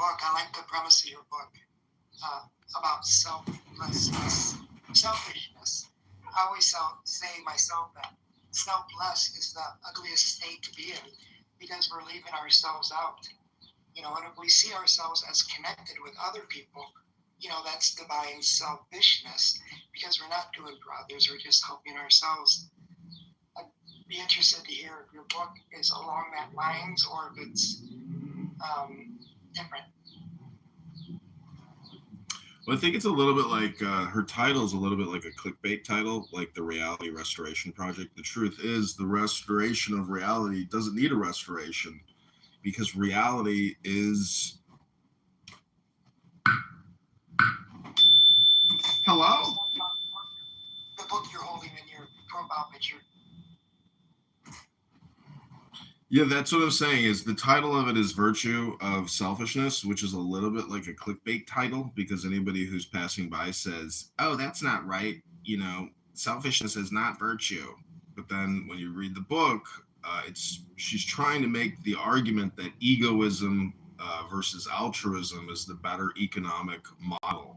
book. I like the premise of your book about selflessness, selfishness. I always say myself that selfless is the ugliest state to be in because we're leaving ourselves out. You know, and if we see ourselves as connected with other people, you know, that's divine selfishness because we're not doing for others, we're just helping ourselves. I'd be interested to hear if your book is along that lines or if it's different. Well, I think it's a little bit like her title is a little bit like a clickbait title, like the Reality Restoration Project. The truth is, the restoration of reality doesn't need a restoration because reality is. Hello? The book you're holding in your profile picture. Yeah, that's what I'm saying is the title of it is Virtue of Selfishness, which is a little bit like a clickbait title because anybody who's passing by says, oh, that's not right. You know, selfishness is not virtue. But then when you read the book, she's trying to make the argument that egoism versus altruism is the better economic model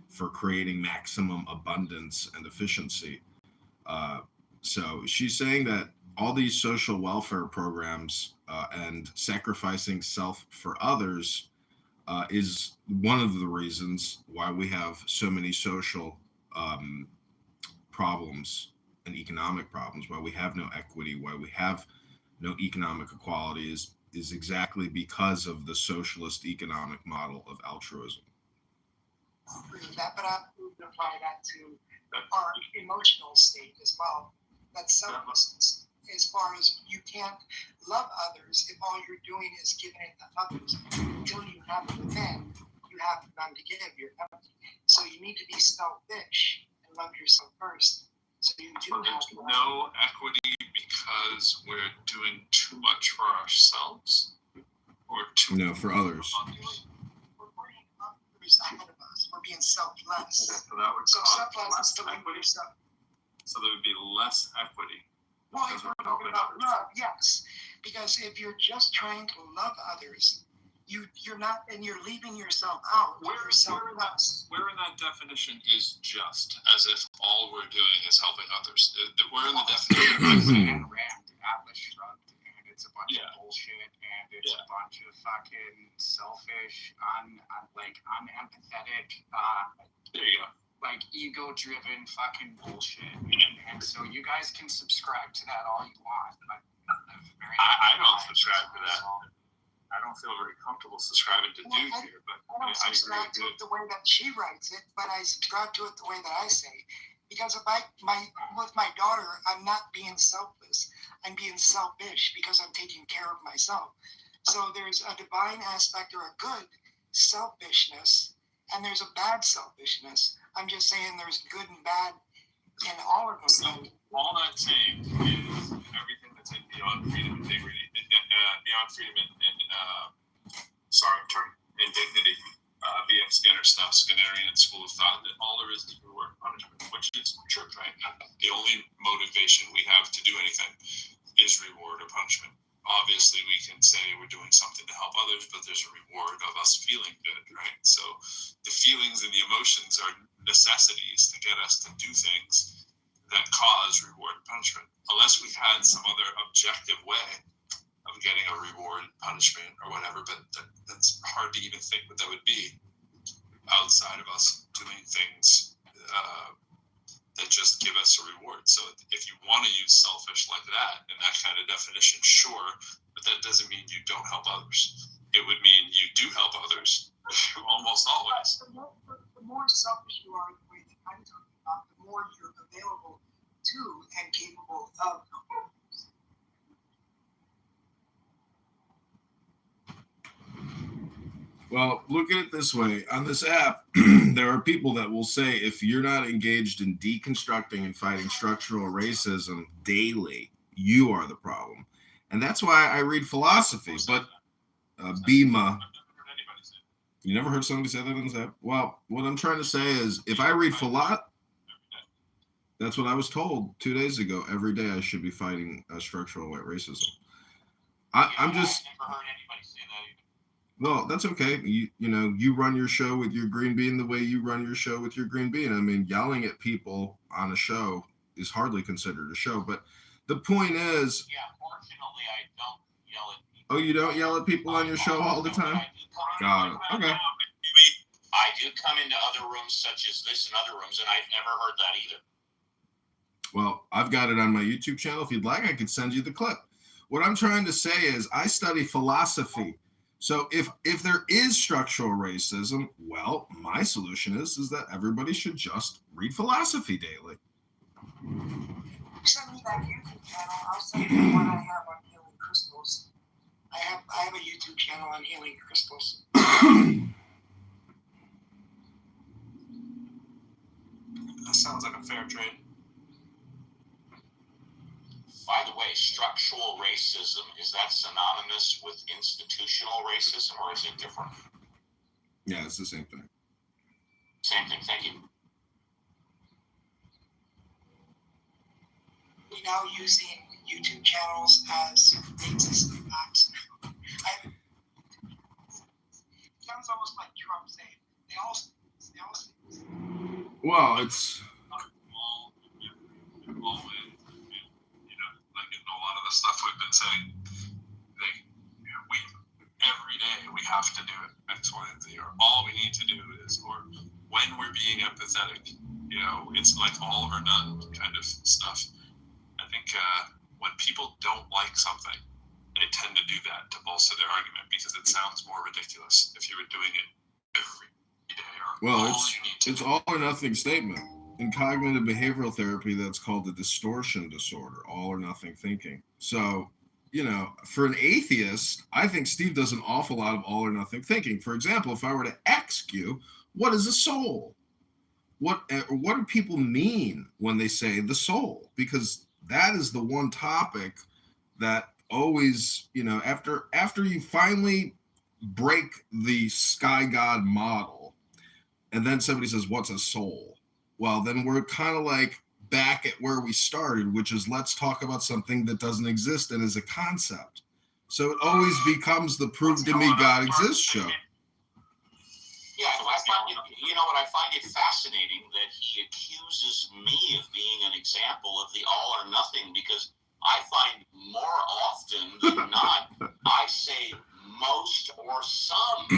for creating maximum abundance and efficiency. So she's saying that all these social welfare programs and sacrificing self for others is one of the reasons why we have so many social problems and economic problems, why we have no equity, why we have no economic equality is exactly because of the socialist economic model of altruism. I agree with that, but I would apply that to our emotional state as well. That's selflessness. As far as you can't love others if all you're doing is giving it to others. Until you have it within, you have none to give. You're empty. So you need to be selfish and love yourself first. So you do have no equity because we're doing too much for ourselves, or too no for others. We're bringing others ahead of us. We're being selfless. So that would So cause selfless less is to leave equity. yourself. So there would be less equity. Well, if we're talking about love, yes, because if you're just trying to love others, you're not, and you're leaving yourself out. Where in that definition is just, as if all we're doing is helping others? Where in the definition? Atlas shrugged, and it's a bunch of bullshit, and it's a bunch of fucking selfish, unempathetic. There you go. Like ego-driven fucking bullshit, and so you guys can subscribe to that all you want. But I don't subscribe to that. I don't feel very comfortable subscribing to dude here, but I don't subscribe to it the way that she writes it, but I subscribe to it the way that I say. Because with my daughter, I'm not being selfless. I'm being selfish because I'm taking care of myself. So there's a divine aspect or a good selfishness, and there's a bad selfishness. I'm just saying there's good and bad in all of them. So all that saying is everything that's in Beyond Freedom and Dignity, Beyond Freedom and Dignity, B.F. Skinner stuff, Skinnerian School of Thought, that all there is reward punishment, which is true, right? The only motivation we have to do anything is reward or punishment. Obviously, we can say we're doing something to help others, but there's a reward of us feeling good, right? So the feelings and the emotions are necessities to get us to do things that cause reward and punishment. Unless we had some other objective way of getting a reward, punishment, or whatever, but that's hard to even think what that would be outside of us doing things that just give us a reward. So if you want to use selfish like that, in that kind of definition, sure, but that doesn't mean you don't help others. It would mean you do help others almost always. The more selfish you are in the way that I'm talking about, the more you're available to and capable of helping others. Well, look at it this way. On this app, there are people that will say if you're not engaged in deconstructing and fighting structural racism daily, you are the problem. And that's why I read philosophy. But Bima, you never heard somebody say that on this app? Well, what I'm trying to say is if I read philosophy, that's what I was told 2 days ago. Every day I should be fighting structural white racism. I'm just... I never heard anybody say that either. Well, that's okay. You run your show with your green bean the way you run your show with your green bean. I mean, yelling at people on a show is hardly considered a show. But the point is, Yeah, fortunately, I don't yell at people. oh, you don't yell at people on your show all the time? Got it. Okay. I do come into other rooms such as this and other rooms, and I've never heard that either. Well, I've got it on my YouTube channel. If you'd like, I could send you the clip. What I'm trying to say is I study philosophy. So if there is structural racism, well, my solution is that everybody should just read philosophy daily. Send me that YouTube channel. I'll send you what I have on healing crystals. I have a YouTube channel on healing crystals. That sounds like a fair trade. By the way, structural racism, is that synonymous with institutional racism, or is it different? Yeah, it's the same thing. Same thing, thank you. We're now using YouTube channels as basis of facts. Sounds almost like Trump saying, they all say. Well, it's... Like in a lot of the stuff we've been saying, we every day we have to do it X, Y, and Z, or all we need to do is, or when we're being empathetic, it's like all or none kind of stuff. I think when people don't like something, they tend to do that to bolster their argument because it sounds more ridiculous if you were doing it every day. Well, it's all or nothing statement. In cognitive behavioral therapy, that's called the distortion disorder, all or nothing thinking. So, for an atheist, I think Steve does an awful lot of all or nothing thinking. For example, if I were to ask you, what is a soul? What do people mean when they say the soul? Because that is the one topic that always, after you finally break the sky god model, and then somebody says, what's a soul? Well, then we're kind of like back at where we started, which is let's talk about something that doesn't exist and is a concept. So it always becomes the prove to me God exists show. Yeah, I find it, I find it fascinating that he accuses me of being an example of the all or nothing, because I find more often than not, I say most or some, a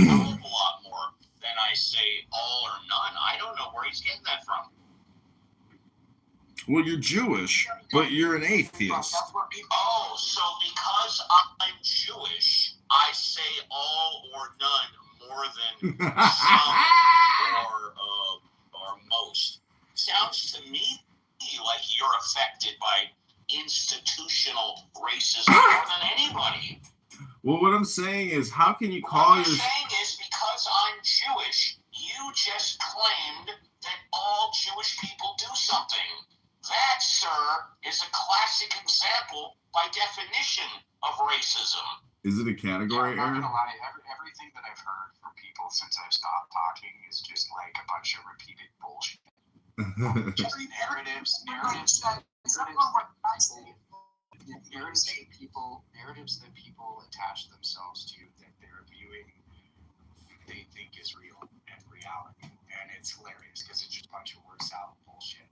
hell of a lot more than I say all or none. I don't know where he's getting that from. Well, you're Jewish, but you're an atheist. Oh, so because I'm Jewish, I say all or none more than some or most. Sounds to me like you're affected by institutional racism more than anybody. Well, what I'm saying is, how can you call your... What I'm saying is, because I'm Jewish, you just claimed that all Jewish people do something. That, sir, is a classic example, by definition, of racism. Is it a category error? I'm not gonna lie, everything that I've heard from people since I've stopped talking is just like a bunch of repeated bullshit. narratives that people attach themselves to, that they're viewing, they think is real and reality, and it's hilarious because it's just a bunch of word salad bullshit.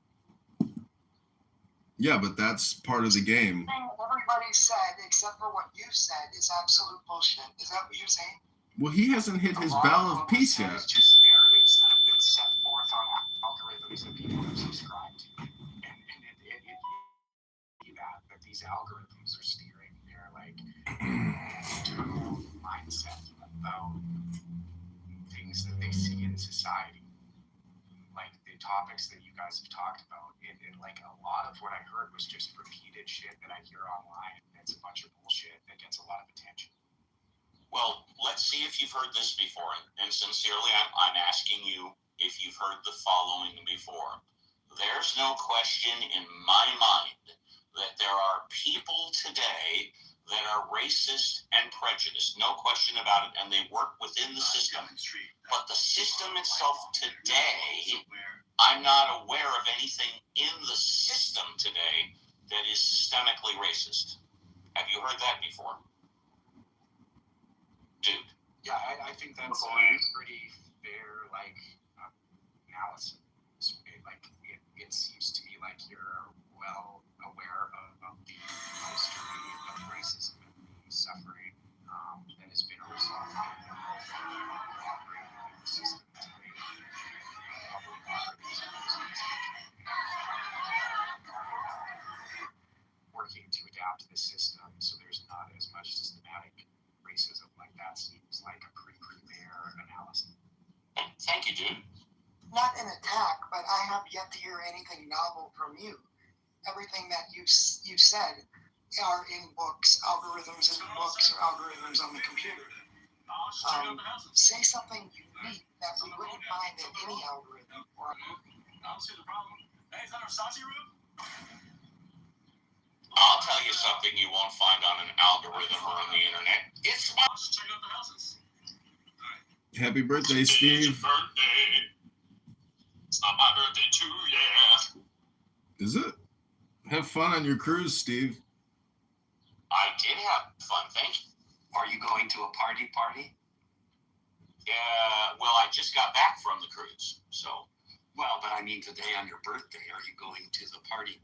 Yeah, but that's part of the game. Everybody said, except for what you said, is absolute bullshit. Is that what you're saying? Well, he hasn't hit his bell of peace yet. It's just narratives that have been set forth on algorithms that people have subscribed to, and that these algorithms are steering their internal mindset about things that they see in society, like the topics that you guys have talked about. And like a lot of what I heard was just repeated shit that I hear online. It's a bunch of bullshit that gets a lot of attention. Well, let's see if you've heard this before. And sincerely, I'm asking you if you've heard the following before. There's no question in my mind that there are people today that are racist and prejudiced. No question about it. And they work within the system. But the system itself today, I'm not aware of anything in the system today that is systemically racist. Have you heard that before? Dude. think that's a pretty fair, analysis. It seems to me like you're well aware of the history of racism and the suffering that has been a result of operating in the system today. Public working to adapt the system so there's not as much systematic racism. Like that seems like a pretty fair analysis. Thank you, dude. Not an attack, but I have yet to hear anything novel from you. Everything that you've said are in books, algorithms in books, or algorithms on the computer. Say something unique that we wouldn't find in any algorithm. Or I'll tell you something you won't find on an algorithm or on the internet. It's Happy birthday, Steve. Birthday. It's not my birthday too, yeah. Is it? Have fun on your cruise, Steve. I did have fun, thank you. Are you going to a party? Yeah, well, I just got back from the cruise, so. Well, but I mean today on your birthday, are you going to the party?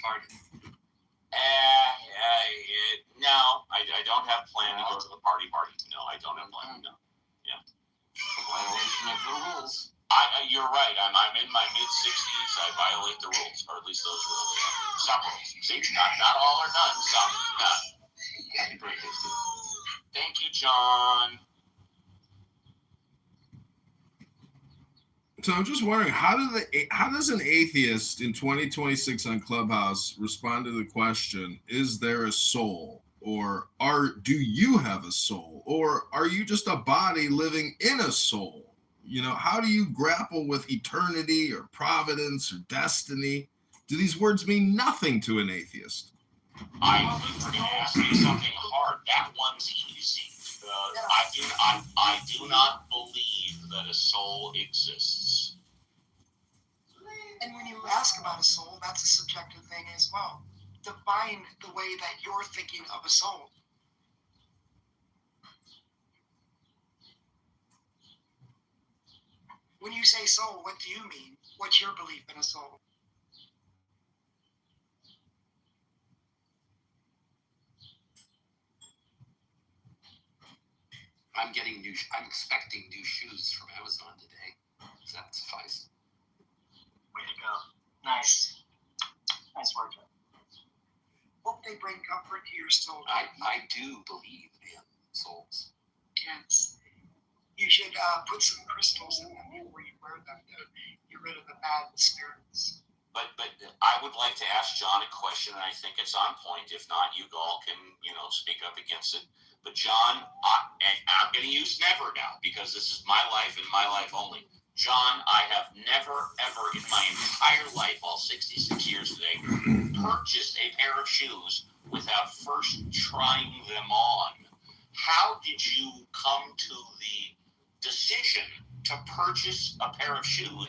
No, I don't have planned to go to the party. No, I don't have planned, no. Yeah. A violation of the rules. You're right, I'm in my mid-60s, I violate the rules, or at least those rules. Some rules. See, not all are none, some. Happy birthday, Steve. Thank you, John. So I'm just wondering, how does an atheist in 2026 on Clubhouse respond to the question, is there a soul? Or do you have a soul? Or are you just a body living in a soul? You know, how do you grapple with eternity or providence or destiny? Do these words mean nothing to an atheist? I thought you were going to ask me something hard. That one's easy. I do not believe that a soul exists. And when you ask about a soul, that's a subjective thing as well. Define the way that you're thinking of a soul. When you say soul, what do you mean? What's your belief in a soul? I'm expecting new shoes from Amazon today. Does that suffice? Way to go. Nice. Nice work. Hope they bring comfort to your soul. I do believe in souls. Yes. You should put some crystals in them before you wear them to get rid of the bad spirits. But I would like to ask John a question, and I think it's on point. If not, you all can, speak up against it. But John, I'm going to use never now because this is my life and my life only. John, I have never, ever in my entire life, all 66 years today, purchased a pair of shoes without first trying them on. How did you come to the decision to purchase a pair of shoes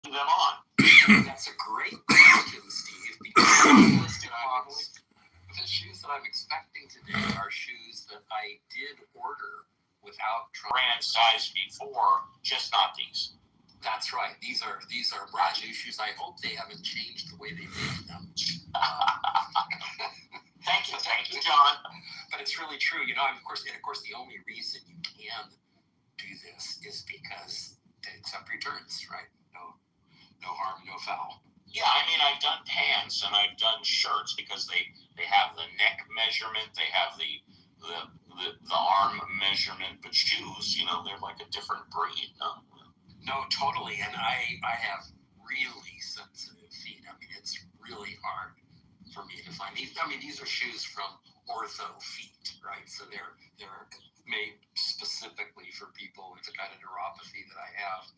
and them on? That's a great question, Steve, because the shoes that I'm expecting today are shoes that I did order without trying. Brand size before, just not these. That's right. These are brand new shoes. I hope they haven't changed the way they make them. Thank you, John. But it's really true. Of course, the only reason you can do this is because they accept returns, right? No harm, no foul. Yeah, I mean, I've done pants and I've done shirts because they have the neck measurement, they have the arm measurement, but shoes, they're like a different breed. No, totally. And I have really sensitive feet. I mean, it's really hard for me to find these. I mean, these are shoes from Ortho Feet, right? So they're made specifically for people with the kind of neuropathy that I have,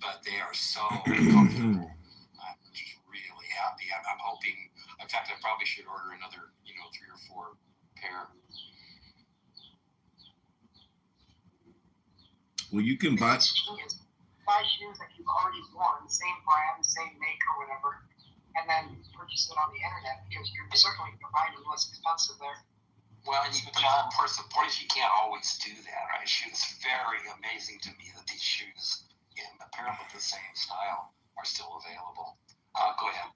but they are so comfortable. I'm just really happy. I'm hoping, in fact, I probably should order another, 3 or 4 pair. Well, you can buy shoes that you've already worn, same brand, same make or whatever, and then purchase it on the internet because you're certainly providing less expensive there. Well, and of course, you can't always do that, right? She was very amazing amazing to me that these shoes in apparently the same style are still available. Go ahead.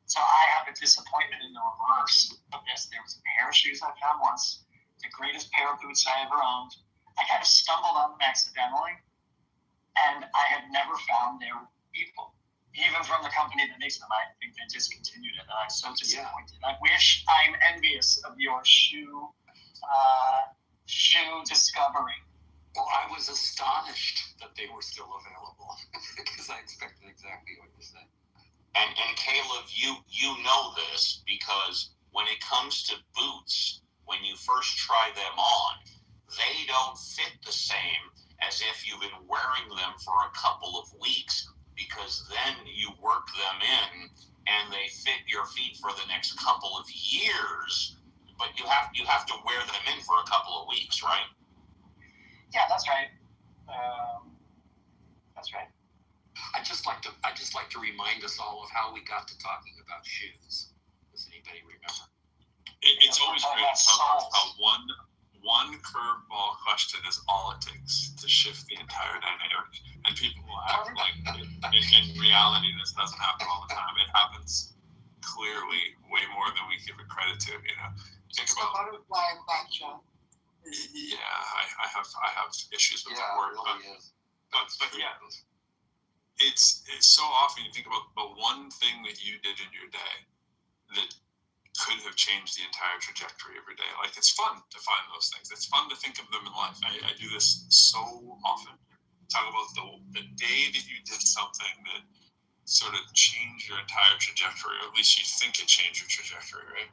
So I have a disappointment in the reverse of this. There was a pair of shoes I found once, the greatest pair of boots I ever owned. I kind of stumbled on them accidentally, and I had never found their equal. Even from the company that makes them, I think they discontinued it, and I'm so disappointed. I wish I'm envious of your shoe discovery. Well, I was astonished that they were still available because I expected exactly what you said. And Caleb, you know this because when it comes to boots, when you first try them on, they don't fit the same as if you've been wearing them for a couple of weeks, because then you work them in and they fit your feet for the next couple of years. But you have to wear them in for a couple of weeks, right? Yeah, that's right. That's right. I just like to remind us all of how we got to talking about shoes. Does anybody remember? It's always great how one curveball question is all it takes to shift the entire dynamic. And people will act like in reality this doesn't happen all the time. It happens clearly way more than we give it credit to. Think It's the about butterfly effect, John. yeah, I have issues with that word, but yeah, it's so often you think about the one thing that you did in your day that could have changed the entire trajectory of your day. Like, it's fun to find those things. It's fun to think of them in life. I do this so often. Talk about the day that you did something that sort of changed your entire trajectory, or at least you think it changed your trajectory, right?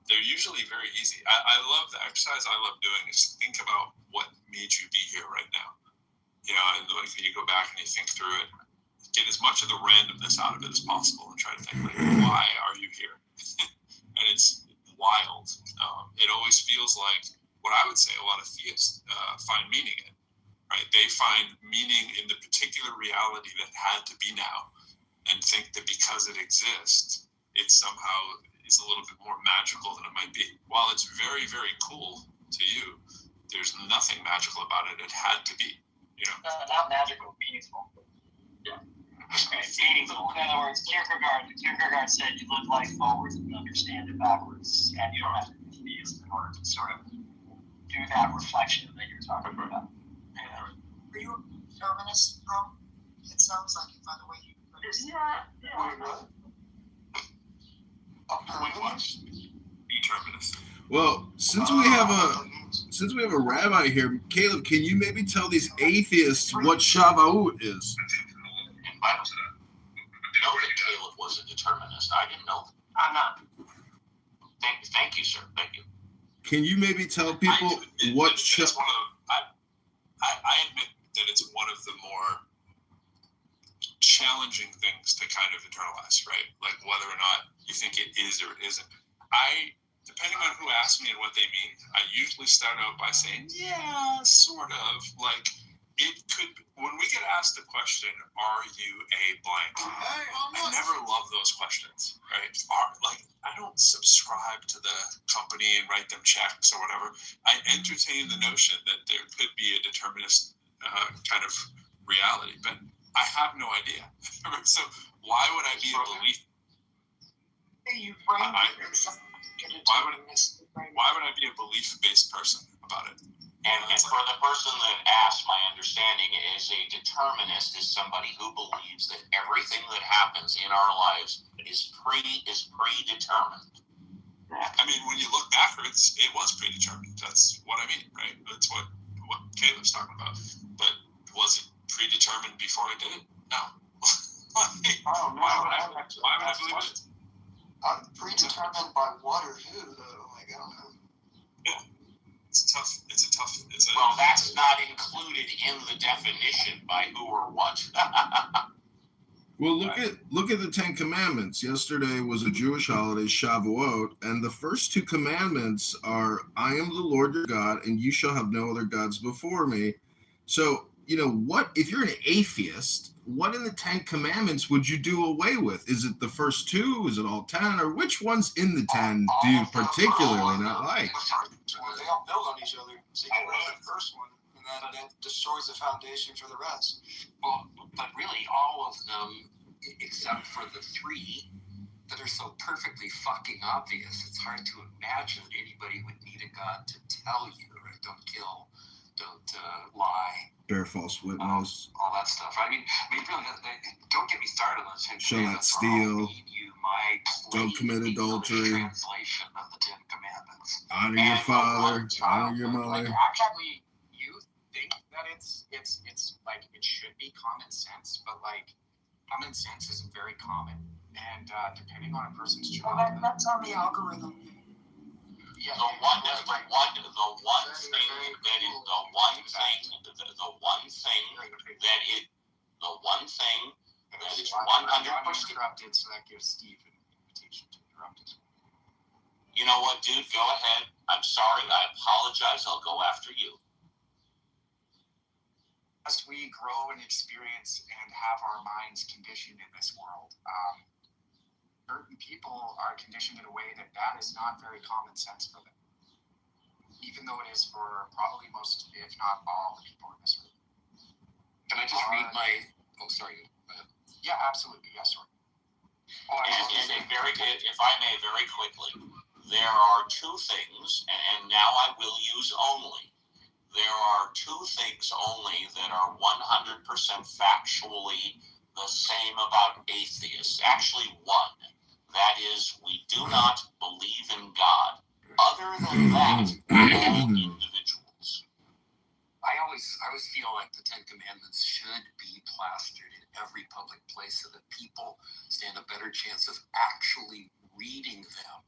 They're usually very easy. I love the exercise I love doing is think about what made you be here right now. And like you go back and you think through it, get as much of the randomness out of it as possible, and try to think, like, why are you here? And it's wild. It always feels like what I would say a lot of theists find meaning in, right? They find meaning in the particular reality that had to be now, and think that because it exists, it somehow is a little bit more magical than it might be. While it's very, very cool to you, there's nothing magical about it. It had to be, Not magical, meaningful. Yeah. Okay, meaningful. In other words, Kierkegaard said you live life forwards and you understand it backwards, and you don't have to be theist in order to sort of do that reflection that you're talking about. Are you a feminist, bro? It sounds like it by the way you put it. Yeah. Determinist. Well, since we have a rabbi here, Caleb, can you maybe tell these atheists what Shavuot is? I know that Caleb was a determinist. I didn't know that. I'm not. Thank you, sir. Thank you. Can you maybe tell people what It's one of I admit that it's one of the more challenging things to kind of internalize, right? Like whether or not you think it is or it isn't. Depending on who asks me and what they mean, I usually start out by saying, yeah, sort of. Like, it could, when we get asked the question, are you a blank? I never love those questions, right? I don't subscribe to the company and write them checks or whatever. I entertain the notion that there could be a determinist kind of reality, but I have no idea. So why would I be a belief? Why would I be a belief-based person about it? And for the person that asked, my understanding is a determinist is somebody who believes that everything that happens in our lives is predetermined. I mean, when you look backwards, it was predetermined. That's what I mean, right? That's what Caleb's talking about. But was it predetermined before I did it? No. Why would I believe it? Predetermined by what or who, though? Like, I don't know. Yeah. It's a tough. Well, that's not included in the definition by who or what. Well, look at the Ten Commandments. Yesterday was a Jewish holiday, Shavuot, and the first two commandments are, I am the Lord your God, and you shall have no other gods before me. So, what, if you're an atheist, what in the Ten Commandments would you do away with? Is it the first two? Is it all 10? Or which ones in the 10 do you particularly not like? Well, they all build on each other. So you get rid of the first one, and then destroys the foundation for the rest. Well, but really all of them, except for the three that are so perfectly fucking obvious, it's hard to imagine that anybody would need a God to tell you, right? Don't kill, don't lie, Bear false witness. all that stuff. I mean, really, don't get me started on Ten Shall not Commandments. steal. I'll read you my Don't commit plain adultery. translation of the Ten Commandments. Honor your And father. the Honor your Like, mother. actually, you think that it's like it should be common sense, but like common sense isn't very common, and depending on a person's Well, childhood. that's on the algorithm. Yeah, The one thing that is the one thing that is 100%. interrupted, so that gives Steve an invitation to interrupt us. You know what, dude? Go ahead. I'm sorry. I apologize. I'll go after you. As we grow and experience and have our minds conditioned in this world, certain people are conditioned in a way that is not very common sense for them, even though it is for probably most, if not all, the people in this room. Can I just read my? Oh, sorry. Go ahead. Yeah, absolutely. Yes, sorry. If I may, very quickly, there are two things, and now I will use only. There are two things only that are 100% factually the same about atheists. Actually, one. That is, we do not believe in God. Other than that, we're all individuals. I always feel like the Ten Commandments should be plastered in every public place so that people stand a better chance of actually reading them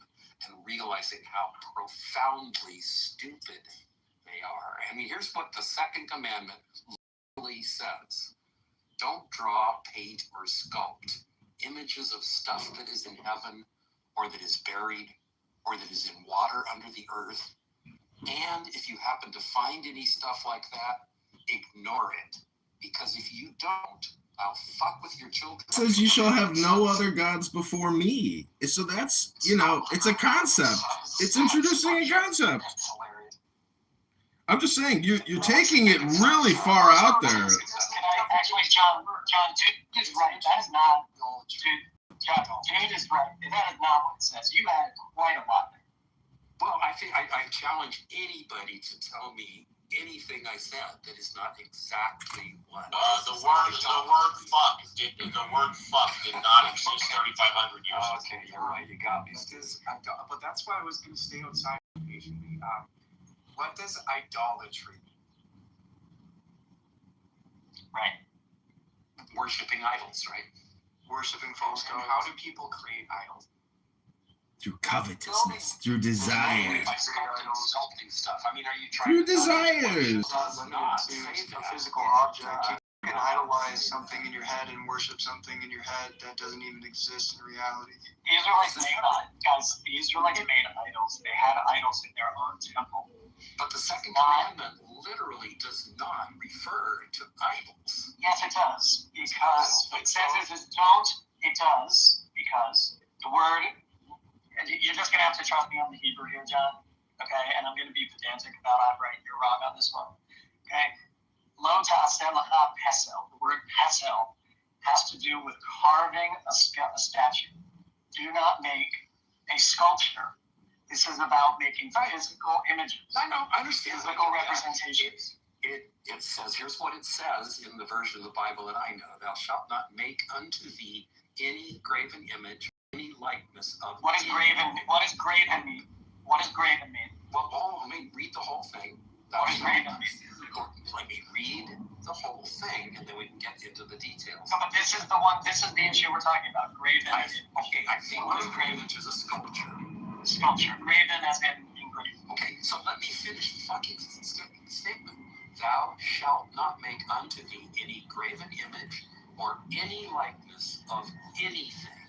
and realizing how profoundly stupid they are. I mean, here's what the second commandment literally says. Don't draw, paint, or sculpt images of stuff that is in heaven or that is buried or that is in water under the earth. And if you happen to find any stuff like that, ignore it. Because if you don't, I'll fuck with your children. It says you shall have no other gods before me. So that's, it's a concept. It's introducing a concept. That's hilarious. I'm just saying, you're taking it really far out there. Actually, John, dude is right. That is not, dude is right. That is not what it says. You added quite a lot there. Well, I think I challenge anybody to tell me anything I said that is not exactly what. The word fuck did not exist 3,500 years ago. Okay, you're right. You got me. But that's why I was going to stay outside patiently. What does idolatry mean? Right. Worshipping idols, right? Worshiping false And gods. how do people create idols? Through covetousness, through desire. By sculpting stuff. I mean, are you Through trying desires. Not limited to a physical object. You can idolize something in your head and worship something in your head that doesn't even exist in reality. The Israelites made idols. They had idols in their own temple. But the second commandment literally does not refer to idols. Yes, it does. Because it says it is don't. It does. Because the word, and you're just going to have to trust me on the Hebrew here, John. Okay? And I'm going to be pedantic about I'm right, you're wrong on this one. Okay? Lo ta'aseh lacha pesel. The word pesel has to do with carving a statue. Do not make a sculpture. This is about making physical images. I know, I understand. Physical representations. It says, here's what it says in the version of the Bible that I know. Thou shalt not make unto thee any graven image, any likeness of. What does graven mean? What does graven mean? What does graven mean? Well, let me read the whole thing. What does graven mean? Let me read the whole thing, and then we can get into the details. So, but this is the issue we're talking about. Graven. I think what graven is a sculpture. Sculpture. Graven as in engraved. Okay, so let me finish the fucking statement. Thou shalt not make unto thee any graven image or any likeness of anything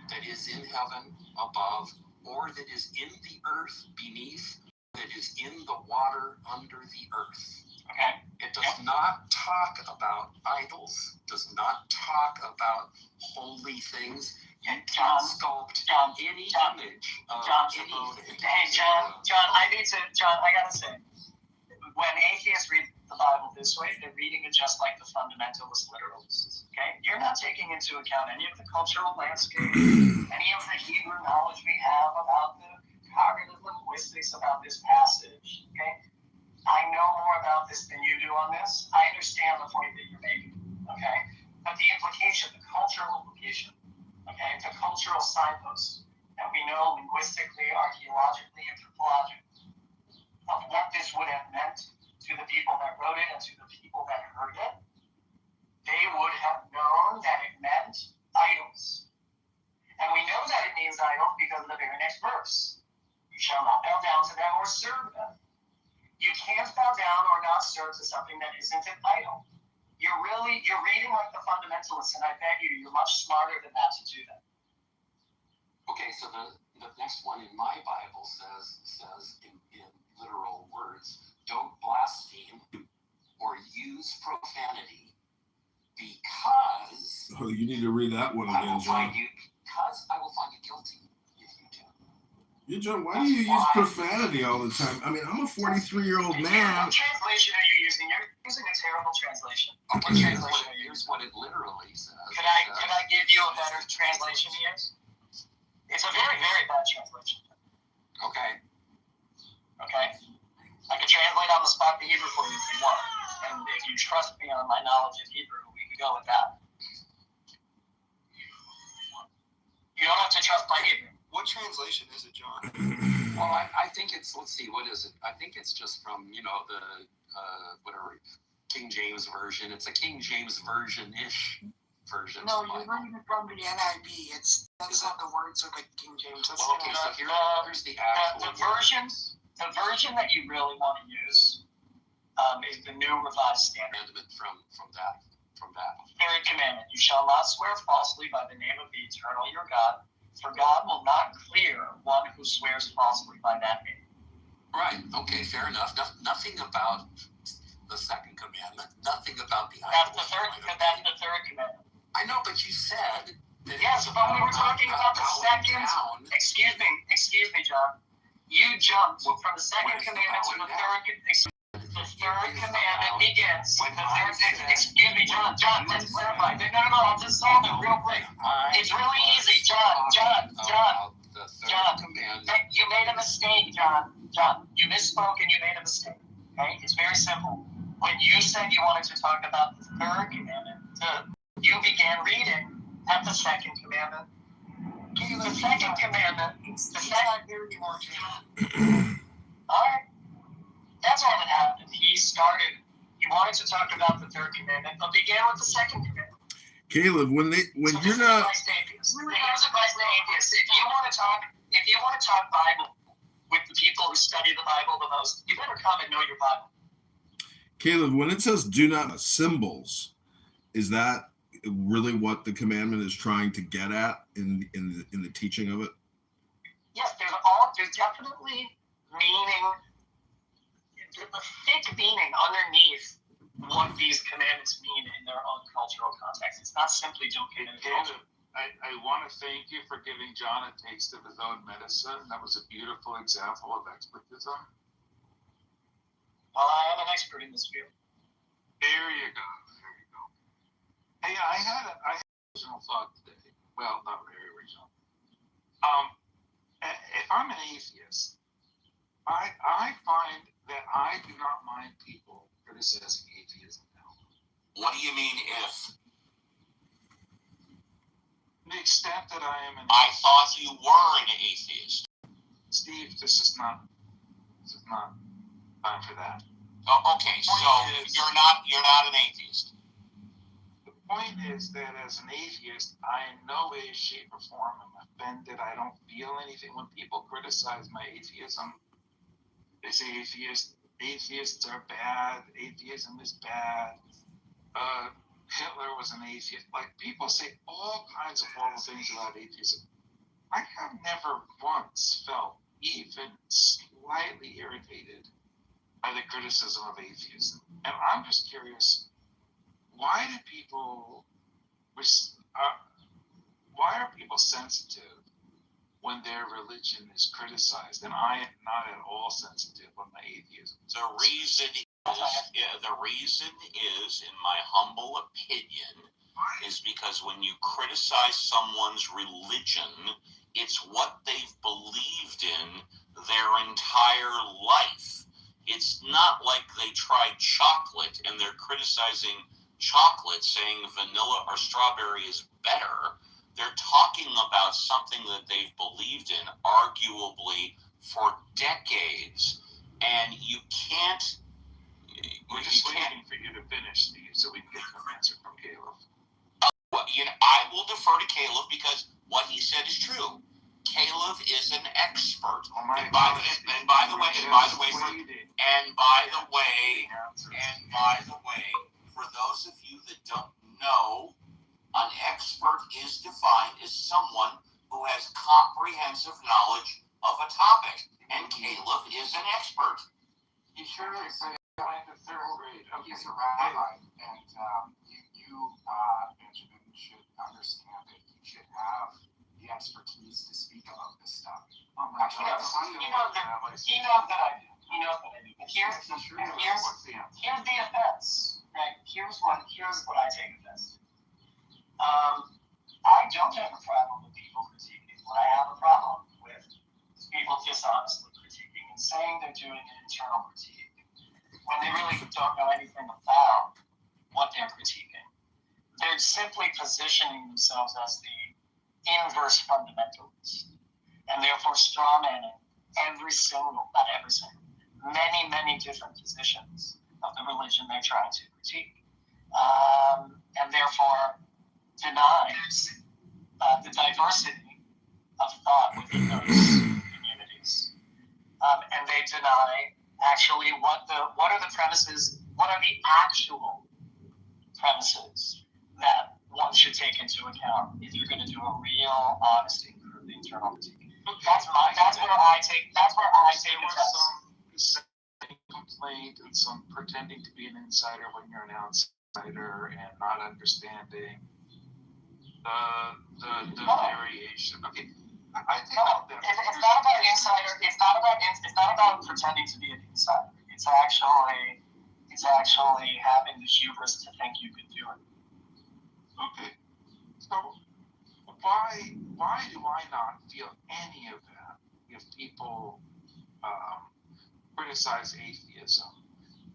that is in heaven above, or that is in the earth beneath, that is in the water under the earth. Okay. It does not talk about idols, does not talk about holy things. You can't sculpt any image of anything. Hey, John, I gotta say, when atheists read the Bible, this way, they're reading it just like the fundamentalist literalists. Okay? You're not taking into account any of the cultural landscape, any of the Hebrew knowledge we have about the cognitive linguistics about this passage. Okay? I know more about this than you do on this. I understand the point that you're making. Okay? But the implication, the cultural implication, okay, the cultural signposts that we know linguistically, archaeologically, anthropologically, of what this would have meant to the people that wrote it and to the people that heard it, they would have known that it meant idols. And we know that it means idols because of the very next verse. You shall not bow down to them or serve them. You can't bow down or not serve to something that isn't an idol. You're reading like the fundamentalists, and I bet you're much smarter than that to do that. Okay, so the next one in my Bible says in literal words, don't blaspheme or use profanity because Oh, you need to read that one I again, will find John. you guilty if you do. Yeah, John, why do you use profanity all the time? I mean, I'm a 43-year-old man. What translation are you using? You're using a terrible translation. What Okay, translation are you here's using? what it literally says. Could I give you a better translation here? It's a very, very bad translation. Okay. Okay? I can translate on the spot the Hebrew for you if you want. And if you trust me on my knowledge of Hebrew, we can go with that. You don't have to trust my Hebrew. What translation is it, John? Well, I think it's, let's see, what is it? I think it's just from, the, whatever, King James Version. It's a King James Version-ish version. No, you're reading it from the NIV. That's not the words of the King James. That's Well, okay, so here's the actual The version that you really want to use is the New Revised Standard. commandment from that. Third commandment, you shall not swear falsely by the name of the eternal your God, for God will not clear one who swears falsely by that name. Right, okay, fair enough. Nothing about the second commandment, nothing about the That's the third commandment. I know, but you said that Yes, but we were talking about the second. Excuse me, John. You jumped from the second commandment to the third. The third commandment begins. Excuse me, John. Let's clarify. No, I'll just solve it real quick. It's really easy, John. You made a mistake, John. You misspoke and you made a mistake. Okay, it's very simple. When you said you wanted to talk about the third commandment, you began reading at the second commandment. The second commandment. All right. That's all that happened. He wanted to talk about the third commandment, but began with the second commandment. Caleb, when you're not. If you want to talk Bible with the people who study the Bible the most, you better come and know your Bible. Caleb, when it says "do not symbols," is that really what the commandment is trying to get at in the teaching of it? Yes, there's definitely meaning. The thick meaning underneath what these commandments mean in their own cultural context. It's not simply don't get involved. I want to thank you for giving John a taste of his own medicine. That was a beautiful example of expertism. Well, I am an expert in this field. There you go. Hey, I had an original thought today. Well, not very original. If I'm an atheist, I find that I do not mind people criticizing atheism now. What do you mean if? The extent that I am an I thought you were an atheist. Steve, this is not time for that. Oh, okay, so you're not an atheist. The point is that as an atheist, I in no way, shape, or form am offended. I don't feel anything when people criticize my atheism. They say atheists are bad. Atheism is bad. Hitler was an atheist. Like, people say all kinds of horrible things about atheism. I have never once felt even slightly irritated by the criticism of atheism. And I'm just curious, why are people sensitive when their religion is criticized? And I am not at all sensitive when my atheism is The reason The reason is, in my humble opinion, is because when you criticize someone's religion, it's what they've believed in their entire life. It's not like they tried chocolate and they're criticizing chocolate, saying vanilla or strawberry is better. They're talking about something that they've believed in, arguably, for decades. And you can't... We're just waiting for you to finish, Steve, so we can get an answer from Caleb. Well, I will defer to Caleb because what he said is true. Caleb is an expert. And by the way, for those of you that don't know, an expert is defined as someone who has comprehensive knowledge of a topic, and Caleb is an expert. He sure is. In the third grade, he's a rabbi, and you, Benjamin, should understand that you should have the expertise to speak about this stuff. He knows that I do. But here's the offense. Right? Here's what I take offense to. I don't have a problem with people critiquing. What I have a problem with is people dishonestly critiquing and saying they're doing an internal critique when they really don't know anything about what they're critiquing. They're simply positioning themselves as the inverse fundamentalist, and therefore strawmanning many different positions of the religion they're trying to critique, and therefore denies the diversity of thought within those communities, and they deny actually what are the premises, what are the actual premises that one should take into account if you're going to do a real, honest, internal critique. That's where I take Some complaint and some pretending to be an insider when you're an outsider and not understanding the variation. Okay. I think it's not about insider. It's not about pretending to be an insider. It's actually having the hubris to think you could do it. Okay. So why do I not feel any of that if people criticize atheism,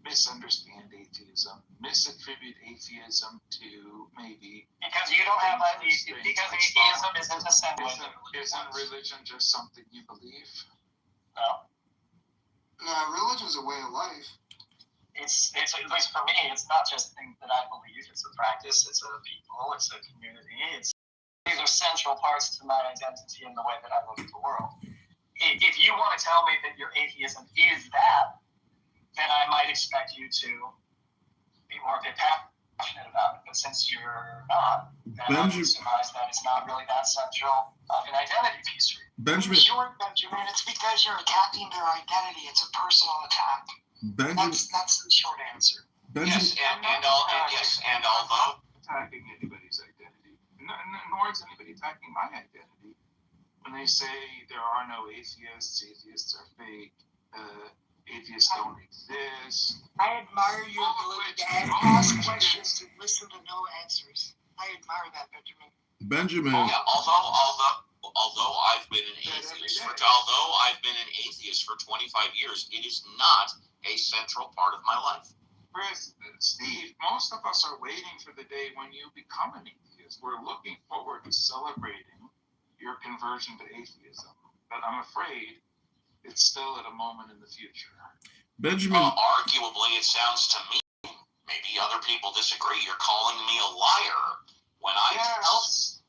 misunderstand atheism, misattribute atheism to maybe because you don't have because atheism isn't a sentence. Isn't religion just something you believe? No. No, religion's a way of life. It's at least for me, it's not just things that I believe. It's a practice. It's a people. It's a community. These are central parts to my identity and the way that I look at the world. If you want to tell me that your atheism is that, then I might expect you to be more passionate about it. But since you're not, then I would surmise that it's not really that central of an identity piece for you. Benjamin, It's because you're attacking their identity. It's a personal attack. That's the short answer. Yes, and although attacking anybody's identity, nor is anybody attacking my identity. When they say there are no atheists, atheists are fake, atheists don't exist. I admire your ability to ask questions and listen to no answers. I admire that, Benjamin. Yeah, although I've been an atheist for 25 years, it is not a central part of my life. Whereas, Steve, most of us are waiting for the day when you become an atheist. We're looking forward to celebrating your conversion to atheism, but I'm afraid it's still at a moment in the future. Benjamin, arguably, it sounds to me, maybe other people disagree, you're calling me a liar when I tell. Yes.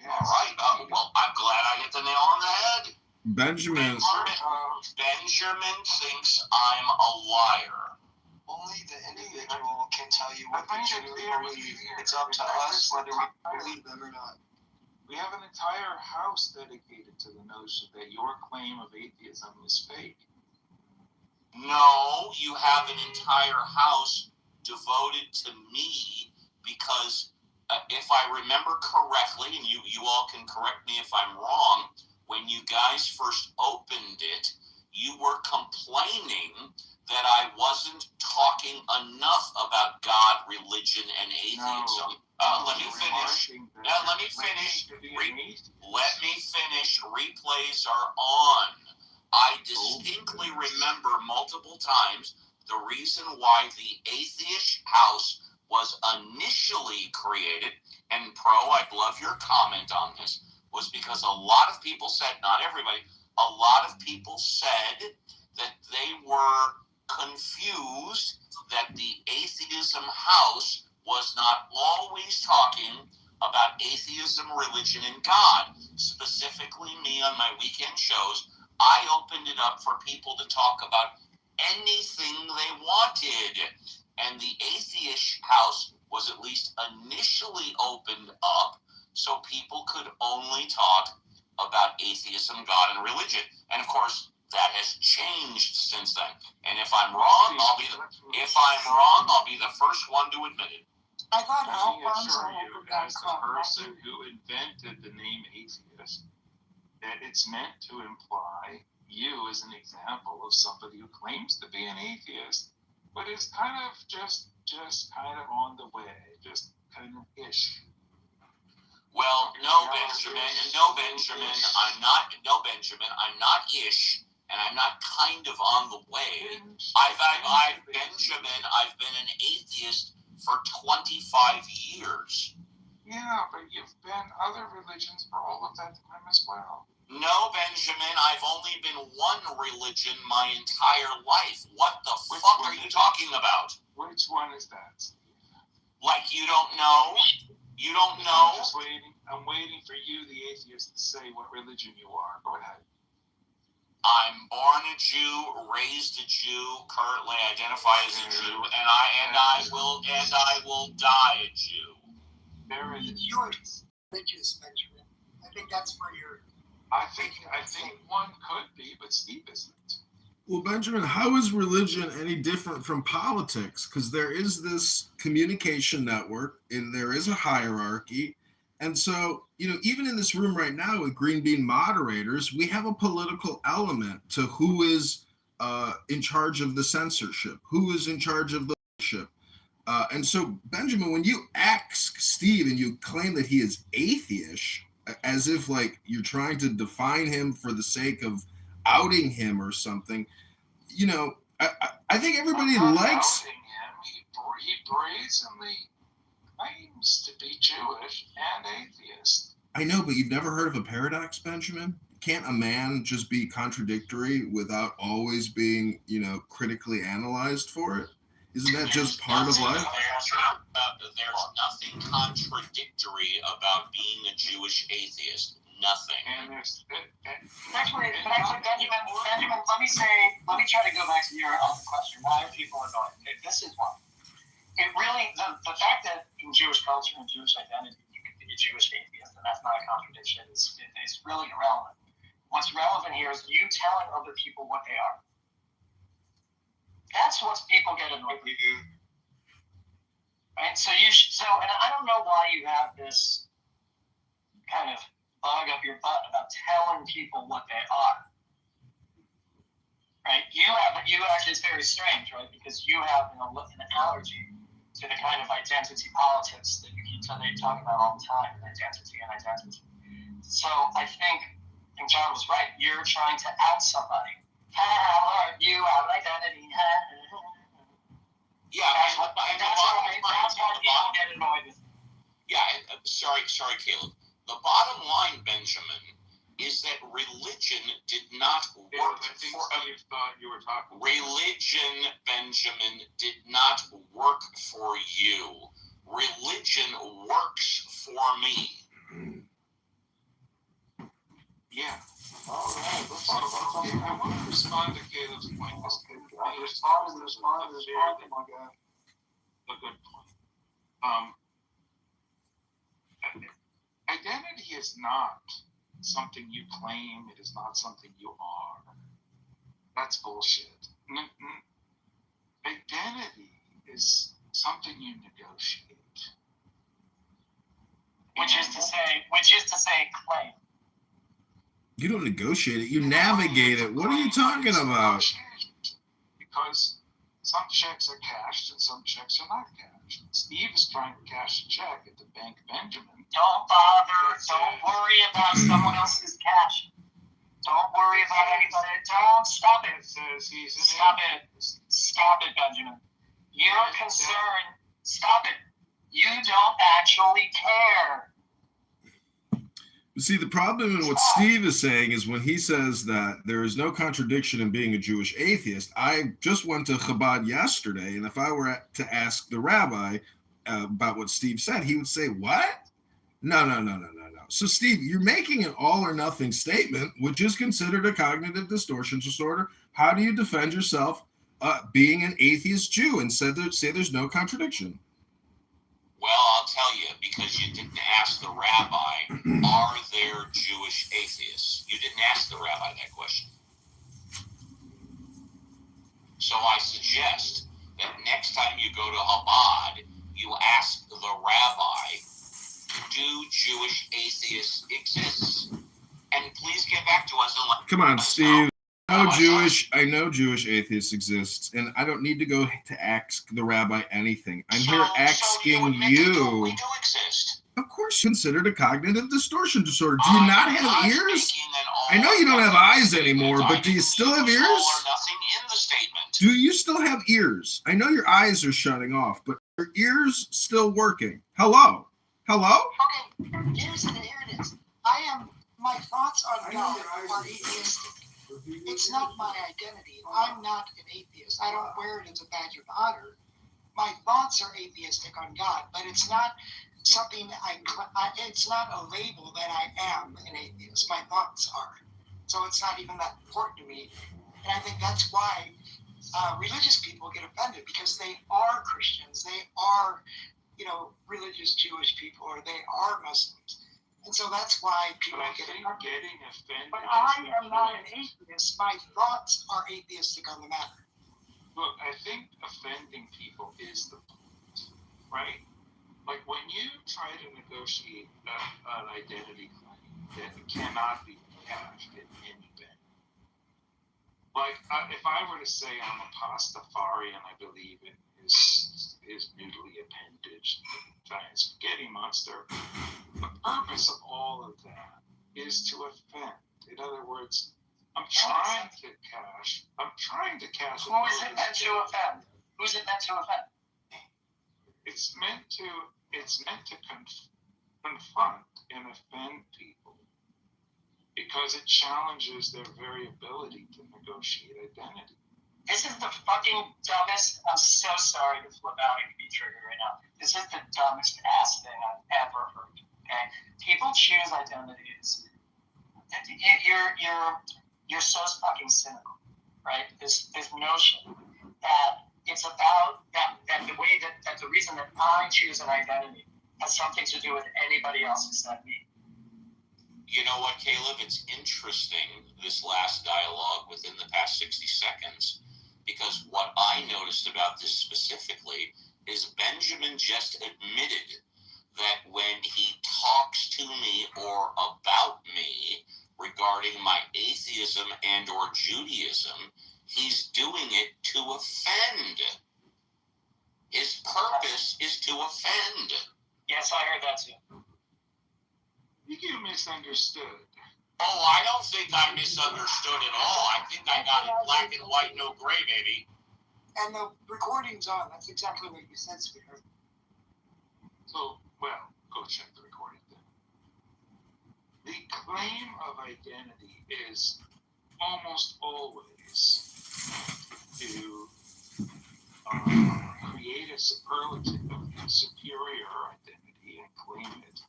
All right. Well, I'm glad I hit the nail on the head. Benjamin thinks I'm a liar. Only the individual can tell you what they truly believe. It's up to us whether we believe them or not. We have an entire house dedicated to the notion that your claim of atheism is fake. No, you have an entire house devoted to me because if I remember correctly, and you all can correct me if I'm wrong, when you guys first opened it, you were complaining that I wasn't talking enough about God, religion, and atheism. Let me finish. Let me finish. Replays are on. I distinctly remember multiple times the reason why the atheist house was initially created, and Pro, I'd love your comment on this, was because a lot of people said, not everybody, a lot of people said that they were confused that the atheism house was not always talking about atheism, religion, and God. Specifically me on my weekend shows, I opened it up for people to talk about anything they wanted. And the atheist house was at least initially opened up so people could only talk about atheism, God, and religion. And of course, that has changed since then. And if I'm wrong, I'll be the first one to admit it. I thought Let me Alphonse assure you, as the opened person who invented the name atheist, that it's meant to imply you as an example of somebody who claims to be an atheist, but is kind of just kind of on the way, just kind of ish. Well, no, Benjamin, I'm not ish, and I'm not kind of on the way. I've been an atheist for 25 years. Yeah, but you've been other religions for all of that time as well. No, Benjamin, I've only been one religion my entire life. What the fuck are you talking about? Which one is that? Like you don't know? You don't know? I'm waiting for you, the atheist, to say what religion you are. Go ahead. I'm born a Jew, raised a Jew, currently identify as a Jew, and I will die a Jew. There it is. You're religious, Benjamin. I think that's where you're. I think one could be, but Steve isn't. Well, Benjamin, how is religion any different from politics? Because there is this communication network and there is a hierarchy. And so, even in this room right now with Green Bean moderators, we have a political element to who is in charge of the censorship, who is in charge of the leadership. And so, Benjamin, when you ask Steve and you claim that he is atheist, as if like you're trying to define him for the sake of outing him or something, I think everybody likes him. He brazenly claims to be Jewish and atheist. I know, but you've never heard of a paradox, Benjamin? Can't a man just be contradictory without always being, critically analyzed for it? Isn't that just part of life? There's nothing contradictory about being a Jewish atheist. Nothing. Actually, Benjamin, let me try to go back to your other question. Why are people annoyed? This is one. It really, the fact that in Jewish culture and Jewish identity, you can be a Jewish atheist, and that's not a contradiction, is really irrelevant. What's relevant here is you telling other people what they are. That's what people get annoyed with. Right? So and I don't know why you have this kind of bug up your butt about telling people what they are. Right? You actually, it's very strange, right? Because you have an allergy to the kind of identity politics that they talk about all the time, identity. So I think John was right. You're trying to out somebody. How are you out identity? Yeah, that's what people get annoyed with. Yeah, sorry, Caleb. The bottom line, Benjamin, is that religion did not work for religion, Benjamin, did not work for you. Religion works for me. Yeah. All right. I want to respond to Caleb's point. Respond. Oh my God. A good point. Identity is not something you claim. It is not something you are. That's bullshit. Identity is something you negotiate. Which is to say claim. You don't negotiate it. You navigate it. What are you talking about? Because some checks are cashed and some checks are not cashed. Steve is trying to cash a check at the Bank Benjamin. Don't bother. Don't worry about someone else's cash. Don't worry about anybody. Don't stop it. It says he's an Stop it. atheist. Stop it, Benjamin. You're concerned. Stop it. You don't actually care. See, the problem in what Steve is saying is when he says that there is no contradiction in being a Jewish atheist. I just went to Chabad yesterday, and if I were to ask the rabbi about what Steve said, he would say, what? No. So, Steve, you're making an all or nothing statement, which is considered a cognitive distortion disorder. How do you defend yourself being an atheist Jew and say there's no contradiction? Well, I'll tell you, because you didn't ask the rabbi, are there Jewish atheists? You didn't ask the rabbi that question. So I suggest that next time you go to Chabad, you ask the rabbi, do Jewish atheists exist? And please get back to us and let Come on, us Steve. know. I know Jewish atheists exist, and I don't need to go to ask the rabbi anything. I'm here asking you. We do exist. Of course, considered a cognitive distortion disorder. Do you not have ears? Making an all I know you don't or have nothing eyes anymore, statement. but do you still have All ears? or nothing in the statement. Do you still have ears? I know your eyes are shutting off, but are your ears still working? Hello? Okay, here it is. My thoughts on God are atheistic. It's not my identity. I'm not an atheist. I don't wear it as a badge of honor. My thoughts are atheistic on God, but it's not something it's not a label that I am an atheist. My thoughts are. So it's not even that important to me. And I think that's why religious people get offended, because they are Christians. They are, religious Jewish people, or they are Muslims. And so that's why people But I get think offended. getting offended. But I am not an atheist. My thoughts are atheistic on the matter. Look, I think offending people is the point, right? Like when you try to negotiate an identity claim that cannot be cashed in any bank. Like if I were to say I'm a Pastafarian, I believe in his noodly appendage, giant spaghetti monster. The purpose of all of that is to offend. In other words, I'm trying to cash. Who is it meant to offend? Who's it meant to offend? It's meant to confront and offend people because it challenges their very ability to negotiate identity. This is the fucking dumbest. I'm so sorry to flip out and be triggered right now. This is the dumbest ass thing I've ever heard. Okay, people choose identities. You're so fucking cynical, right? This notion that it's about that the way that the reason that I choose an identity has something to do with anybody else except me. You know what, Caleb? It's interesting, this last dialogue within the past 60 seconds, because what I noticed about this specifically is Benjamin just admitted that when he talks to me or about me regarding my atheism and or Judaism, he's doing it to offend. His purpose is to offend. Yes, I heard that too. You misunderstood. Oh, I don't think I misunderstood at all. I think I got it black and white, no gray, baby. And the recording's on. That's exactly what you said, sweetheart. So, well, go check the recording then. The claim of identity is almost always to create a superlative, a superior identity and claim it.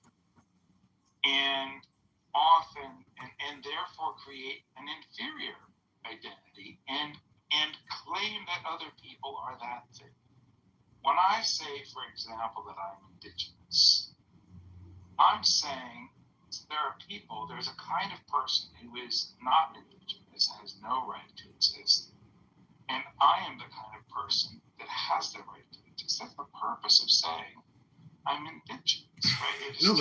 And often, and therefore create an inferior identity and claim that other people are that thing. When I say, for example, that I'm indigenous, I'm saying there's a kind of person who is not indigenous and has no right to exist. And I am the kind of person that has the right to exist. That's the purpose of saying I'm indigenous, right? No,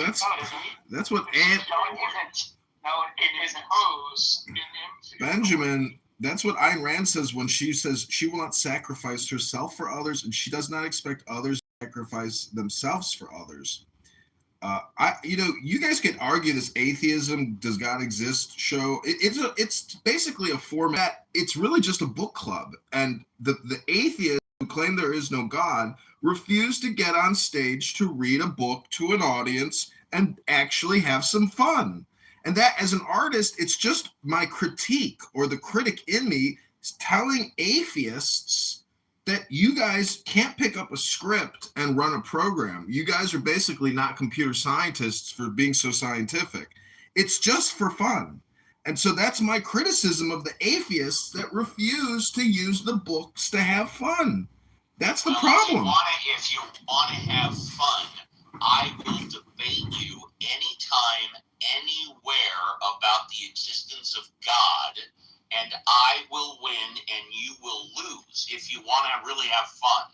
that's what No, it is opposed. Benjamin, that's what Ayn Rand says when she says she will not sacrifice herself for others, and she does not expect others to sacrifice themselves for others. You guys can argue this atheism, does God exist show. It's basically a format. It's really just a book club, and the atheists who claim there is no God refuse to get on stage to read a book to an audience and actually have some fun. And that, as an artist, it's just my critique, or the critic in me is telling atheists that you guys can't pick up a script and run a program. You guys are basically not computer scientists for being so scientific. It's just for fun. And so that's my criticism of the atheists that refuse to use the books to have fun. That's the problem. If you want to have fun, I will debate you anytime, anywhere about the existence of God, and I will win and you will lose if you want to really have fun.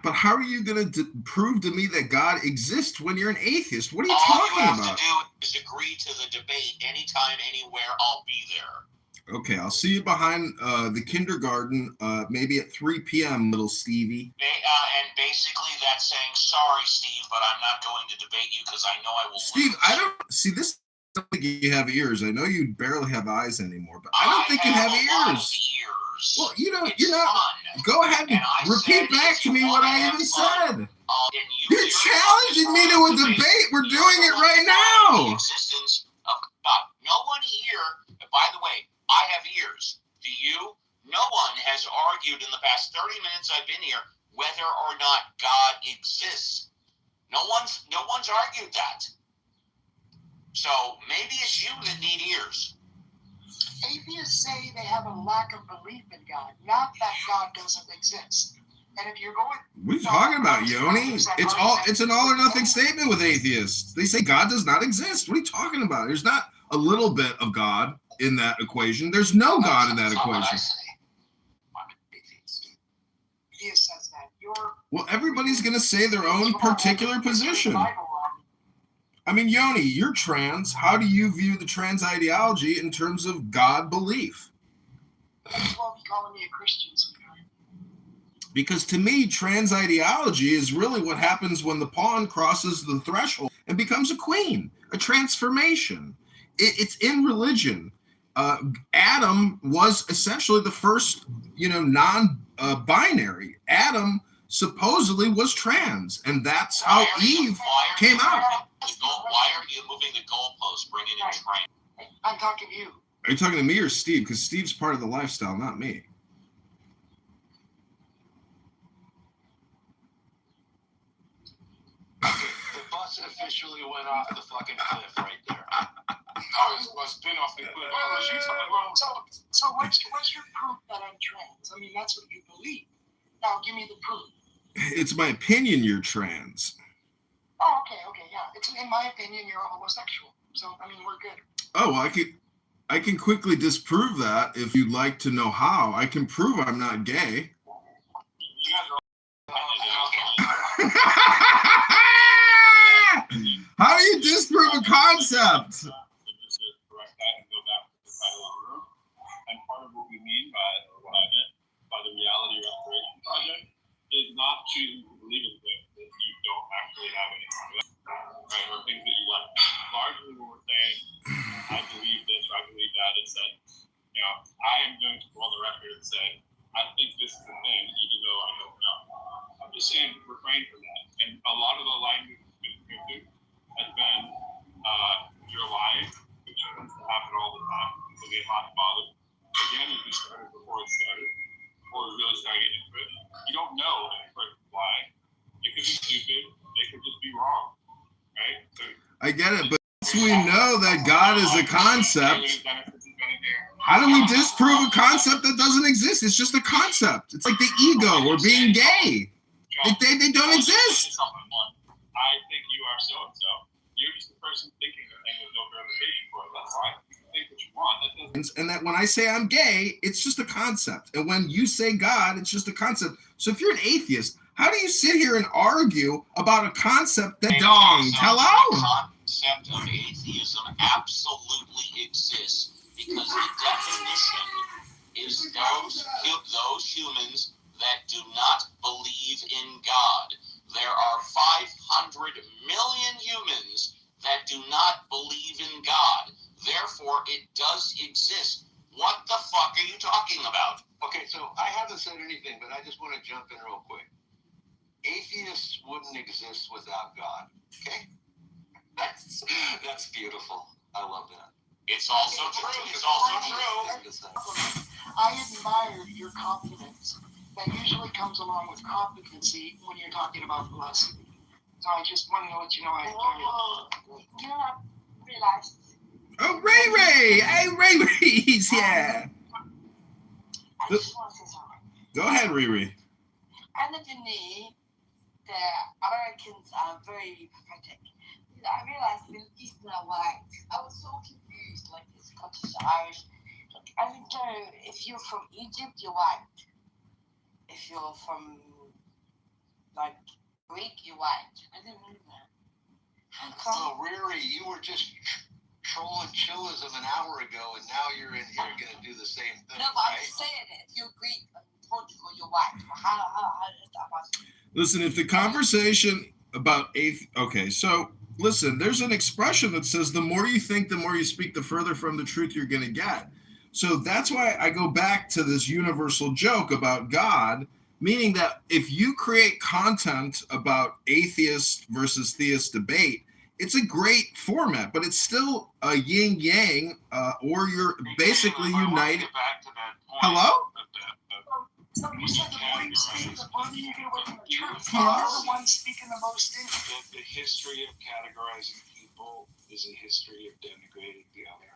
But how are you going to prove to me that God exists when you're an atheist? What are you talking about? All you have to do is agree to the debate anytime, anywhere. I'll be there. Okay, I'll see you behind the kindergarten, maybe at 3 p.m., little Stevie. And basically that's saying, sorry, Steve, but I'm not going to debate you because I know I will Steve, lose. I don't see this. I don't think you have ears. I know you barely have eyes anymore, but I don't think you have ears. Well, you're not. Fun. Go ahead and repeat back to me what I even said. You're challenging me to a debate. We're doing it right now. The existence of God. No one here, by the way, I have ears. Do you? No one has argued in the past 30 minutes I've been here whether or not God exists. No one's argued that. So maybe it's you that need ears. Atheists say they have a lack of belief in God, not that God doesn't exist. And if you're going, what are you talking about, Yoni? It's an all or nothing statement with atheists. They say God does not exist. What are you talking about? There's not a little bit of God in that equation. There's no God in that equation. Atheist says that. Well, everybody's going to say their own particular position. I mean, Yoni, you're trans. How do you view the trans ideology in terms of God belief? Well, be calling me a Christian sometime. Because to me, trans ideology is really what happens when the pawn crosses the threshold and becomes a queen, a transformation. It's in religion. Adam was essentially the first, non-binary. Adam supposedly was trans, and that's how Eve came out. Why are you moving the goalposts, bringing in trans? I'm talking to you. Are you talking to me or Steve? Because Steve's part of the lifestyle, not me. The bus officially went off the fucking cliff right there. It's been off the cliff. So what's your proof that I'm trans? I mean, that's what you believe. Now, give me the proof. It's my opinion you're trans. Oh, okay, yeah. It's in my opinion you're a homosexual. So I mean, we're good. Oh, well, I can quickly disprove that if you'd like to know how. I can prove I'm not gay. How do you disprove a concept? And part of what we mean by, or what I meant by the Reality Restoration Project, is not choosing to believe in things that you don't actually have any, right? Or things that you like. Largely what we're saying, I believe this or I believe that, is that, I am going to go on the record and say, I think this is the thing, even though I don't know. I'm just saying, refrain from that. And a lot of the language has been, you're lying, which tends to happen all the time. People get hot and bothered. Again, if you started before it started, before we really started getting into it, you don't know if a person's lying. It could be stupid. They could just be wrong, right? So, I get it, but once we know that God is a concept, how do we disprove a concept that doesn't exist? It's just a concept. It's like the ego or being gay. They don't exist. I think you are so-and-so. You're just the person thinking the thing with no verification for it. That's fine. You can think what you want. And that when I say I'm gay, it's just a concept. And when you say God, it's just a concept. So if you're an atheist, how do you sit here and argue about a concept that donged? Hello? concept of atheism absolutely exists, because the definition is those humans that do not believe in God. There are 500 million humans that do not believe in God. Therefore, it does exist. What the fuck are you talking about? Okay, so I haven't said anything, but I just want to jump in real quick. Atheists wouldn't exist without God. Okay? That's beautiful. I love that. It's also true. It's also true. I admire your confidence. That usually comes along with competency when you're talking about philosophy. So I just wanted to let you know I admire it. You know, I realized. Oh, Ray Ray! Hey, Ray Ray's here. I just want to say something. Go ahead, Riri. Evidently, the Americans are very pathetic. I realized Middle Eastern are white. I was so confused, like the Scottish, Irish. Like, I didn't know if you're from Egypt, you're white. If you're from, like, Greek, you're white. I didn't know that. How come? So, Riri, you were just trolling chillism an hour ago, and now you're in here going to do the same thing, No, but right? I'm saying it. If you're Greek, Portugal, you're white. How is that possible? Listen, if the conversation about okay, so listen, there's an expression that says the more you think, the more you speak, the further from the truth you're going to get. So that's why I go back to this universal joke about God, meaning that if you create content about atheist versus theist debate, it's a great format, but it's still a yin-yang, or you're basically united. Back to that point. Hello? So you said the more you speak, the farther you get away from the truth. Hello? You're the one speaking the most in. The history of categorizing people is a history of denigrating the other.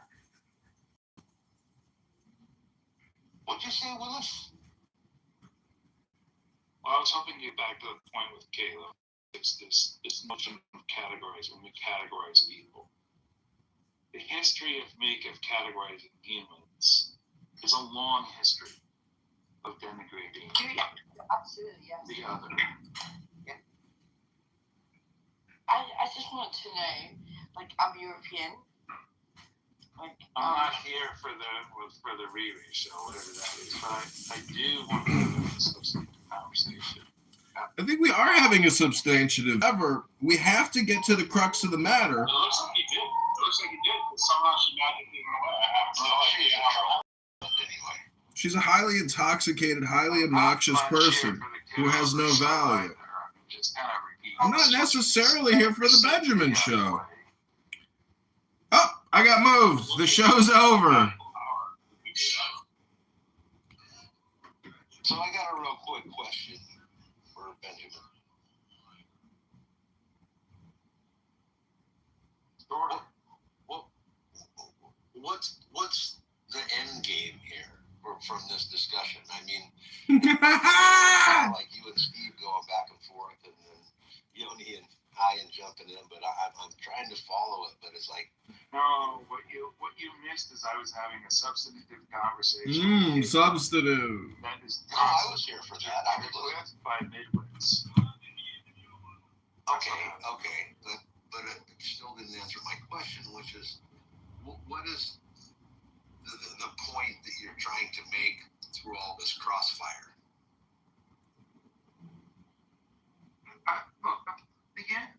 What'd you say, Willis? Well, I was hoping to get back to the point with Caleb. It's this notion of categorizing. When we categorize people, the history of categorizing humans is a long history of denigrating Absolutely, yes. the other. I just want to know, like, I'm European. Like, I'm not here for the Riri show, whatever that is, but I do want to have a substantive conversation. I think we are having a substantive. However, we have to get to the crux of the matter. It looks like he did. It looks like he did. Somehow she magically went away. I have no idea how. Anyway. She's a highly intoxicated, highly obnoxious person who has no value. I'm not necessarily here for the Benjamin show. Oh, I got moved. The show's over. So I got a real quick question for Benjamin. What's the end game here from this discussion? I mean, like you and Steve going back and forth, and then Yoni and Ian jumping in, but I'm trying to follow it, but it's like. No, what you missed is I was having a substantive conversation. Substantive. That is. No, I was here for that. I was listening. By midwits. Okay, but it still didn't answer my question, which is, what is the point that you're trying to make through all this crossfire? Look, again,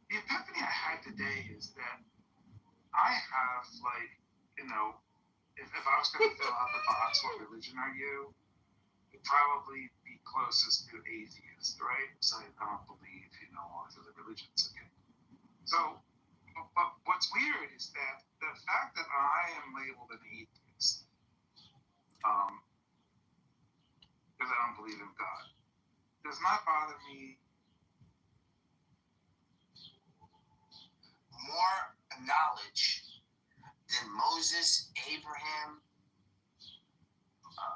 the epiphany I had today is that I have, like, you know, if I was going to fill out the box, what religion are you? It'd probably be closest to atheist, right? So I don't believe, all of the religions again. So, but what's weird is that the fact that I am labeled an atheist, because I don't believe in God, does not bother me. More knowledge than Moses, Abraham,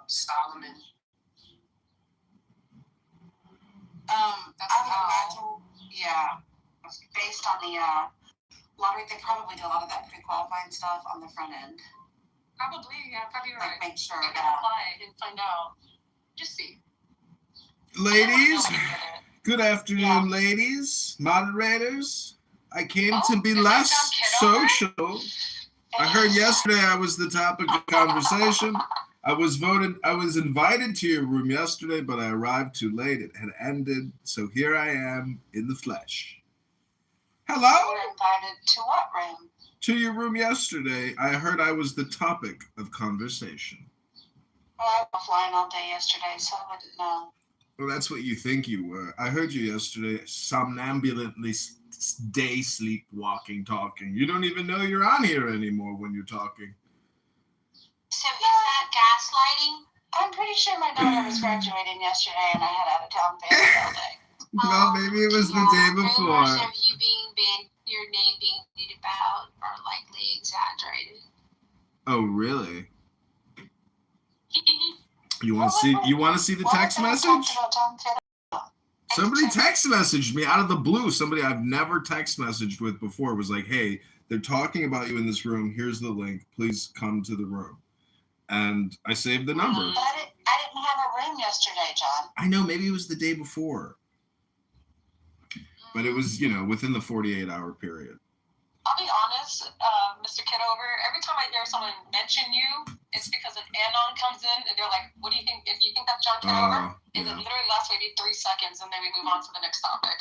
Solomon. I would imagine, yeah, based on the lottery, they probably do a lot of that pre-qualifying stuff on the front end. Probably right. Like, make sure You can that. apply and find out. Just see. Ladies, good afternoon, ladies, moderators. I came to be less social. I heard yesterday I was the topic of conversation. I was invited to your room yesterday, but I arrived too late. It had ended, so here I am in the flesh. Hello? You were invited to what room? To your room yesterday. I heard I was the topic of conversation. Well, I was offline all day yesterday, so I wouldn't know. Well, that's what you think you were. I heard you yesterday, somnambulantly day sleepwalking, talking. You don't even know you're on here anymore when you're talking. So is that gaslighting? I'm pretty sure my daughter was graduating yesterday and I had out of town family all day. Well, maybe it was the day before. Rumors of you your name being bandied about are likely exaggerated. Oh, really? You want to see the text message? Somebody text messaged me out of the blue. Somebody I've never text messaged with before was like, "Hey, they're talking about you in this room. Here's the link. Please come to the room." And I saved the number. But I didn't have a room yesterday, John. I know, maybe it was the day before. But it was, within the 48-hour period. I'll be honest, Mr. Kitover, every time I hear someone mention you, it's because an anon comes in and they're like, what do you think? If you think that's John Kitover, and it literally lasts maybe 3 seconds and then we move on to the next topic.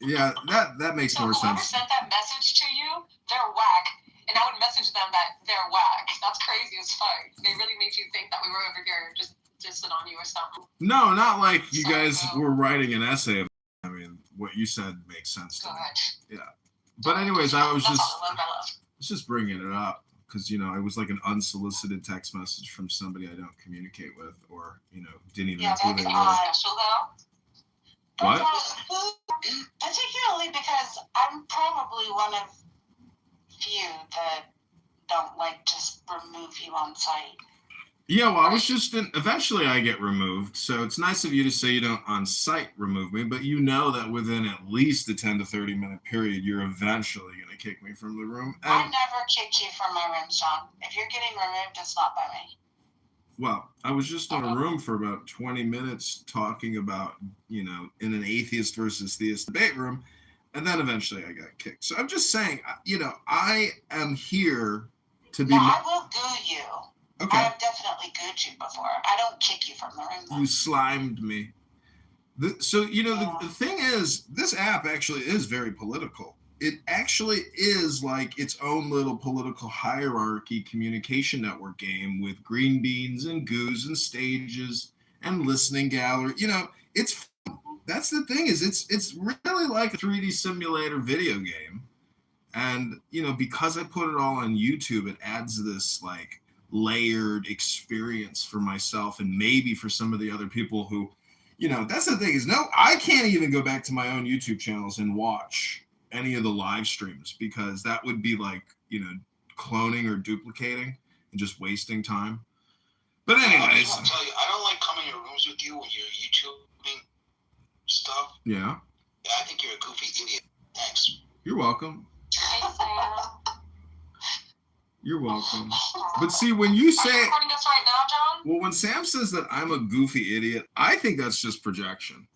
Yeah, that makes more whoever sense. sent that message to you, they're whack. And I would message them that they're whack. That's crazy as fuck. They really made you think that we were over here just dissing on you or something. No, not like you guys were writing an essay. I mean, what you said makes sense to me. Yeah. But anyways, I was just bringing it up because, it was like an unsolicited text message from somebody I don't communicate with or, didn't even know who they were. What? Particularly because I'm probably one of few that don't like just remove you on site. Yeah, well, I was just eventually I get removed, so it's nice of you to say you don't on-site remove me, but you know that within at least a 10 to 30 minute period, you're eventually going to kick me from the room. And, I never kicked you from my room, John. If you're getting removed, it's not by me. Well, I was just in a room for about 20 minutes talking about, in an atheist versus theist debate room, and then eventually I got kicked. So I'm just saying, I am here to be... I will goo you. Okay. I have definitely gooed you before. I don't kick you from the room, though. You slimed me. The thing is, this app actually is very political. It actually is like its own little political hierarchy communication network game with green beans and goos and stages and listening gallery. It's that's the thing is it's really like a 3D simulator video game. And, because I put it all on YouTube, it adds this like layered experience for myself and maybe for some of the other people who, that's the thing is I can't even go back to my own YouTube channels and watch any of the live streams because that would be like, cloning or duplicating and just wasting time. But anyways. I'll tell you, I don't like coming in rooms with you when you're YouTubing stuff. Yeah. Yeah, I think you're a goofy idiot. Thanks. You're welcome. Hey, Sam. You're welcome. But see, when you say... Are you recording us right now, John? Well, when Sam says that I'm a goofy idiot, I think that's just projection.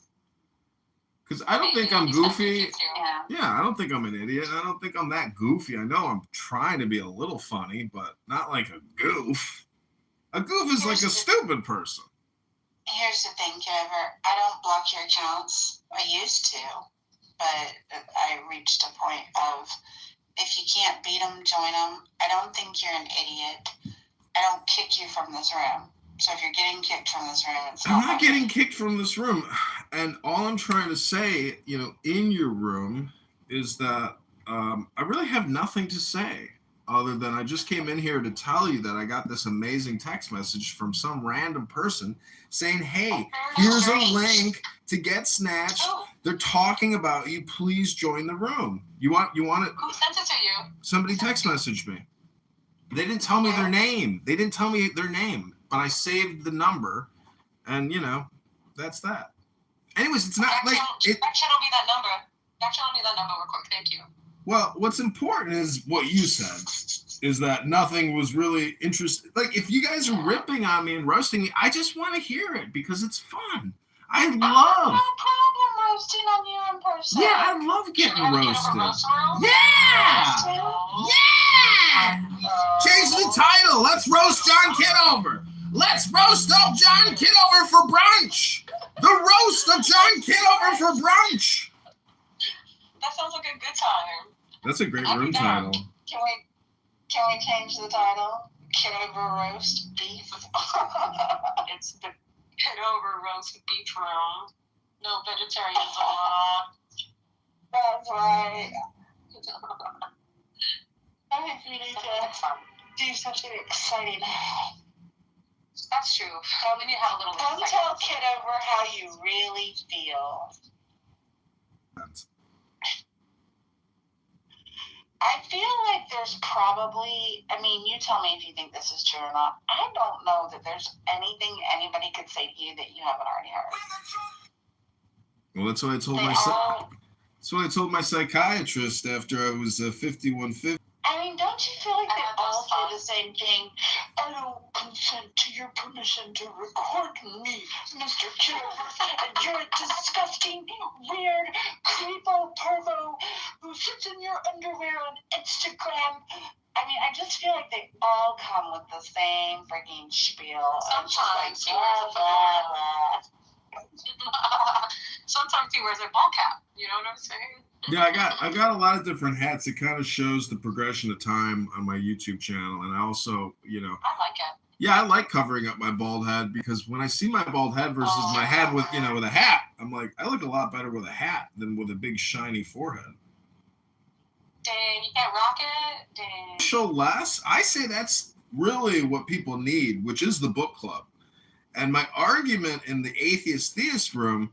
Because I don't think I'm goofy. Yeah, I don't think I'm an idiot. I don't think I'm that goofy. I know I'm trying to be a little funny, but not like a goof. A goof is like a stupid person. Here's the thing, Kitover. I don't block your accounts. I used to. But I reached a point of... If you can't beat them, join them. I don't think you're an idiot. I don't kick you from this room. So if you're getting kicked from this room, it's not... I'm not getting kicked from this room. And all I'm trying to say, in your room is that I really have nothing to say other than I just came in here to tell you that I got this amazing text message from some random person saying, hey, here's a link to get snatched. They're talking about you. Please join the room. You want it? Who sent it to you? Somebody text messaged me. They didn't tell me their name. But I saved the number, and that's that. Anyways, it's not like it. Back channel me that number. Back channel me that number real quick. Thank you. Well, what's important is what you said. Is that nothing was really interesting. Like, if you guys are ripping on me and roasting me, I just want to hear it because it's fun. I love. No problem roasting on you on roasted. Yeah, I love getting Have a Kitover roasted. roast room? Yeah! Yeah! Change the title. Let's roast John Kitover. Let's roast up John Kitover for brunch. The roast of John Kitover for brunch. That sounds like a good time. That's a great I'm room down. title. Can we change the title? Kitover roast beef. It's the Kitover roast beef room. No vegetarians allowed. That's right. I think we need to do something exciting. That's true. We need to have a little Come excitement. tell Kitover how you really feel. I feel like there's probably, I mean, you tell me if you think this is true or not. I don't know that there's anything anybody could say to you that you haven't already heard. Well, that's what I told that's what I told my psychiatrist after I was 5150. I mean, don't you feel like they all say the same thing? I don't consent to your permission to record me, Mr. Kitover, and you're a disgusting, weird, creepo pervo who sits in your underwear on Instagram. I mean, I just feel like they all come with the same freaking spiel. Sometimes he wears a Sometimes he wears a ball cap. You know what I'm saying? Yeah, I got a lot of different hats. It kind of shows the progression of time on my YouTube channel, and I also, I like it. yeah, I like covering up my bald head because when I see my bald head versus my head with with a hat, I'm like, I look a lot better with a hat than with a big shiny forehead. Dang, you can't rock it. Dang. Show less. I say that's really what people need, which is the book club. And my argument in the atheist theist room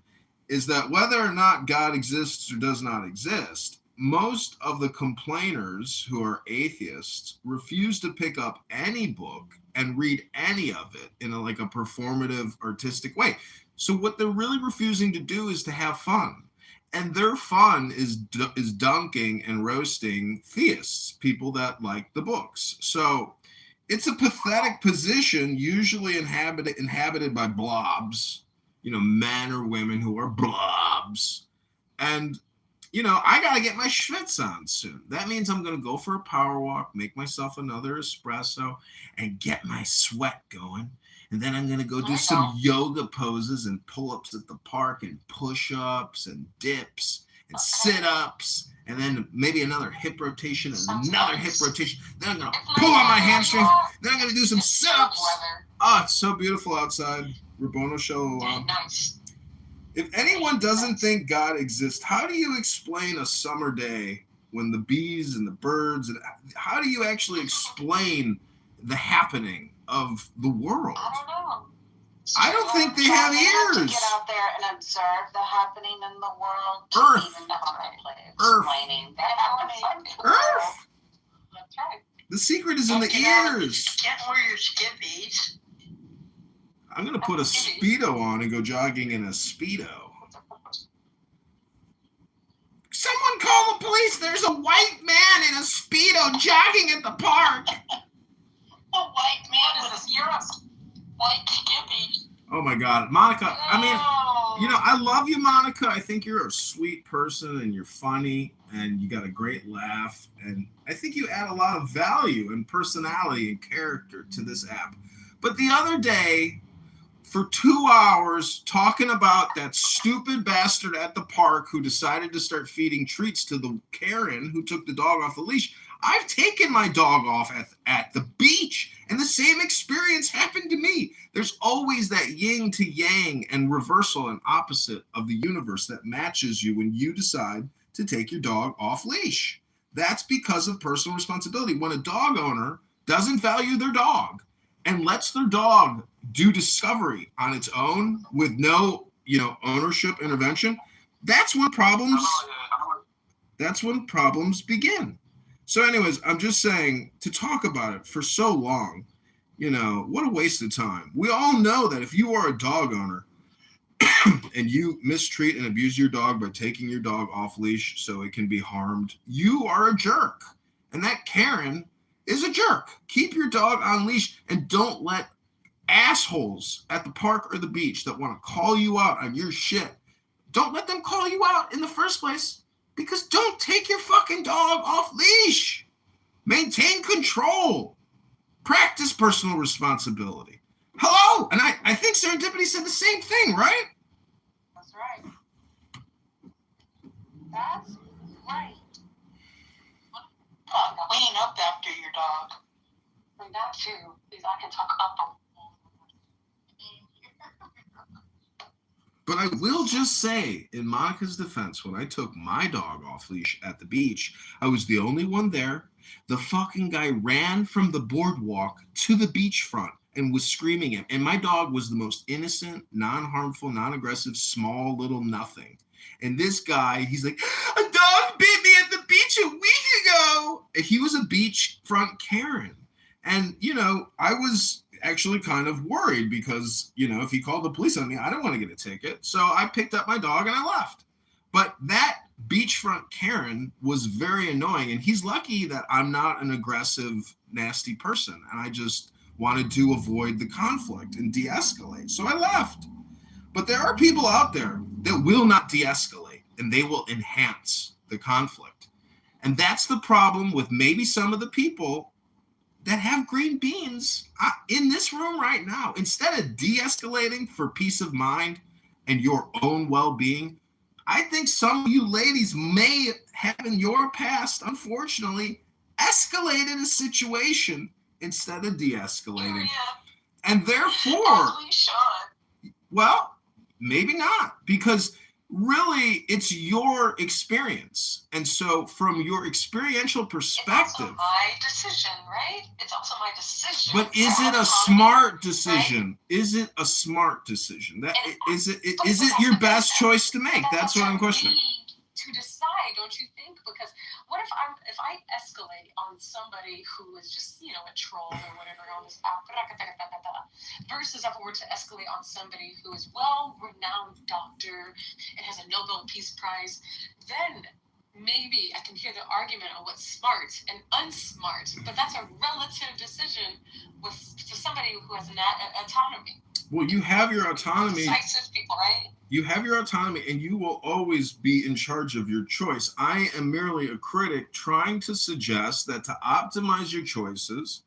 is that whether or not God exists or does not exist, most of the complainers who are atheists refuse to pick up any book and read any of it in a performative, artistic way. So what they're really refusing to do is to have fun. And their fun is dunking and roasting theists, people that like the books. So it's a pathetic position, usually inhabited by blobs, men or women who are blobs. And, I got to get my schwitz on soon. That means I'm going to go for a power walk, make myself another espresso, and get my sweat going. And then I'm going to go do some yoga poses and pull-ups at the park and push-ups and dips and sit-ups. And then maybe another hip rotation and another hip rotation. Then I'm going to pull on my hamstrings. Then I'm going to do some sit-ups. Oh, it's so beautiful outside. Rabono Shalom. Nice. If anyone doesn't think God exists, how do you explain a summer day when the bees and the birds, and how do you actually explain the happening of the world? I don't know. I don't think they have ears. To get out there and observe the happening in the world. Earth. Even directly Earth. explaining the happening. Earth. That's right. The secret is in the ears. Can't wear your skivvies. I'm going to put a Speedo on and go jogging in a Speedo. Someone call the police. There's a white man in a Speedo jogging at the park. A white man What is this? You're a white skivvy. Oh, my God. Monica, I mean, I love you, Monica. I think you're a sweet person and you're funny and you got a great laugh. And I think you add a lot of value and personality and character to this app. But the other day, for 2 hours talking about that stupid bastard at the park who decided to start feeding treats to the Karen who took the dog off the leash. I've taken my dog off at the beach, and the same experience happened to me. There's always that yin to yang and reversal and opposite of the universe that matches you when you decide to take your dog off leash. That's because of personal responsibility. When a dog owner doesn't value their dog and lets their dog do discovery on its own with no, ownership intervention, that's when problems begin. So anyways, I'm just saying, to talk about it for so long, what a waste of time. We all know that if you are a dog owner and you mistreat and abuse your dog by taking your dog off leash so it can be harmed, you are a jerk. And that Karen is a jerk. Keep your dog on leash and don't let assholes at the park or the beach that want to call you out on your shit don't let them call you out in the first place, because don't take your fucking dog off leash. Maintain control. Practice personal responsibility. Hello? And I think Serendipity said the same thing, right? That's right. That's right. Clean up after your dog. And that too, because I can talk up. But I will just say, in Monica's defense, when I took my dog off leash at the beach, I was the only one there. The fucking guy ran from the boardwalk to the beachfront and was screaming at, and my dog was the most innocent, non-harmful, non-aggressive, small little nothing. And this guy, he's like, a dog bit me at the beach a week ago. And he was a beachfront Karen. And, you know, I was actually kind of worried because, you know, if he called the police on me, I didn't want to get a ticket. So I picked up my dog and I left. But that beachfront Karen was very annoying. And he's lucky that I'm not an aggressive, nasty person. And I just wanted to avoid the conflict and de-escalate. So I left. But there are people out there that will not de-escalate and they will enhance the conflict. And that's the problem with maybe some of the people that have green beans in this room right now. Instead of de-escalating for peace of mind and your own well-being, I think some of you ladies may have in your past, unfortunately, escalated a situation instead of de-escalating. And therefore, well, maybe not, because really it's your experience. And so from your experiential perspective, it's also my decision, right? It's also my decision. But is it a smart decision? Right? Is it a smart decision? That is it your best choice to make? That's what I'm questioning. To decide, don't you think? Because what if I escalate on somebody who is just, you know, a troll or whatever on this app, versus if I were to escalate on somebody who is well-renowned doctor and has a Nobel Peace Prize, then maybe I can hear the argument on what's smart and unsmart. But that's a relative decision to somebody who has autonomy. Well, you have your autonomy. Decisive people, right? You have your autonomy, and you will always be in charge of your choice. I am merely a critic trying to suggest that to optimize your choices,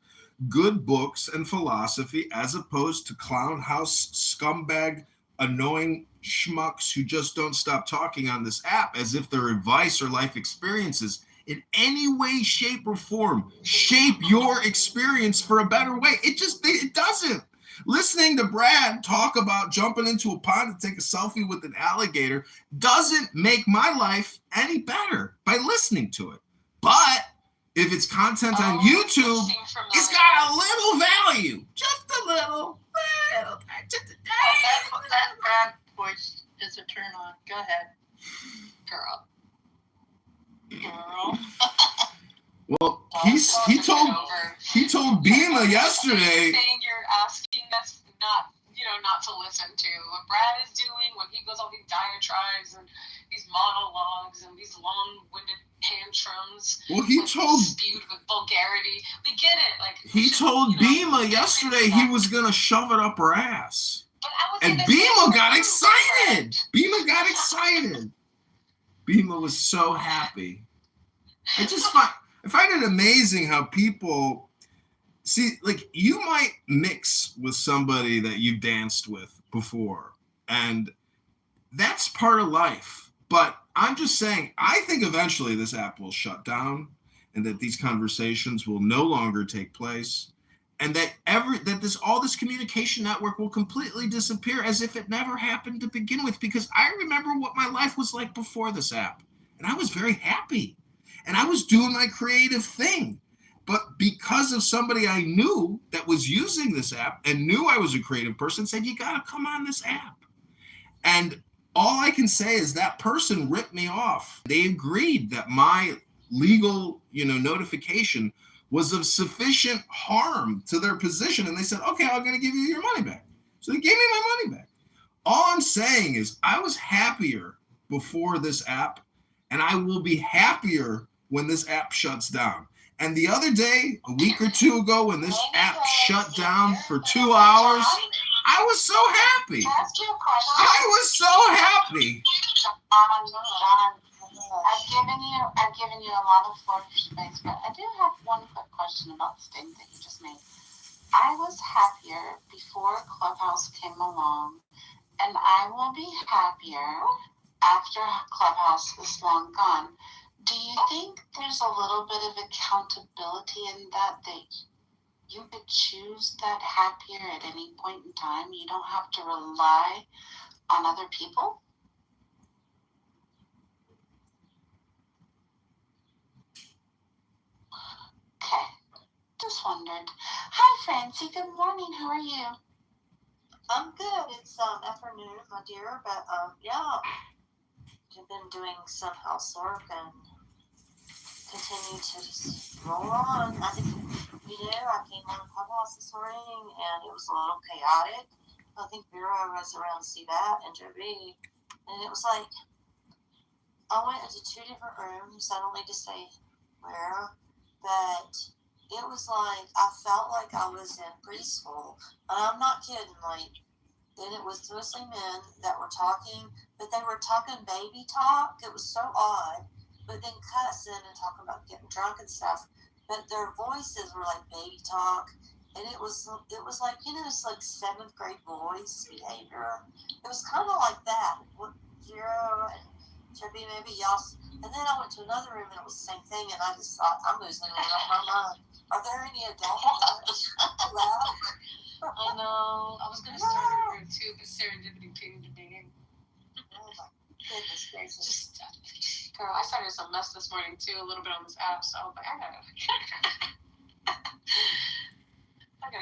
good books and philosophy, as opposed to clown house scumbag, annoying schmucks who just don't stop talking on this app as if their advice or life experiences in any way, shape, or form shape your experience for a better way. It doesn't. Listening to Brad talk about jumping into a pond to take a selfie with an alligator doesn't make my life any better by listening to it. But if it's content on YouTube, it's got a little value. Just a little. That Brad voice is a turn on. Go ahead. Girl. Well, he told Bima yesterday. You're asking us not to listen to what Brad is doing when he goes all these diatribes and these monologues and these long-winded tantrums. Well, he told spewed with vulgarity. We get it. Like he told Bima yesterday he was gonna shove it up her ass, and Bima got excited. Bima was so happy. I find it amazing how people see, like, you might mix with somebody that you danced with before, and that's part of life. But I'm just saying, I think eventually this app will shut down and that these conversations will no longer take place, and that all this communication network will completely disappear as if it never happened to begin with, because I remember what my life was like before this app, and I was very happy. And I was doing my creative thing. But because of somebody I knew that was using this app and knew I was a creative person, said, you got to come on this app. And all I can say is that person ripped me off. They agreed that my legal, notification was of sufficient harm to their position. And they said, okay, I'm going to give you your money back. So they gave me my money back. All I'm saying is I was happier before this app, and I will be happier when this app shuts down. And the other day, a week or two ago, when this app shut down for 2 hours, I was so happy. I was so happy. I've given you a lot of floor space, but I do have one quick question about the statement that you just made. I was happier before Clubhouse came along, and I will be happier after Clubhouse is long gone. Do you think there's a little bit of accountability in that you could choose that happier at any point in time? You don't have to rely on other people? Okay, just wondered. Hi, Francie. Good morning. How are you? I'm good. It's afternoon, my dear, but yeah, I've been doing some housework and continue to just roll on. I think I came on the Clubhouse this morning and it was a little chaotic. I think Vera was around to see that and Joby, and it was like I went into 2 different rooms. I don't need to say where, but it was like I felt like I was in preschool. And I'm not kidding. Like, then it was mostly men that were talking, but they were talking baby talk. It was so odd. But then cussing and talking about getting drunk and stuff. But their voices were like baby talk, and it was like, it's like 7th grade voice behavior. It was kind of like that. Zero and Chubby, maybe y'all. And then I went to another room and it was the same thing, and I just thought, I'm losing it on my mind. Are there any adults left? I know. I was gonna start a room too, but serendipity pinged me. Oh my goodness gracious! Girl, I started some mess this morning too, a little bit on this app, so I was like, I gotta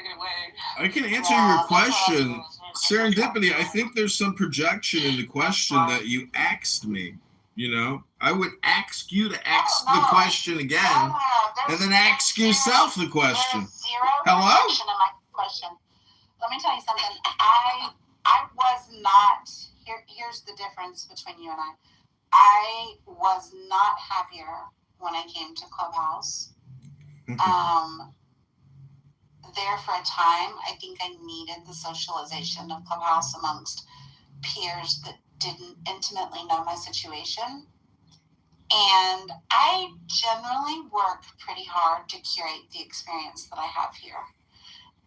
get away. I can answer your question. Serendipity, I think there's some projection in the question that you asked me. I would ask you to ask the question again, and then ask yourself the question. Hello? Question. Let me tell you something. I was not. Here's the difference between you and I. I was not happier when I came to Clubhouse. There for a time, I think I needed the socialization of Clubhouse amongst peers that didn't intimately know my situation. And I generally work pretty hard to curate the experience that I have here.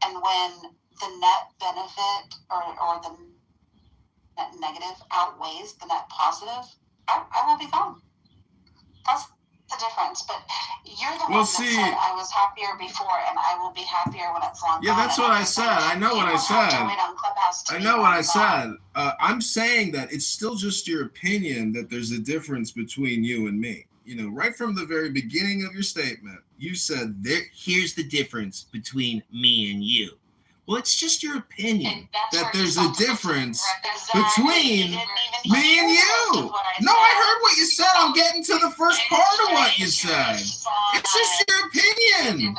And when the net benefit or the net negative outweighs the net positive, I will be gone. That's the difference. But you're the one that said I was happier before, and I will be happier when it's long. Yeah, that's what I said. I know what I said. I know what I said. I'm saying that it's still just your opinion that there's a difference between you and me. Right from the very beginning of your statement, you said, here's the difference between me and you. Well, it's just your opinion that there's a difference between me and you. No, I heard what you said. I'm getting to the first part of what you said. It's just your opinion.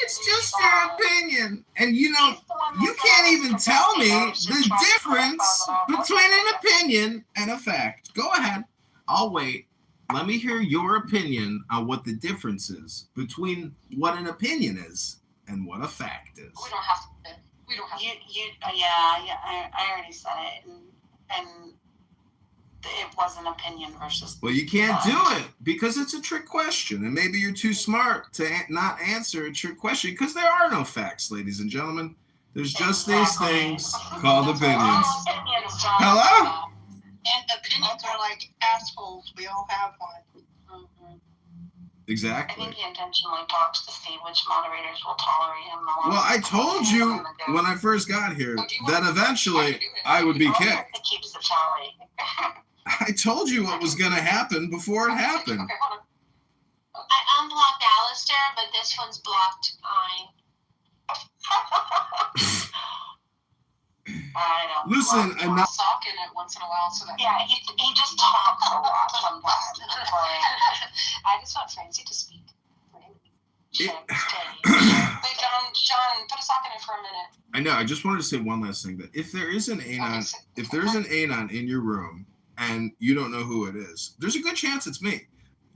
It's just your opinion. And you can't even tell me the difference between an opinion and a fact. Go ahead. I'll wait. Let me hear your opinion on what the difference is between what an opinion is and what a fact is. We don't have to. I already said it, and it was an opinion versus. Well, you can't do it because it's a trick question, and maybe you're too smart to not answer a trick question because there are no facts, ladies and gentlemen. There's just these things called opinions. Hello? And opinions are like assholes. We all have one. Exactly. I think he intentionally talks to see which moderators will tolerate him. Well, I told you when I first got here that eventually I would be kicked. It keeps the tally. I told you what was going to happen before it happened. I unblocked Alistair, but this one's blocked mine. I don't. Listen, I'm not. Sock in it once in a while, so that. Yeah, he just talks a lot sometimes. I just want Francie to speak. Hey, John, put a sock in it for a minute. I know. I just wanted to say one last thing. That if there is an anon, in your room and you don't know who it is, there's a good chance it's me.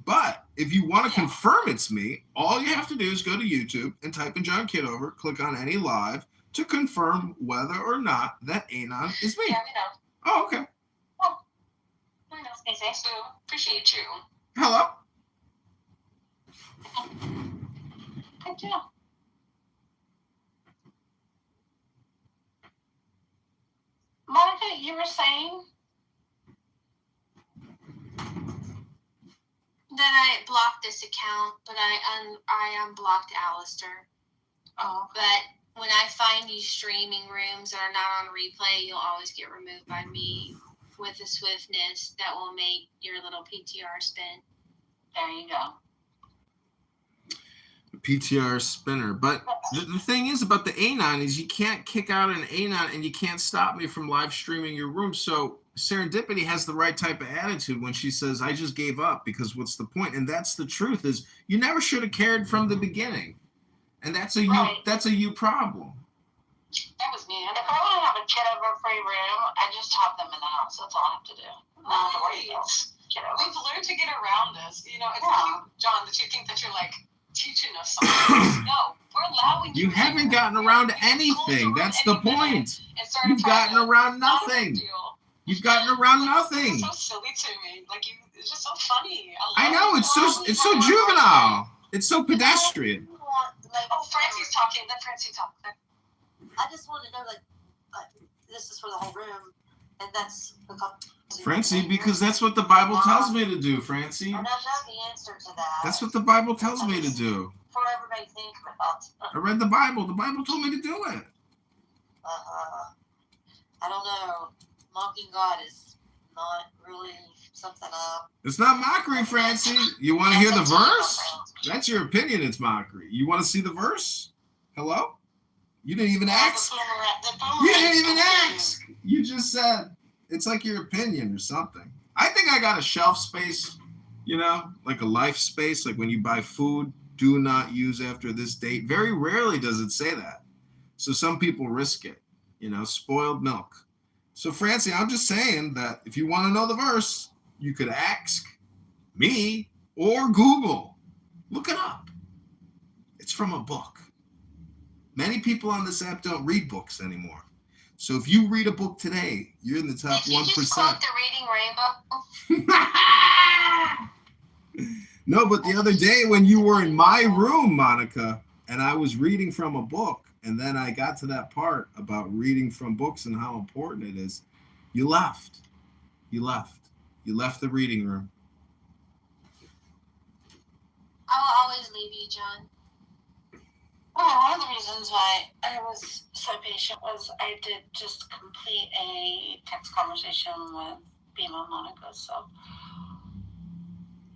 But if you want to confirm it's me, all you have to do is go to YouTube and type in John Kitover, click on any live to confirm whether or not that anon is me. Yeah, we know. Oh, okay. Well, I know. Thanks, Boo. Appreciate you. Hello. Good job. Monica, you were saying that I blocked this account, but I unblocked Alistair. Oh, But when I find you streaming rooms that are not on replay, you'll always get removed by me with a swiftness that will make your little PTR spin. there you go. PTR spinner. But the thing is about the Anon is you can't kick out an Anon and you can't stop me from live streaming your room. So Serendipity has the right type of attitude when she says, I just gave up because what's the point? And that's the truth is you never should have cared from the beginning. And that's a you problem. That was me. And if I want to have a Kitover free room, I just have them in the house. That's all I have to do. I don't have to worry about Kitover. We've learned to get around this. You know, it's you, John, that you think that you're like teaching us something. No, we're allowing you. You haven't gotten around to anything. That's the point. You've gotten around nothing. You've gotten around nothing. It's so silly to me. Like it's just so funny. I know it's so juvenile. It's so pedestrian. Oh, Francie's talking. Let Francie talk. I just want to know, like, this is for the whole room, and that's because Francie, because that's what the Bible tells me to do, Francie. And that's not the answer to that. That's what the Bible tells me to do. For everybody to think about. I read the Bible. The Bible told me to do it. I don't know. Mocking God is not really something It's not mockery, Francie. You want to hear the verse? That's your opinion. It's mockery. You want to see the verse? Hello? You didn't even ask. You didn't even ask. You just said it's like your opinion or something. I think I got a shelf space, you know, like a life space. Like when you buy food, do not use after this date. Very rarely does it say that. So some people risk it, you know, spoiled milk. So Francie, I'm just saying that if you want to know the verse, you could ask me or Google. Look it up. It's from a book. Many people on this app don't read books anymore. So if you read a book today, you're in the top 1%. Did you just quote the Reading Rainbow? No, but the other day when you were in my room, Monica, and I was reading from a book, and then I got to that part about reading from books and how important it is, you left. You left. You left the reading room. I will always leave you, John. Well, one of the reasons why I was so patient was I did just complete a text conversation with Bima Monica, so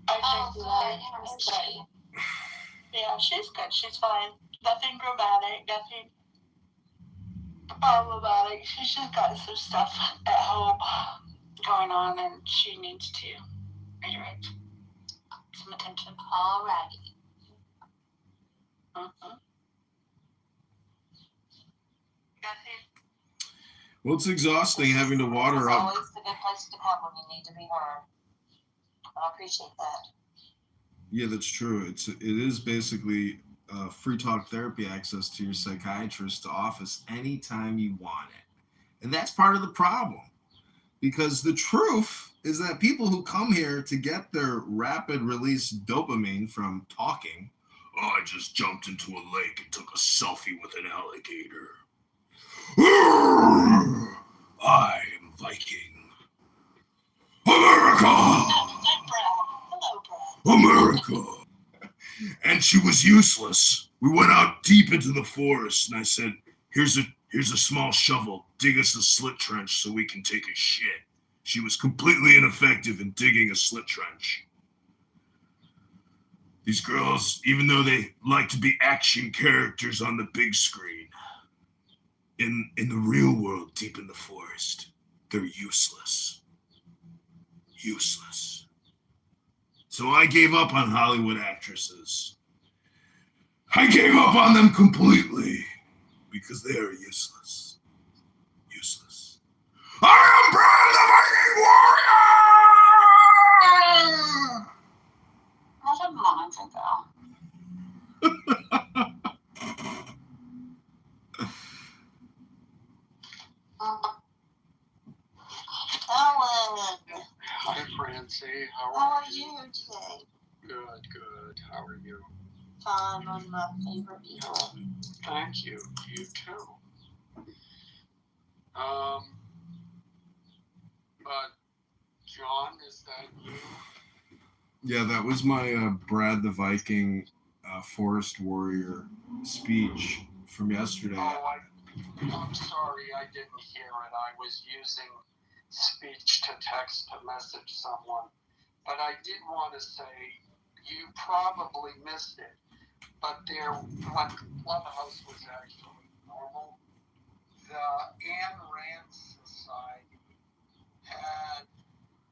I think that yeah, she's good. She's fine. Nothing dramatic, nothing problematic. She's just got some stuff at home going on, and she needs to redirect some attention. Alrighty. Mm-hmm. Well, it's exhausting having to water up. It's always a good place to come when you need to be heard. I appreciate that. Yeah, that's true. It is basically free talk therapy access to your psychiatrist to office anytime you want it. And that's part of the problem. Because the truth is that people who come here to get their rapid release dopamine from talking, oh, I just jumped into a lake and took a selfie with an alligator. I am Viking. America! America! And she was useless. We went out deep into the forest, and I said, here's a small shovel. Dig us a slit trench so we can take a shit. She was completely ineffective in digging a slit trench. These girls, even though they like to be action characters on the big screen, in the real world, deep in the forest, they're useless. Useless. So I gave up on Hollywood actresses. I gave up on them completely because they are useless. Useless. I am Brad the Viking Warrior! Not a moment ago. Ellen. Nancy. How How are are you today? Good, good. How are you? Fine on my favorite beetle. Thank you. You too. But John, is that you? Yeah, that was my Brad the Viking Forest Warrior speech from yesterday. Oh, I'm sorry, I didn't hear it. I was using speech to text to message someone. But I did want to say, you probably missed it, but when Clubhouse was actually normal, the Ayn Rand Society had,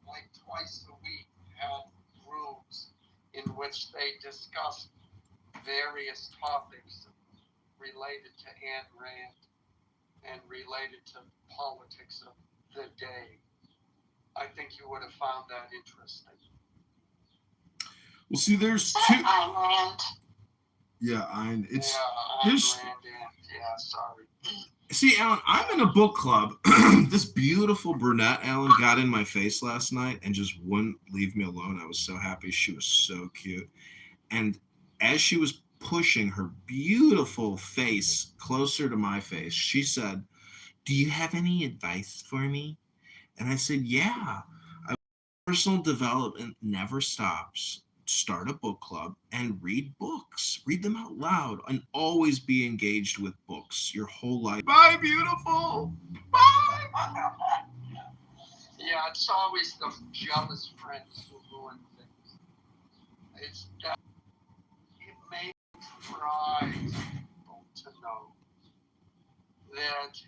like twice a week, had rooms in which they discussed various topics related to Ayn Rand and related to politics of the day. I think you would have found that interesting. Well, see, there's two. Ayn Rand. Yeah, it's yeah, there's. Ayn Rand, yeah, sorry. See, Alan, I'm in a book club. This beautiful brunette, Alan, got in my face last night and just wouldn't leave me alone. I was so happy. She was so cute. And as she was pushing her beautiful face closer to my face, she said, "Do you have any advice for me?" And I said, "Yeah. Personal development never stops. Start a book club and read books. Read them out loud and always be engaged with books your whole life." Bye, beautiful. Bye. Yeah, it's always the jealous friends who ruin things. It's that it may surprise people to know that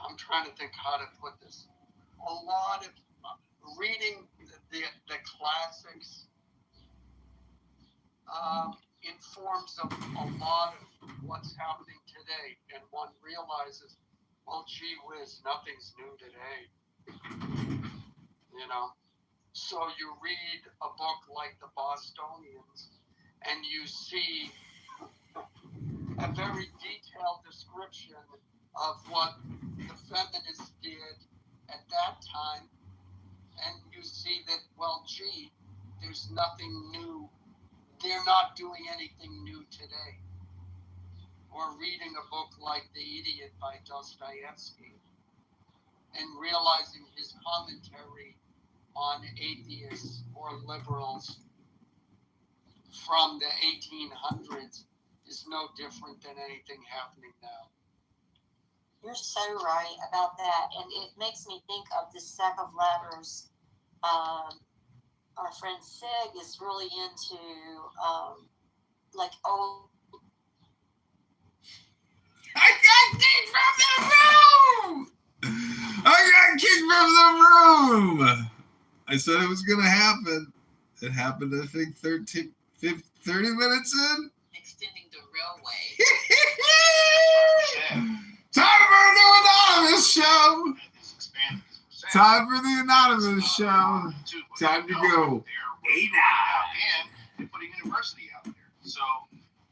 I'm trying to think how to put this. A lot of reading the classics informs a lot of what's happening today, and one realizes, well, gee whiz, nothing's new today. You know, so you read a book like The Bostonians, and you see a very detailed description of what the feminists did at that time, and you see that, well, gee, there's nothing new. They're not doing anything new today. Or reading a book like The Idiot by Dostoevsky and realizing his commentary on atheists or liberals from the 1800s is no different than anything happening now. You're so right about that, and it makes me think of this stack of ladders. Our friend Sig is really into like old. I got kicked from the room! I got kicked from the room! I said it was going to happen. It happened, I think, 30 minutes in. Extending the railway. Time for a new anonymous show! Time for the anonymous show. Time to go. Hey now. And they're putting university out there. So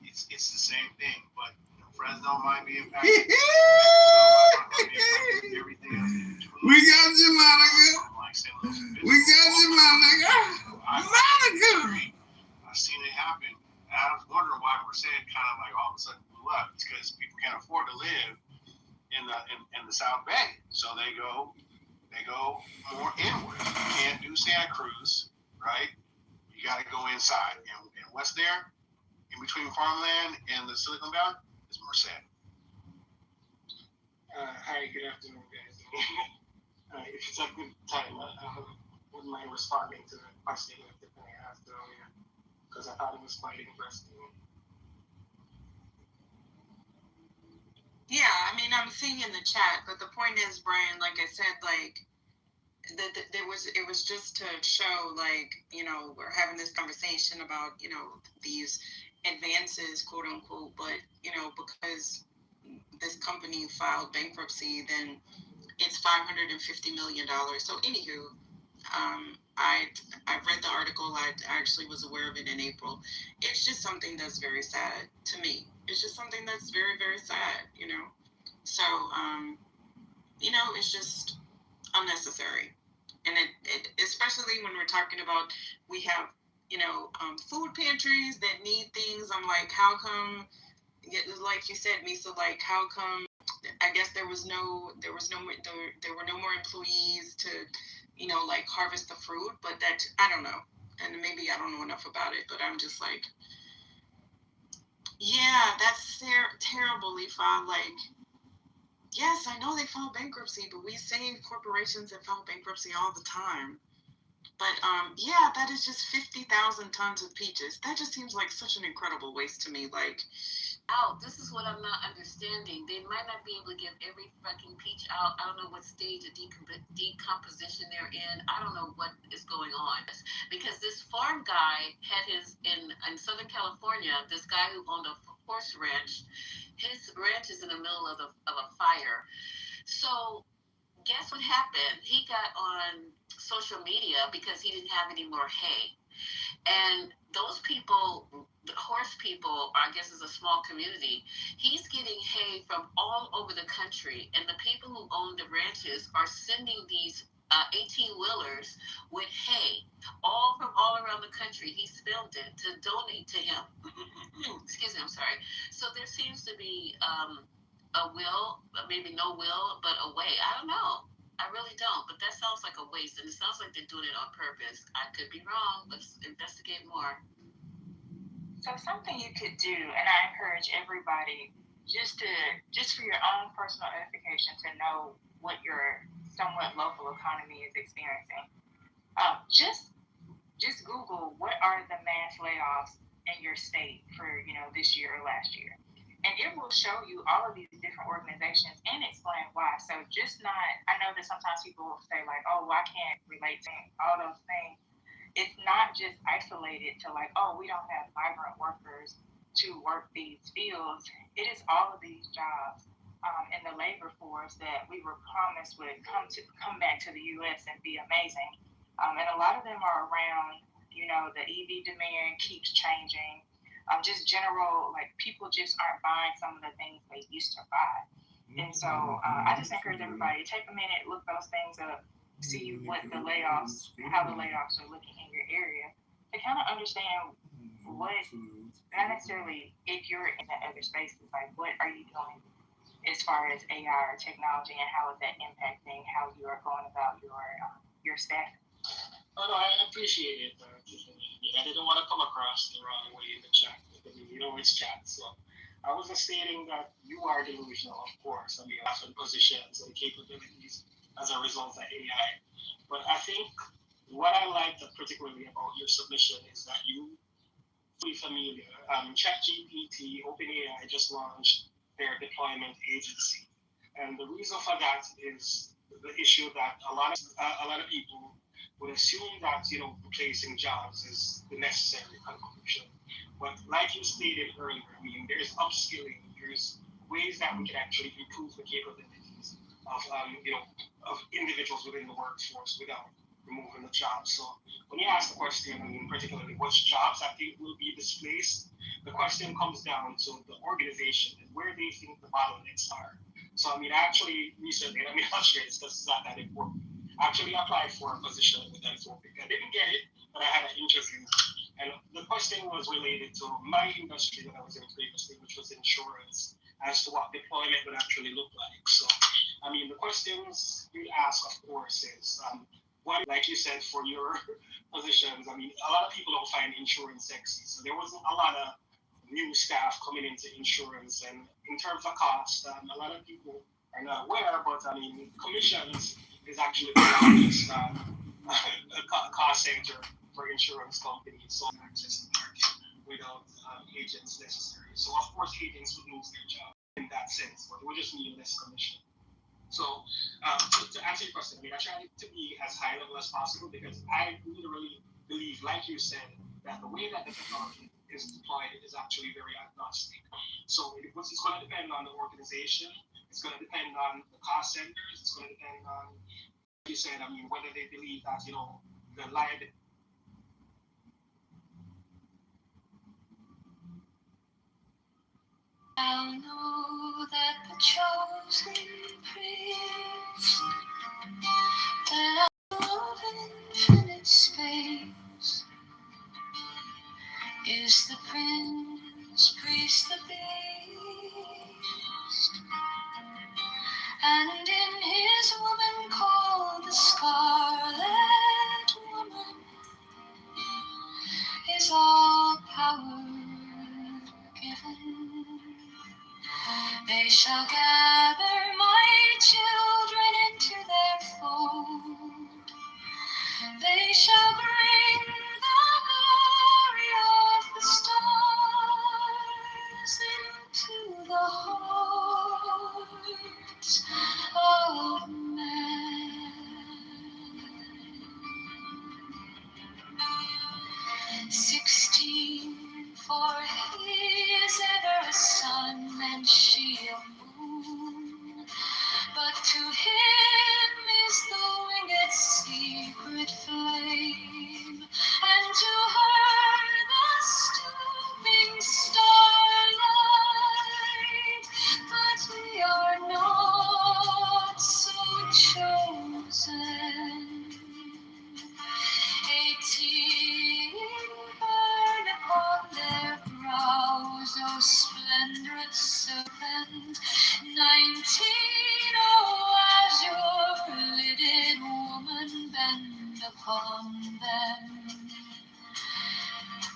it's the same thing, but Fresno might be impacted. We got you, Monica. We got you, Monica. Monica. I've seen it happen. And I was wondering why Merced kind of like all of a sudden blew up. It's because people can't afford to live in the South Bay, so they go more inward. You can't do Santa Cruz, right? You got to go inside. And what's there in between farmland and the Silicon Valley is Merced. Hi, good afternoon, guys. If it's a good time, I wouldn't mind responding to the question that Tiffany asked earlier, because I thought it was quite interesting. Yeah, I mean, I'm seeing in the chat, but the point is, Brian, like I said, like, it was just to show, like, you know, we're having this conversation about, you know, these advances, quote unquote, but, you know, because this company filed bankruptcy, then it's $550 million. So anywho, I read the article. I actually was aware of it in April. It's just something that's very sad to me. It's just something that's very, very sad, you know. So, you know, it's just unnecessary. And it especially when we're talking about, we have, food pantries that need things. I'm like, how come, like you said, Misa, like, how come, I guess there were no more employees to, like harvest the fruit, but that, I don't know. And maybe I don't know enough about it, but I'm just like, yeah, that's terrible, Lefa. Like, yes, I know they filed bankruptcy, but we say corporations that file bankruptcy all the time. But yeah, that is just 50,000 tons of peaches. That just seems like such an incredible waste to me. Like, This is what I'm not understanding. They might not be able to get every fucking peach out. I don't know what stage of decomposition they're in. I don't know what is going on. Because this farm guy had in Southern California, this guy who owned a horse ranch, his ranch is in the middle of a fire. So guess what happened? He got on social media because he didn't have any more hay. And those people, the horse people, I guess, is a small community. He's getting hay from all over the country, and the people who own the ranches are sending these 18-wheelers with hay, all from all around the country. He spilled it to donate to him. Excuse me, I'm sorry. So there seems to be a will, maybe no will, but a way. I don't know. I really don't, but that sounds like a waste, and it sounds like they're doing it on purpose. I could be wrong. Let's investigate more. So something you could do, and I encourage everybody, just for your own personal edification, to know what your somewhat local economy is experiencing. Just Google what are the mass layoffs in your state for this year or last year. And it will show you all of these different organizations and explain why. So I know that sometimes people will say like, oh, well, I can't relate to all those things. It's not just isolated to like, oh, we don't have migrant workers to work these fields. It is all of these jobs in the labor force that we were promised would come back to the U.S. and be amazing. And a lot of them are around, the EV demand keeps changing. Just general, like, people just aren't buying some of the things they used to buy. And so I just encourage everybody to take a minute, look those things up, see how the layoffs are looking in your area, to kind of understand what, not necessarily if you're in the other spaces, like what are you doing as far as AI or technology, and how is that impacting how you are going about your staffing? Oh, no, I appreciate it. I didn't want to come across the wrong way in the chat. It's chat. So I wasn't stating that you are delusional, of course. I mean, often positions and capabilities as a result of AI. But I think what I liked particularly about your submission is that you fully familiar. ChatGPT, OpenAI just launched their deployment agency. And the reason for that is the issue that a lot of people would assume that replacing jobs is the necessary conclusion. But like you stated earlier, I mean, there's upskilling, there's ways that we can actually improve the capabilities of individuals within the workforce without removing the jobs. So when you ask the question, I mean, particularly which jobs I think will be displaced, the question comes down to the organization and where they think the bottlenecks are. So I mean, actually recently, I mean, I'll share this because it's not that important. Actually applied for a position with Anthropic. I didn't get it, but I had an interview. And the question was related to my industry that I was in previously, which was insurance, as to what deployment would actually look like. So, I mean, the questions you ask, of course, is what, like you said, for your positions, I mean, a lot of people don't find insurance sexy. So there wasn't a lot of new staff coming into insurance. And in terms of cost, a lot of people are not aware, but I mean, commissions is actually the largest cost center for insurance companies. So access to the market without agents necessary. So of course, agents would lose their job in that sense, but we just need less commission. So to answer your question, I mean, I try to be as high level as possible because I literally believe, like you said, that the way that the technology is deployed is actually very agnostic. So it's going to depend on the organization. It's going to depend on the cost centers. It's going to depend on, like you said, I mean, whether they believe that, the liability. I know that the chosen priest that I love space is the prince, priest, the beast, and in his woman called the Scarlet Woman is all power given. They shall gather my children into their fold. They shall bring the glory of the stars into the hearts of men. 16, for he is ever a sun and she a moon. But to him is the winged secret flame, and to her the stooping starlight. But we are not so chosen. 18 burn upon their brows, O splendorous serpent. 19, oh azure-lidded woman, bend upon them.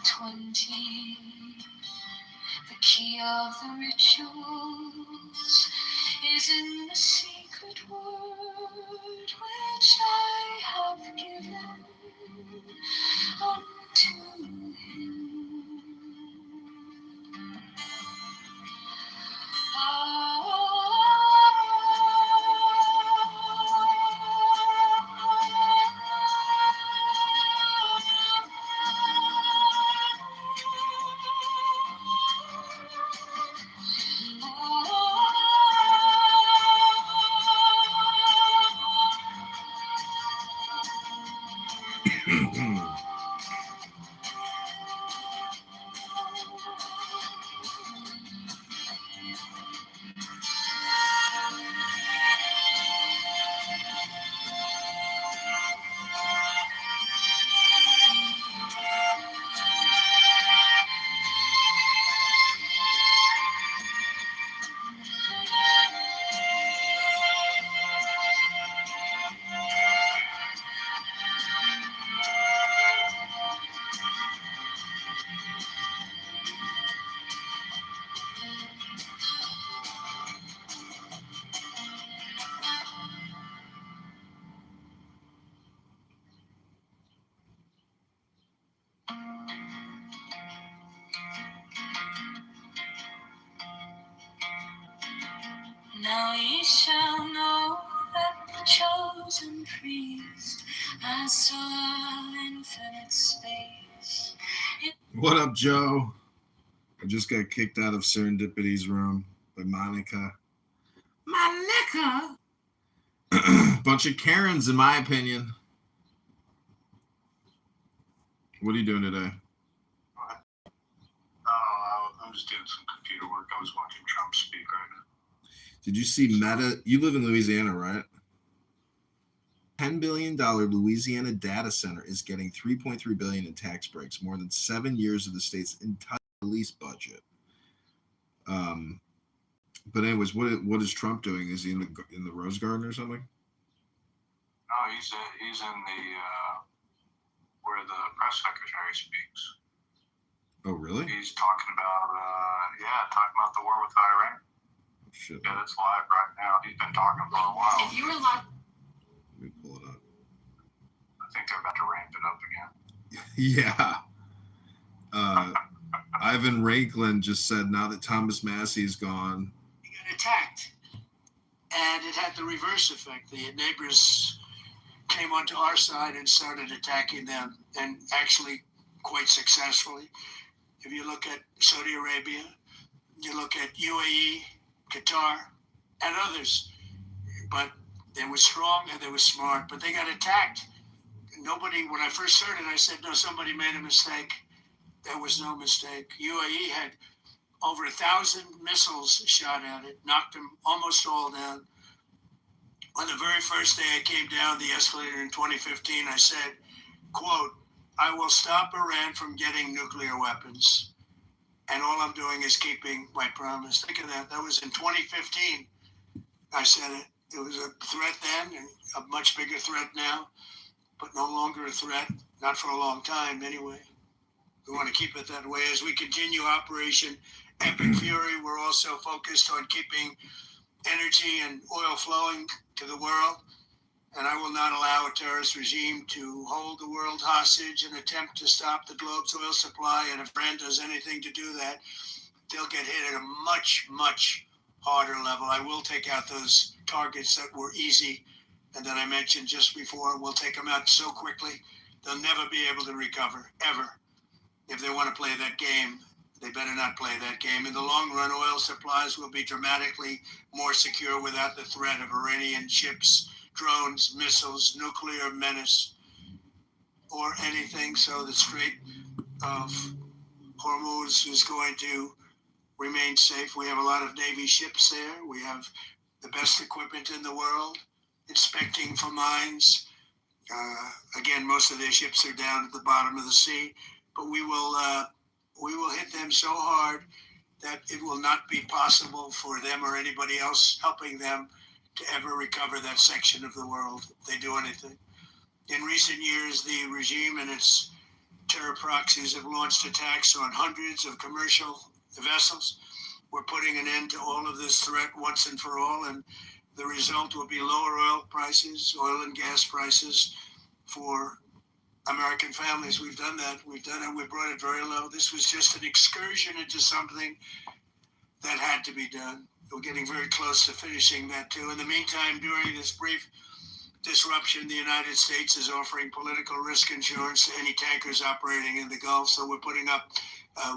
20, the key of the rituals is in the secret word which I have given unto him. Now ye shall know that the chosen priest has sought infinite space. What up, Joe? I just got kicked out of Serendipity's room by Monica. Monica? Bunch of Karens, in my opinion. What are you doing today? I'm just doing some computer work. I was watching Trump speak right now. Did you see Meta? You live in Louisiana, right? $10 billion Louisiana data center is getting $3.3 billion in tax breaks, more than 7 years of the state's entire lease budget. But anyways, what is Trump doing? Is he in the Rose Garden or something? No, he's in the where the press secretary speaks. Oh, really? He's talking about the war with Iran. Oh, shit. Yeah, that's live right now. He's been talking for a while. If you were like, Let me pull it up. I think they're about to ramp it up again. Yeah. Ivan Ranklin just said now that Thomas Massey's gone. He got attacked. And it had the reverse effect. The neighbors came onto our side and started attacking them, and actually quite successfully. If you look at Saudi Arabia, you look at UAE, Qatar, and others. But they were strong and they were smart, but they got attacked. Nobody, when I first started, I said, no, somebody made a mistake. There was no mistake. UAE had over 1,000 missiles shot at it, knocked them almost all down. On the very first day I came down the escalator in 2015, I said, quote, I will stop Iran from getting nuclear weapons. And all I'm doing is keeping my promise. Think of that. That was in 2015. I said it. It was a threat then and a much bigger threat now, but no longer a threat, not for a long time anyway. We want to keep it that way. As we continue Operation Epic Fury, we're also focused on keeping energy and oil flowing to the world. And I will not allow a terrorist regime to hold the world hostage and attempt to stop the globe's oil supply. And if Iran does anything to do that, they'll get hit at a much, much harder level. I will take out those targets that were easy and that I mentioned just before. We'll take them out so quickly, they'll never be able to recover, ever. If they want to play that game, they better not play that game. In the long run, oil supplies will be dramatically more secure without the threat of Iranian ships, drones, missiles, nuclear menace, or anything. So the Strait of Hormuz is going to remain safe. We have a lot of Navy ships there. We have the best equipment in the world, inspecting for mines. Again, most of their ships are down at the bottom of the sea, but we will hit them so hard that it will not be possible for them or anybody else helping them to ever recover that section of the world if they do anything. In recent years, the regime and its terror proxies have launched attacks on hundreds of commercial vessels. We're putting an end to all of this threat once and for all, and the result will be lower oil prices, oil and gas prices for American families. We've done that. We've done it. We brought it very low. This was just an excursion into something that had to be done. We're getting very close to finishing that too. In the meantime, during this brief disruption, the United States is offering political risk insurance to any tankers operating in the Gulf. So we're putting up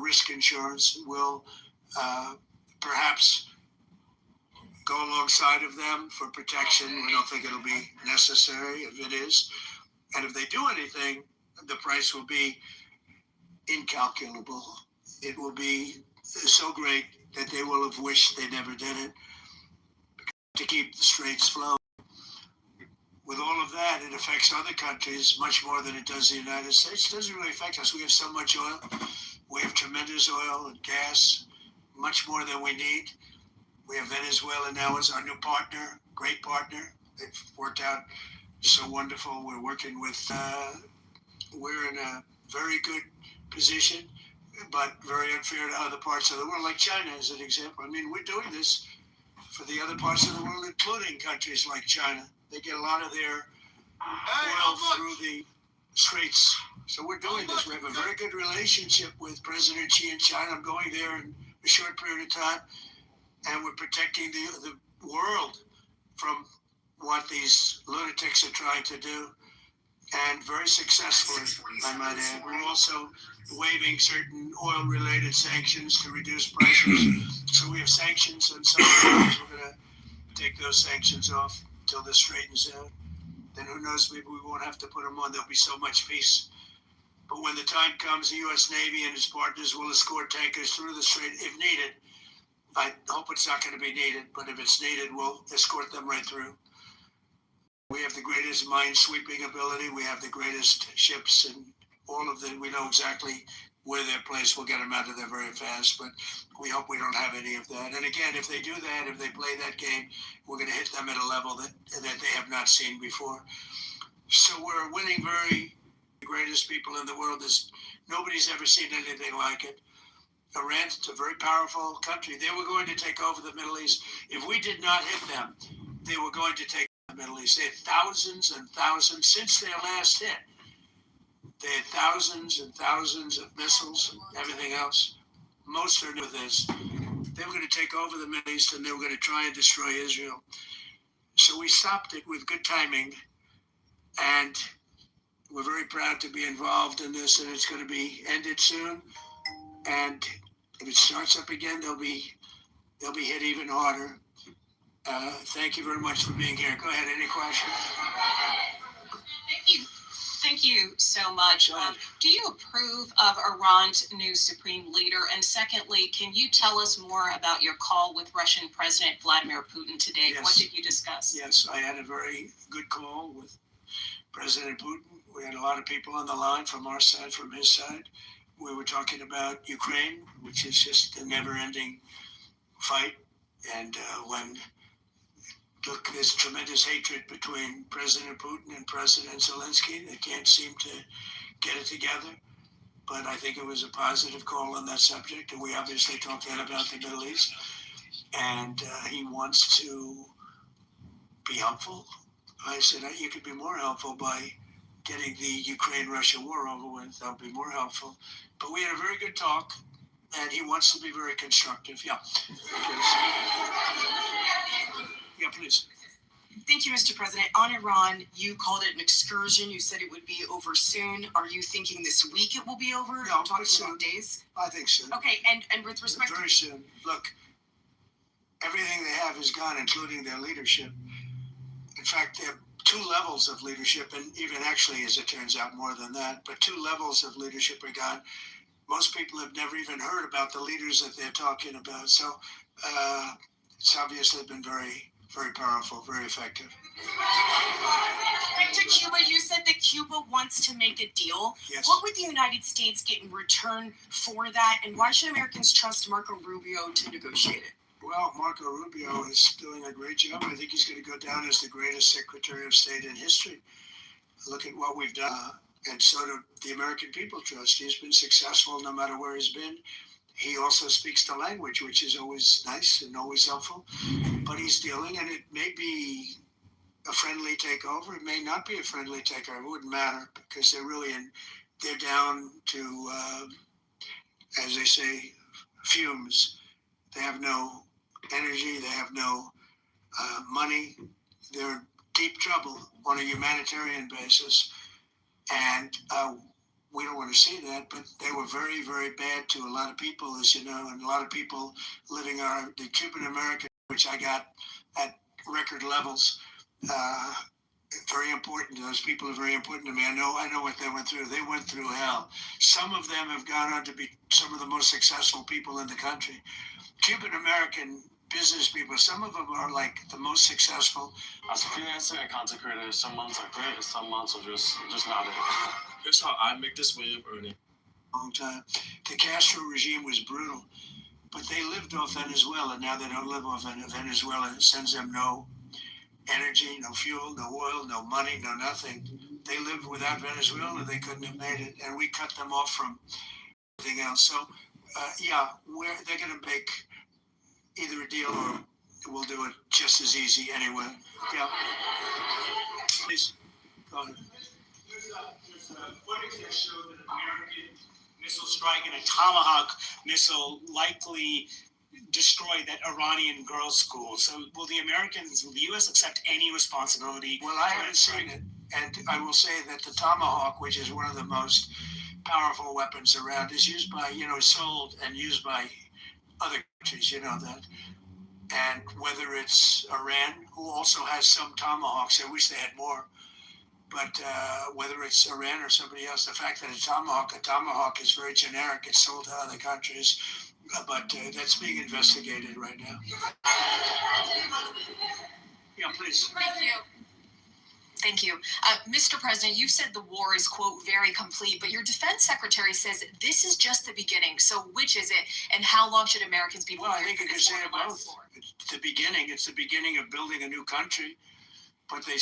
risk insurance. We'll perhaps go alongside of them for protection. We don't think it'll be necessary if it is. And if they do anything, the price will be incalculable. It will be so great that they will have wished they never did it to keep the straits flowing. With all of that, it affects other countries much more than it does the United States. It doesn't really affect us. We have so much oil. We have tremendous oil and gas, much more than we need. We have Venezuela now as our new partner, great partner. They've worked out so wonderful. We're working with, we're in a very good position, but very unfair to other parts of the world, like China as an example. I mean, we're doing this for the other parts of the world, including countries like China. They get a lot of their oil through the straits. So we're doing this. We have a very good relationship with President Xi in China. I'm going there in a short period of time, and we're protecting the world from what these lunatics are trying to do, and very successfully, I might add. We're also waiving certain oil-related sanctions to reduce prices. So we have sanctions on some things. We're going to take those sanctions off until this straightens out. Then who knows, maybe we won't have to put them on. There'll be so much peace. But when the time comes, the U.S. Navy and its partners will escort tankers through the strait if needed. I hope it's not going to be needed, but if it's needed, we'll escort them right through. We have the greatest mine-sweeping ability. We have the greatest ships, and all of them. We know exactly where they're placed. We'll get them out of there very fast, but we hope we don't have any of that. And again, if they do that, if they play that game, we're going to hit them at a level that they have not seen before. So we're winning the greatest people in the world. Nobody's ever seen anything like it. Iran's a very powerful country. They were going to take over the Middle East. If we did not hit them, they were going to take over the Middle East. They had thousands and thousands since their last hit. They had thousands and thousands of missiles and everything else. Most are new with this. They were going to take over the Middle East, and they were going to try and destroy Israel. So we stopped it with good timing, and we're very proud to be involved in this, and it's going to be ended soon. And if it starts up again, they'll be hit even harder. Thank you very much for being here. Go ahead. Any questions? Thank you so much. Do you approve of Iran's new supreme leader? And secondly, can you tell us more about your call with Russian President Vladimir Putin today? Yes. What did you discuss? Yes, I had a very good call with President Putin. We had a lot of people on the line from our side, from his side. We were talking about Ukraine, which is just a never-ending fight. And when look, there's tremendous hatred between President Putin and President Zelensky. They can't seem to get it together. But I think it was a positive call on that subject. And we obviously talked then about the Middle East. And he wants to be helpful. I said, you could be more helpful by getting the Ukraine-Russia war over with. That would be more helpful. But we had a very good talk, and he wants to be very constructive. Yeah. Yeah, please. Thank you, Mr. President. On Iran, you called it an excursion. You said it would be over soon. Are you thinking this week it will be over? No, talking soon. about days. I think so. Okay, and with respect very soon. Look, everything they have is gone, including their leadership. In fact, there are 2 levels of leadership, and even actually, as it turns out, more than that. But 2 levels of leadership are gone. Most people have never even heard about the leaders that they're talking about. So it's obviously been very, very powerful, very effective. to Cuba, you said that Cuba wants to make a deal. Yes. What would the United States get in return for that, and why should Americans trust Marco Rubio to negotiate it? Well, Marco Rubio is doing a great job. I think he's going to go down as the greatest Secretary of State in history. Look at what we've done. And so do the American people trust. He's been successful no matter where he's been. He also speaks the language, which is always nice and always helpful. But he's dealing, and it may be a friendly takeover. It may not be a friendly takeover. It wouldn't matter because they're down to, as they say, fumes. They have no energy. They have no money. They're in deep trouble on a humanitarian basis. And we don't want to see that, but they were very, very bad to a lot of people, as you know, and a lot of people living the Cuban American, which I got at record levels. Very important. Those people are very important to me. I know what they went through. They went through hell. Some of them have gone on to be some of the most successful people in the country. Cuban American business people, some of them are like the most successful. As a freelancer, I content creator, some months are great, and some months are just not it. Here's how I make this way of earning. Long time. The Castro regime was brutal, but they lived off Venezuela. Now they don't live off Venezuela. It sends them no energy, no fuel, no oil, no money, no nothing. They lived without Venezuela. They couldn't have made it, and we cut them off from everything else. So, they're going to make either a deal or we'll do it just as easy anyway. Yeah. Please, go ahead. There's footage that shows that an American missile strike and a Tomahawk missile likely destroyed that Iranian girls' school. So will the U.S. accept any responsibility? Well, I haven't seen it. And I will say that the Tomahawk, which is one of the most powerful weapons around, is used by, sold and used by other countries, you know that. And whether it's Iran, who also has some Tomahawks, I wish they had more. But whether it's Iran or somebody else, the fact that a Tomahawk is very generic. It's sold to other countries. But that's being investigated right now. Yeah, please. Thank you. Thank you. Mr. President, you said the war is, quote, very complete, but your defense secretary says this is just the beginning. So which is it, and how long should Americans be prepared? Well, I think you could say it both. It's the beginning. It's the beginning of building a new country. But they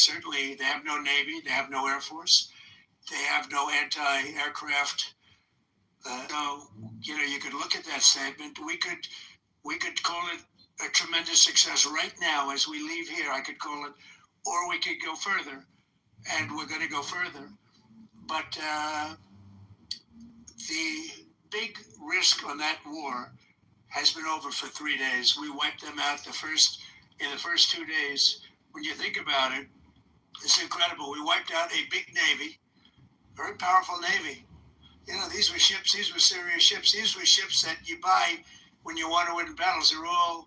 have no Navy. They have no Air Force. They have no anti-aircraft. You could look at that statement. We could call it a tremendous success right now as we leave here. I could call it, or we could go further, and we're going to go further. But the big risk on that war has been over for 3 days. We wiped them out in the first 2 days. When you think about it, it's incredible. We wiped out a big Navy, very powerful Navy. These were ships. These were serious ships. These were ships that you buy when you want to win battles. They're all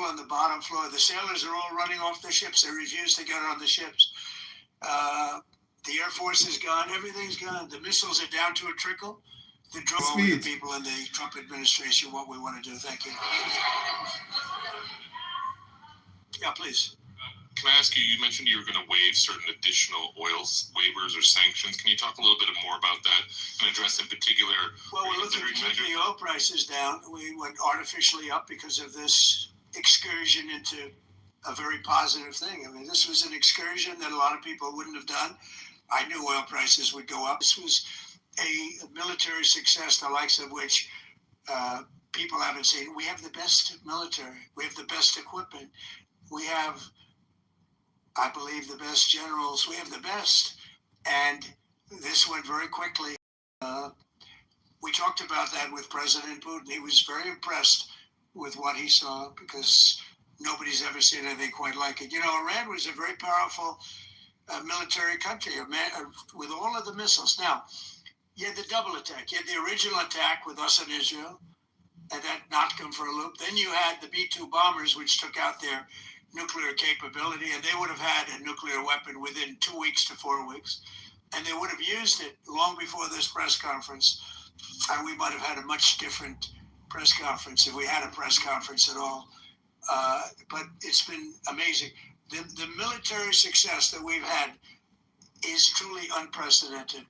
on the bottom floor. The sailors are all running off the ships. They refuse to get on the ships. The Air Force is gone. Everything's gone. The missiles are down to a trickle. The drone with the people in the Trump administration what we want to do. Thank you. Yeah, please. can I ask you, you mentioned you were going to waive certain additional oil waivers or sanctions. Can you talk a little bit more about that and address in particular? Well, we're looking to keep the oil prices down. We went artificially up because of this excursion into a very positive thing. I mean, this was an excursion that a lot of people wouldn't have done. I knew oil prices would go up. This was a military success, the likes of which people haven't seen. We have the best military. We have the best equipment. We have, I believe, the best generals. We have the best. And this went very quickly. We talked about that with President Putin. He was very impressed with what he saw because nobody's ever seen anything quite like it. You know, Iran was a very powerful military country with all of the missiles. Now, you had the double attack. You had the original attack with us in Israel, and that knocked them for a loop. Then you had the B-2 bombers, which took out their nuclear capability, and they would have had a nuclear weapon within 2 weeks to 4 weeks. And they would have used it long before this press conference. And we might have had a much different press conference if we had a press conference at all. But it's been amazing. The military success that we've had is truly unprecedented.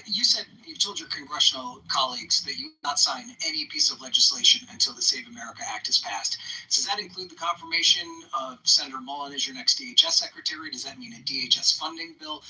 You said you've told your congressional colleagues that you will not sign any piece of legislation until the Save America Act is passed. Does that include the confirmation of Senator Mullen as your next DHS secretary? Does that mean a DHS funding bill?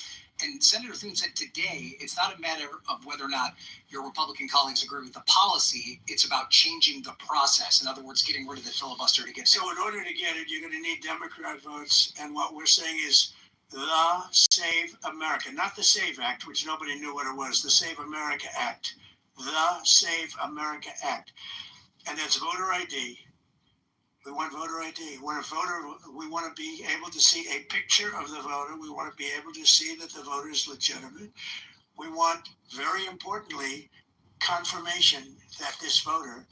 And Senator Thune said today it's not a matter of whether or not your Republican colleagues agree with the policy. It's about changing the process. In other words, getting rid of the filibuster to get. So in order to get it, you're going to need Democrat votes. And what we're saying is the Save America, not the SAVE Act, which nobody knew what it was, the Save America Act, the Save America Act. And that's voter ID. We want voter ID. We want to be able to see a picture of the voter. We want to be able to see that the voter is legitimate. We want, very importantly, confirmation that this voter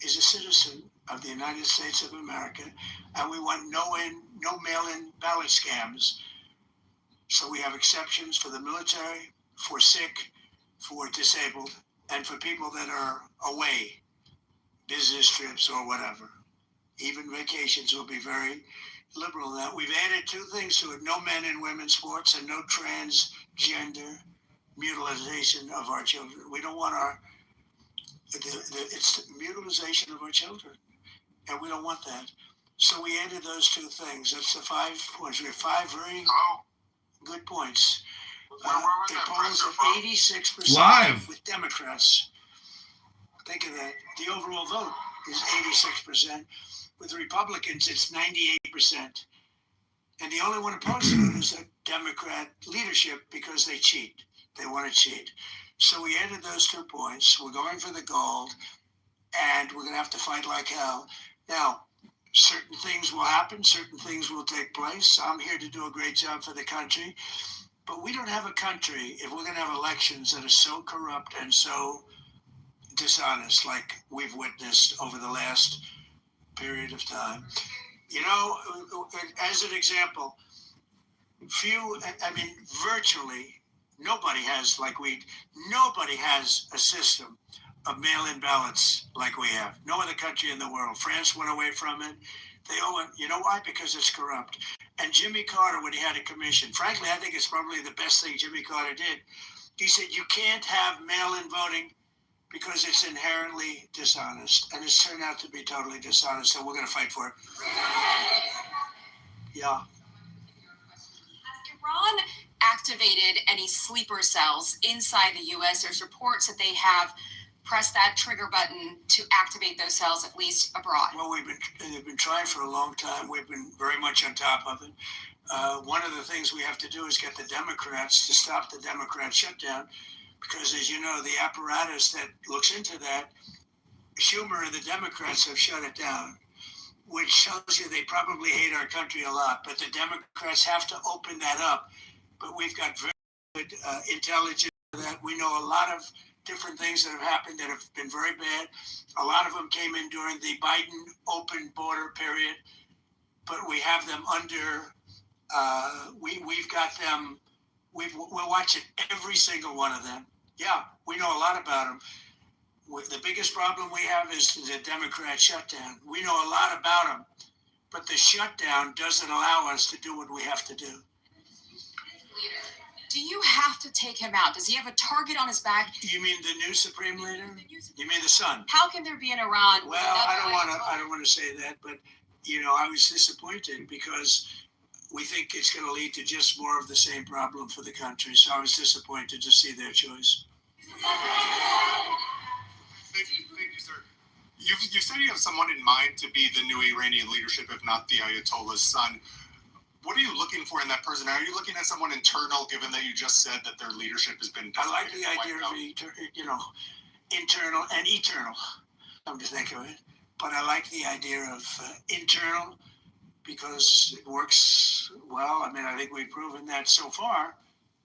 is a citizen of the United States of America. And we want no mail-in ballot scams. So we have exceptions for the military, for sick, for disabled, and for people that are away, business trips or whatever. Even vacations will be very liberal in that. We've added 2 things to it: no men and women's sports and no transgender mutilization of our children. We don't want it's mutilization of our children, and we don't want that. So we added those 2 things. That's the 5 points. We have 5 very good points. It polls at 86% Live with Democrats. Think of that. The overall vote is 86%. With Republicans, it's 98%. And the only one opposed to it is the Democrat leadership because they cheat. They want to cheat. So we added those 2 points. We're going for the gold, and we're going to have to fight like hell. Now, certain things will happen. Certain things will take place. I'm here to do a great job for the country. But we don't have a country if we're going to have elections that are so corrupt and so dishonest like we've witnessed over the last period of time. You know, as an example, virtually nobody has nobody has a system of mail-in ballots like we have. No other country in the world. France went away from it. They all went, you know why? Because it's corrupt. And Jimmy Carter, when he had a commission, frankly, I think it's probably the best thing Jimmy Carter did. He said, you can't have mail-in voting because it's inherently dishonest. And it's turned out to be totally dishonest, so we're going to fight for it. Yeah. Has Iran activated any sleeper cells inside the U.S.? There's reports that they have pressed that trigger button to activate those cells, at least abroad. Well, they've been trying for a long time. We've been very much on top of it. One of the things we have to do is get the Democrats to stop the Democrat shutdown, because, as you know, the apparatus that looks into that, Schumer and the Democrats have shut it down, which tells you they probably hate our country a lot. But the Democrats have to open that up. But we've got very good intelligence for that. We know a lot of different things that have happened that have been very bad. A lot of them came in during the Biden open border period, but we have them under, we've got them, we're watching every single one of them. Yeah, we know a lot about them. The biggest problem we have is the Democrat shutdown. We know a lot about them, but the shutdown doesn't allow us to do what we have to do. Do you have to take him out? Does he have a target on his back? You mean the new supreme leader? You mean the son? How can there be an Iran? Well, I don't want to say that, but I was disappointed because we think it's going to lead to just more of the same problem for the country. So I was disappointed to see their choice. Thank you, sir. You said you have someone in mind to be the new Iranian leadership, if not the Ayatollah's son. What are you looking for in that person? Are you looking at someone internal, given that you just said that their leadership has been? I like the idea of internal and eternal. Come to think of it, but I like the idea of internal because it works well. I mean, I think we've proven that so far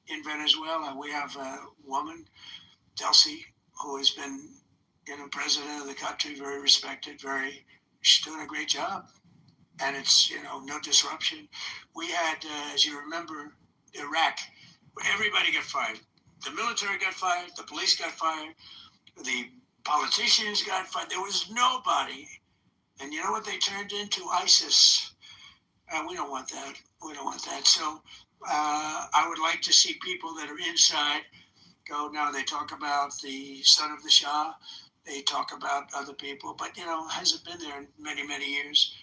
in Venezuela. We have a woman, Delcy, who has been, president of the country, very respected, she's doing a great job. And it's, no disruption. We had, as you remember, Iraq, where everybody got fired. The military got fired, the police got fired, the politicians got fired. There was nobody. And you know what they turned into? ISIS. We don't want that. We don't want that. So I would like to see people that are inside go. Now they talk about the son of the Shah. They talk about other people, but, hasn't been there in many, many years.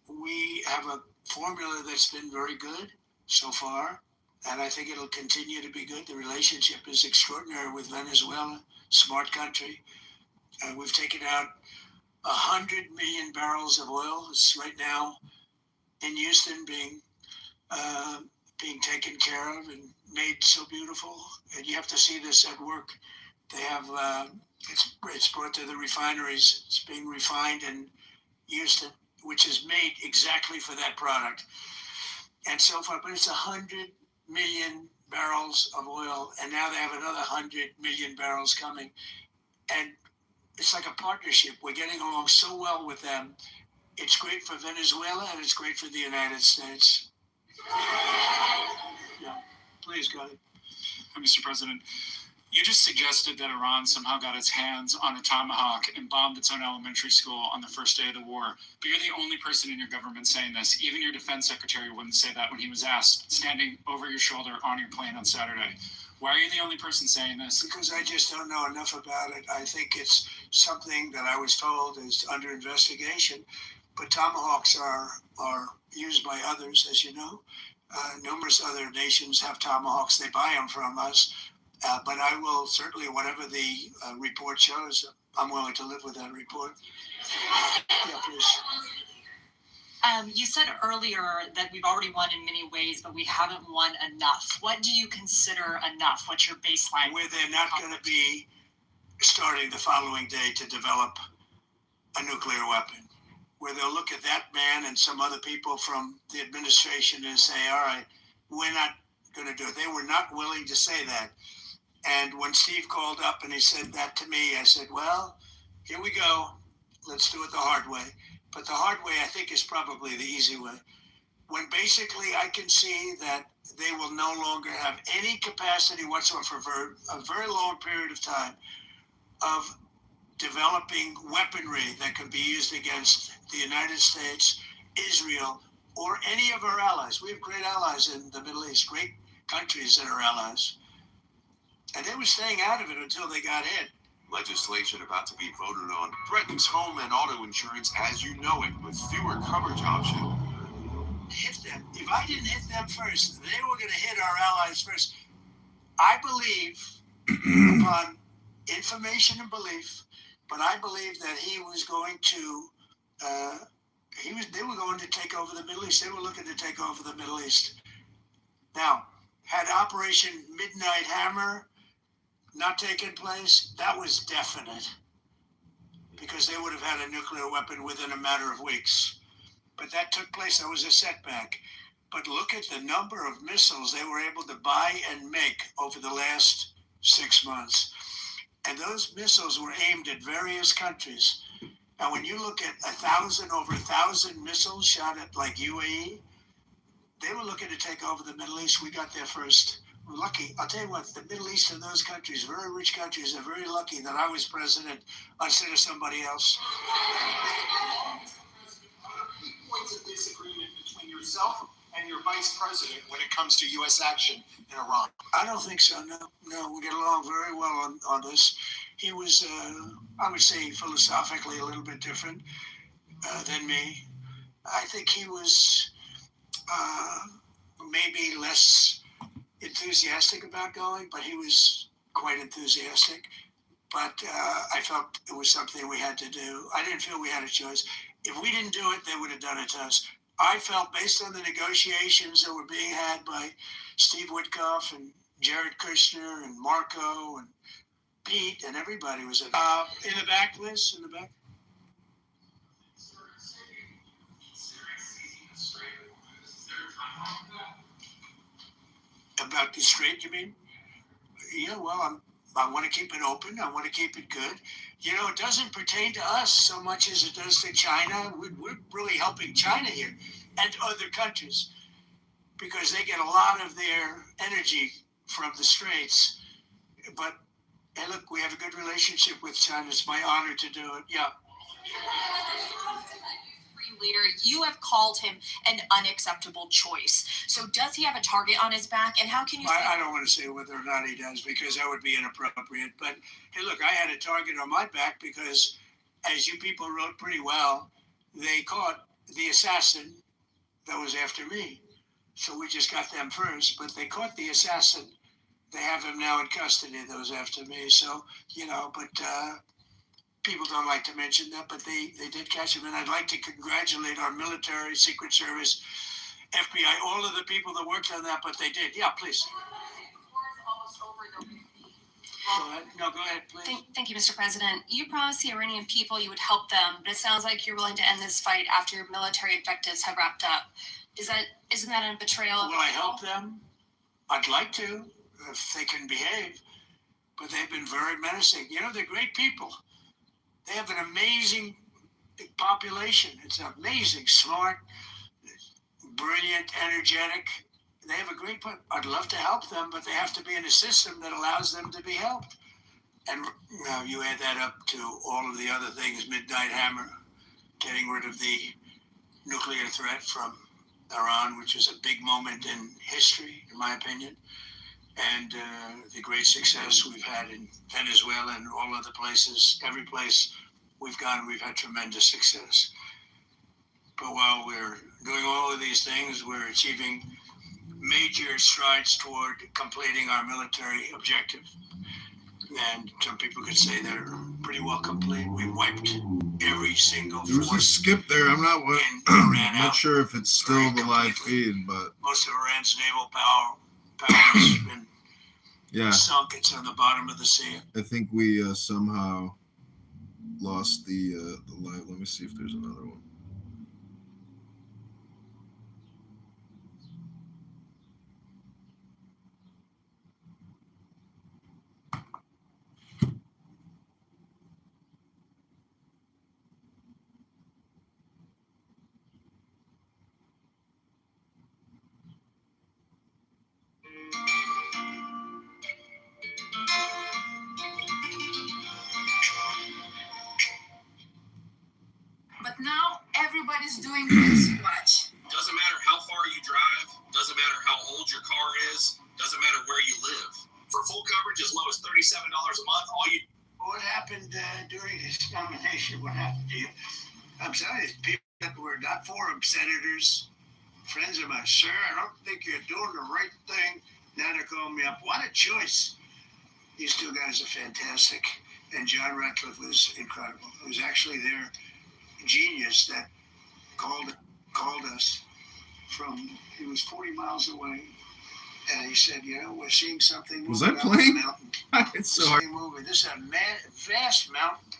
We have a formula that's been very good so far, and I think it'll continue to be good. The relationship is extraordinary with Venezuela, smart country. We've taken out 100 million barrels of oil. It's right now in Houston being taken care of and made so beautiful. And you have to see this at work. They have it's brought to the refineries. It's being refined in Houston, which is made exactly for that product. And so far, but it's 100 million barrels of oil, and now they have another 100 million barrels coming. And it's like a partnership. We're getting along so well with them. It's great for Venezuela, and it's great for the United States. Yeah, please go ahead. Mr. President, you just suggested that Iran somehow got its hands on a tomahawk and bombed its own elementary school on the first day of the war. But you're the only person in your government saying this. Even your defense secretary wouldn't say that when he was asked, standing over your shoulder on your plane on Saturday. Why are you the only person saying this? Because I just don't know enough about it. I think it's something that I was told is under investigation. But tomahawks are used by others, as you know. Numerous other nations have tomahawks. They buy them from us. But I will certainly, whatever the report shows, I'm willing to live with that report. Yeah, please. You said earlier that we've already won in many ways, but we haven't won enough. What do you consider enough? What's your baseline? Where they're not going to be starting the following day to develop a nuclear weapon. Where they'll look at that man and some other people from the administration and say, all right, we're not going to do it. They were not willing to say that. And when Steve called up and he said that to me, I said, well, here we go. Let's do it the hard way. But the hard way, I think, is probably the easy way. When basically I can see that they will no longer have any capacity whatsoever for a very long period of time of developing weaponry that can be used against the United States, Israel, or any of our allies. We have great allies in the Middle East, great countries that are allies. And they were staying out of it until they got in. Legislation about to be voted on threatens home and auto insurance as you know it, with fewer coverage options. Hit them. If I didn't hit them first, they were going to hit our allies first. I believe, upon information and belief, but I believe that he was going to, they were going to take over the Middle East. They were looking to take over the Middle East. Now, had Operation Midnight Hammer not taken place, that was definite, because they would have had a nuclear weapon within a matter of weeks. But that took place. That was a setback. But look at the number of missiles they were able to buy and make over the last 6 months. And those missiles were aimed at various countries. And when you look at over 1,000 missiles shot at like UAE, they were looking to take over the Middle East. We got there first. We're lucky. I'll tell you what, the Middle East and those countries, very rich countries, are very lucky that I was president instead of somebody else. points of disagreement between yourself and your vice president when it comes to U.S. action in Iran? I don't think so. No, we get along very well on this. He was, I would say, philosophically a little bit different than me. I think he was maybe less enthusiastic about going, but he was quite enthusiastic. But I felt it was something we had to do. I didn't feel we had a choice. If we didn't do it, they would have done it to us. I felt based on the negotiations that were being had by Steve Witkoff and Jared Kushner and Marco and Pete and everybody was in the back, Liz, in the back. About the strait, you mean? Yeah, well, I want to keep it open. I want to keep it good. You know, it doesn't pertain to us so much as it does to China. We're really helping China here and other countries because they get a lot of their energy from the straits. But, hey, look, we have a good relationship with China. It's my honor to do it. Yeah. Leader, you have called him an unacceptable choice. So does he have a target on his back? And how can you say I don't want to say whether or not he does because that would be inappropriate. But hey, look, I had a target on my back because, as you people wrote pretty well, they caught the assassin that was after me. So we just got them first, but they caught the assassin. They have him now in custody, those after me. So, you know, but people don't like to mention that, but they did catch him. And I'd like to congratulate our military, Secret Service, FBI, all of the people that worked on that, but they did. Yeah, please. Go ahead. No, go ahead, please. Thank you, Mr. President. You promised the Iranian people you would help them, but it sounds like you're willing to end this fight after your military objectives have wrapped up. Isn't that a betrayal? Will I help them? I'd like to, if they can behave. But they've been very menacing. You know, they're great people. They have an amazing population. It's amazing, smart, brilliant, energetic. They have a great point. I'd love to help them, but they have to be in a system that allows them to be helped. And now you add that up to all of the other things, Midnight Hammer, getting rid of the nuclear threat from Iran, which is a big moment in history, in my opinion. And the great success we've had in Venezuela and all other places, every place we've gone, we've had tremendous success. But while we're doing all of these things, we're achieving major strides toward completing our military objective. And some people could say they're pretty well complete. We wiped every single There was a skip there. I'm not sure if it's still the live feed, but most of Iran's naval power has been sunk. It's on the bottom of the sea. I think we somehow lost the live. Let me see if there's another one. But now everybody's doing this. Watch. Doesn't matter how far you drive, doesn't matter how old your car is, doesn't matter where you live. For full coverage as low as $37 a month, all you... What happened during his nomination? What happened to you? I'm sorry, people that were not for him, senators, friends of mine, sir, I don't think you're doing the right thing. Now they're calling me up. What a choice. These two guys are fantastic. And John Ratcliffe was incredible. It was actually their genius that called us from, he was 40 miles away. And he said, you know, we're seeing something. Was I playing? It's so hard. Moving. This is a vast mountain,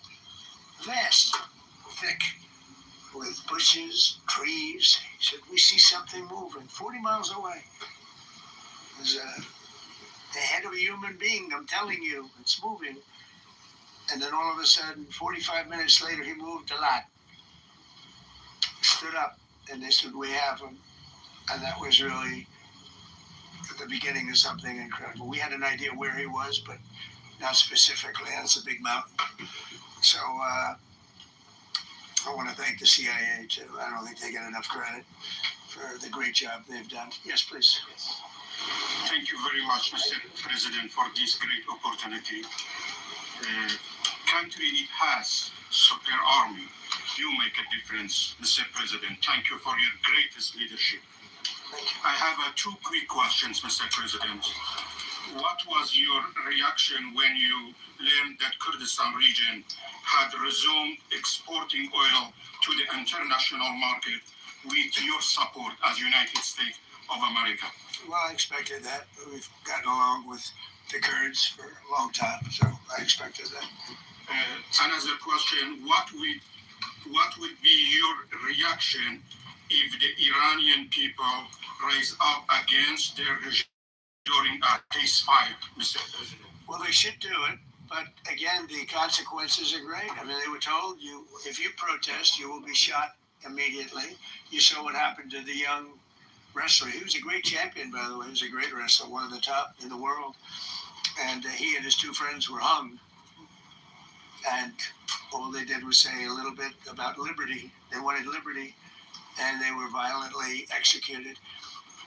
vast, thick, with bushes, trees. He said, we see something moving 40 miles away. It was the head of a human being, I'm telling you, it's moving. And then all of a sudden, 45 minutes later, he moved a lot. Stood up, and they said, we have him. And that was really at the beginning of something incredible. We had an idea where he was, but not specifically. That's a big mountain. So I want to thank the CIA too. I don't think they get enough credit for the great job they've done. Yes, please. Thank you very much, Mr. President, for this great opportunity. Country it has super army. You make a difference, Mr. President. Thank you for your greatest leadership. I have two quick questions, Mr. President. What was your reaction when you learned that Kurdistan region had resumed exporting oil to the international market with your support as United States of America? Well, I expected that. We've gotten along with the Kurds for a long time, so I expected that. Another question, what would be your reaction if the Iranian people rise up against their regime during a ceasefire, Mr. President? Well, they should do it, but again, the consequences are great. I mean, they were told if you protest, you will be shot immediately. You saw what happened to the young wrestler. He was a great champion, by the way. He was a great wrestler, one of the top in the world. And he and his two friends were hung. And all they did was say a little bit about liberty. They wanted liberty, and they were violently executed.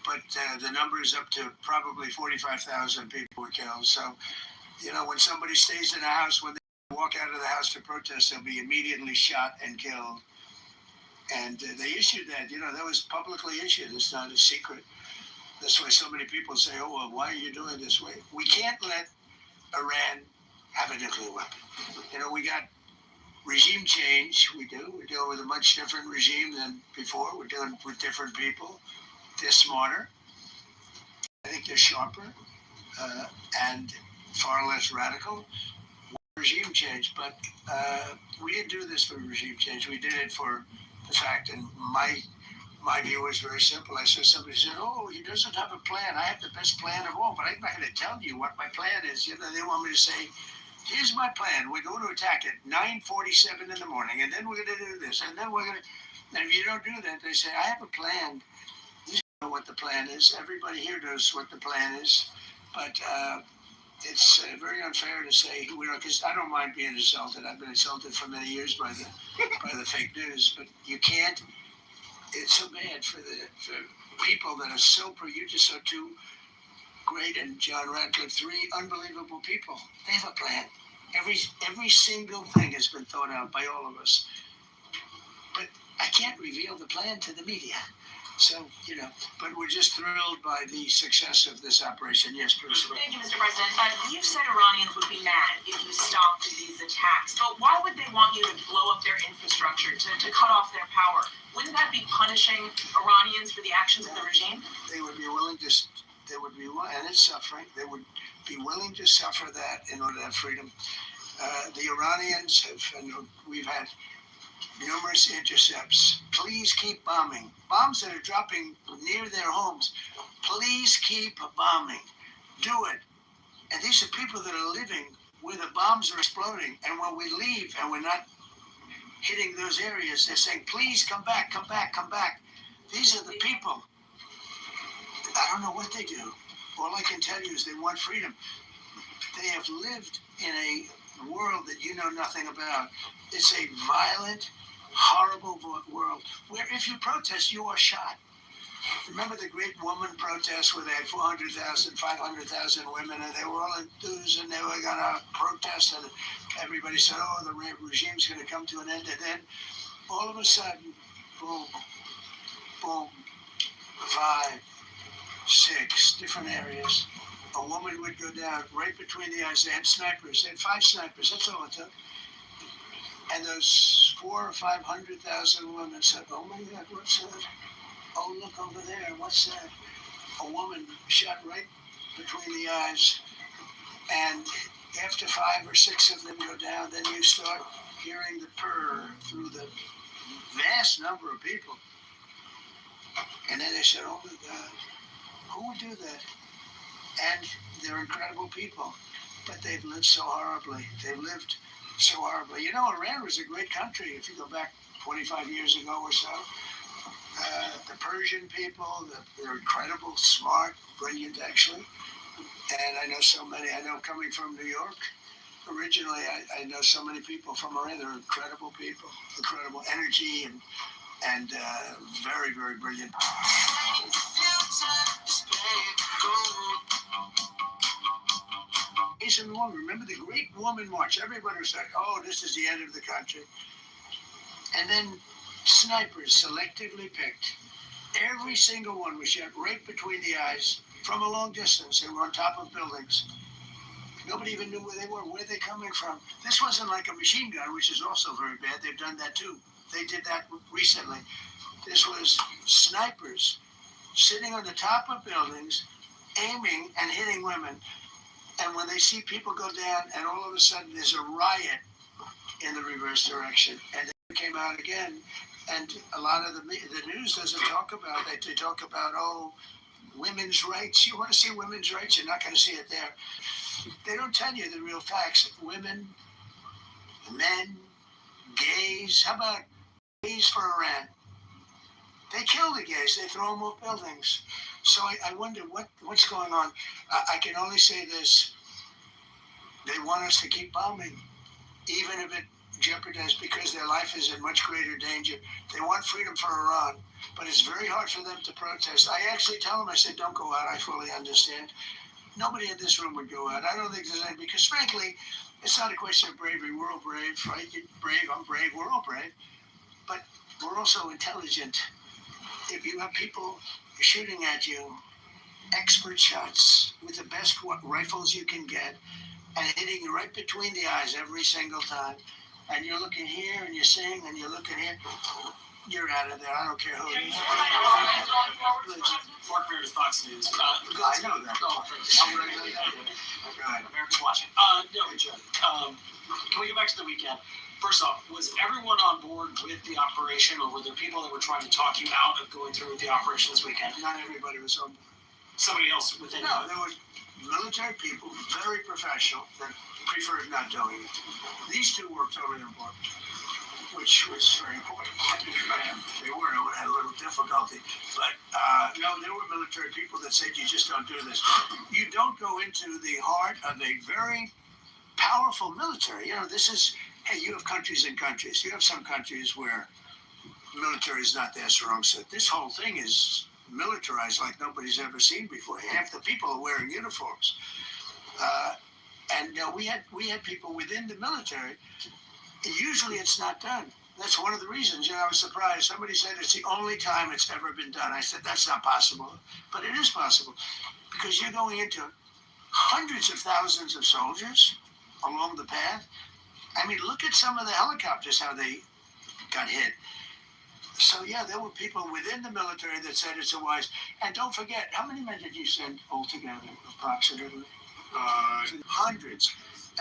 But the number is up to probably 45,000 people were killed. So, when somebody stays in a house, when they walk out of the house to protest, they'll be immediately shot and killed. And they issued that, that was publicly issued. It's not a secret. That's why so many people say, oh, well, why are you doing this way? We can't let Iran have a nuclear weapon. We got regime change. We do. We're dealing with a much different regime than before. We're dealing with different people. They're smarter. I think they're sharper and far less radical. Regime change, but we didn't do this for regime change. We did it for the fact, and my view was very simple. I saw somebody said, oh, he doesn't have a plan. I have the best plan of all, but I'm not going to tell you what my plan is. They want me to say, here's my plan. We're going to attack at 9:47 in the morning, and then we're going to do this, and then we're going to, and if you don't do that, they say, I have a plan. You know what the plan is. Everybody here knows what the plan is, but it's very unfair to say, because I don't mind being insulted. I've been insulted for many years by the fake news, but you can't. It's so bad for people that are so you just saw two great and John Radcliffe, three unbelievable people. They have a plan. Every single thing has been thought out by all of us. But I can't reveal the plan to the media. So, but we're just thrilled by the success of this operation. Yes, Bruce. Thank you, Mr. President. You've said Iranians would be mad if you stopped these attacks, but why would they want you to blow up their infrastructure, to cut off their power? Wouldn't that be punishing Iranians for the actions of the regime? They would be willing to, and it's suffering, they would be willing to suffer that in order to have freedom. The Iranians we've had numerous intercepts. Please keep bombing. Bombs that are dropping near their homes. Please keep bombing. Do it. And these are people that are living where the bombs are exploding. And when we leave and we're not hitting those areas, they're saying, please come back, come back, come back. These are the people. I don't know what they do. All I can tell you is they want freedom. They have lived in a world that you know nothing about. It's a violent, horrible world where if you protest, you are shot. Remember the great woman protests where they had 400,000, 500,000 women, and they were all enthused and they were going to protest, and everybody said, oh, the regime's going to come to an end. And then all of a sudden, boom, boom, 5, 6 different areas. A woman would go down right between the eyes. They had snipers. They had 5 snipers. That's all it took. And those 400,000 or 500,000 women said, oh my God, what's that? Oh, look over there. What's that? A woman shot right between the eyes. And after 5 or 6 of them go down, then you start hearing the purr through the vast number of people. And then they said, oh my God, who would do that? And they're incredible people, but they've lived so horribly. They've lived so horribly. Iran was a great country if you go back 25 years ago or so. The Persian people, they're incredible, smart, brilliant actually. And I know so many. I know coming from New York, originally, I know so many people from Iran. They're incredible people, incredible energy, and very, very brilliant. Asian woman, remember the Great Woman March? Everybody was like, oh, this is the end of the country. And then snipers selectively picked. Every single one was shot right between the eyes from a long distance. They were on top of buildings. Nobody even knew where they were, where they're coming from. This wasn't like a machine gun, which is also very bad. They've done that too. They did that recently. This was snipers sitting on the top of buildings, aiming and hitting women. And when they see people go down, and all of a sudden there's a riot in the reverse direction, and they came out again. And a lot of the news doesn't talk about that. They talk about, oh, women's rights. You want to see women's rights? You're not going to see it there. They don't tell you the real facts. Women, men, gays. How about gays for Iran? They kill the gays. They throw them off buildings. So I wonder what's going on. I can only say this. They want us to keep bombing, even if it jeopardizes, because their life is in much greater danger. They want freedom for Iran, but it's very hard for them to protest. I actually tell them, I said, don't go out. I fully understand. Nobody in this room would go out. I don't think there's any, because frankly, it's not a question of bravery. We're all brave, right? You're brave, I'm brave, we're all brave. But we're also intelligent. If you have people shooting at you, expert shots with the best rifles you can get, and hitting you right between the eyes every single time, and you're looking here and you're seeing and you're looking here, you're out of there. I don't care who it is. Mark Meredith, Fox News. I know that. Oh, how would I know that? Okay. America's watching. Can we go back to the weekend? First off, was everyone on board with the operation, or were there people that were trying to talk you out of going through with the operation this weekend? Not everybody was on board. Somebody else within? No, there were military people, very professional, that preferred not doing it. These two were totally on board, which was very important. They weren't, it would have had a little difficulty. But no, there were military people that said, you just don't do this. You don't go into the heart of a very powerful military. You know, this is, hey, you have countries and countries. You have some countries where military is not their strong suit. This whole thing is militarized like nobody's ever seen before. Half the people are wearing uniforms. And we had people within the military. Usually it's not done. That's one of the reasons. I was surprised. Somebody said it's the only time it's ever been done. I said, that's not possible. But it is possible, because you're going into hundreds of thousands of soldiers along the path. I mean, look at some of the helicopters, how they got hit. So yeah, there were people within the military that said it's a wise. And don't forget, how many men did you send altogether, approximately? Hundreds.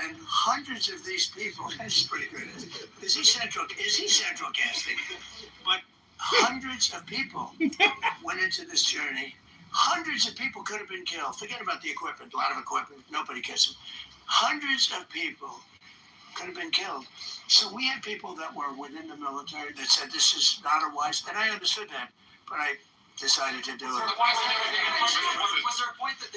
And hundreds of these people, that's pretty good. Is he central casting? But hundreds of people went into this journey. Hundreds of people could have been killed. Forget about the equipment, a lot of equipment, nobody gets them. Hundreds of people could have been killed. So we had people that were within the military that said this is not a wise, and I understood that, but I decided to do it. Was there a point that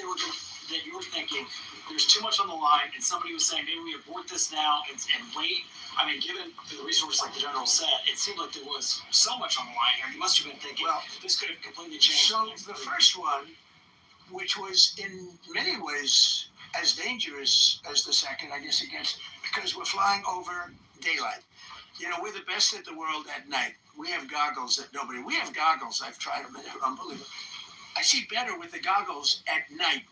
that you were thinking there's too much on the line, and somebody was saying maybe we abort this now and wait? I mean, given the resources like the general said, it seemed like there was so much on the line here. You must have been thinking, well, this could have completely changed. So the first one, which was in many ways as dangerous as the second, I guess, because we're flying over daylight. We're the best in the world at night. We have goggles that we have goggles. I've tried them. They're unbelievable. I see better with the goggles at night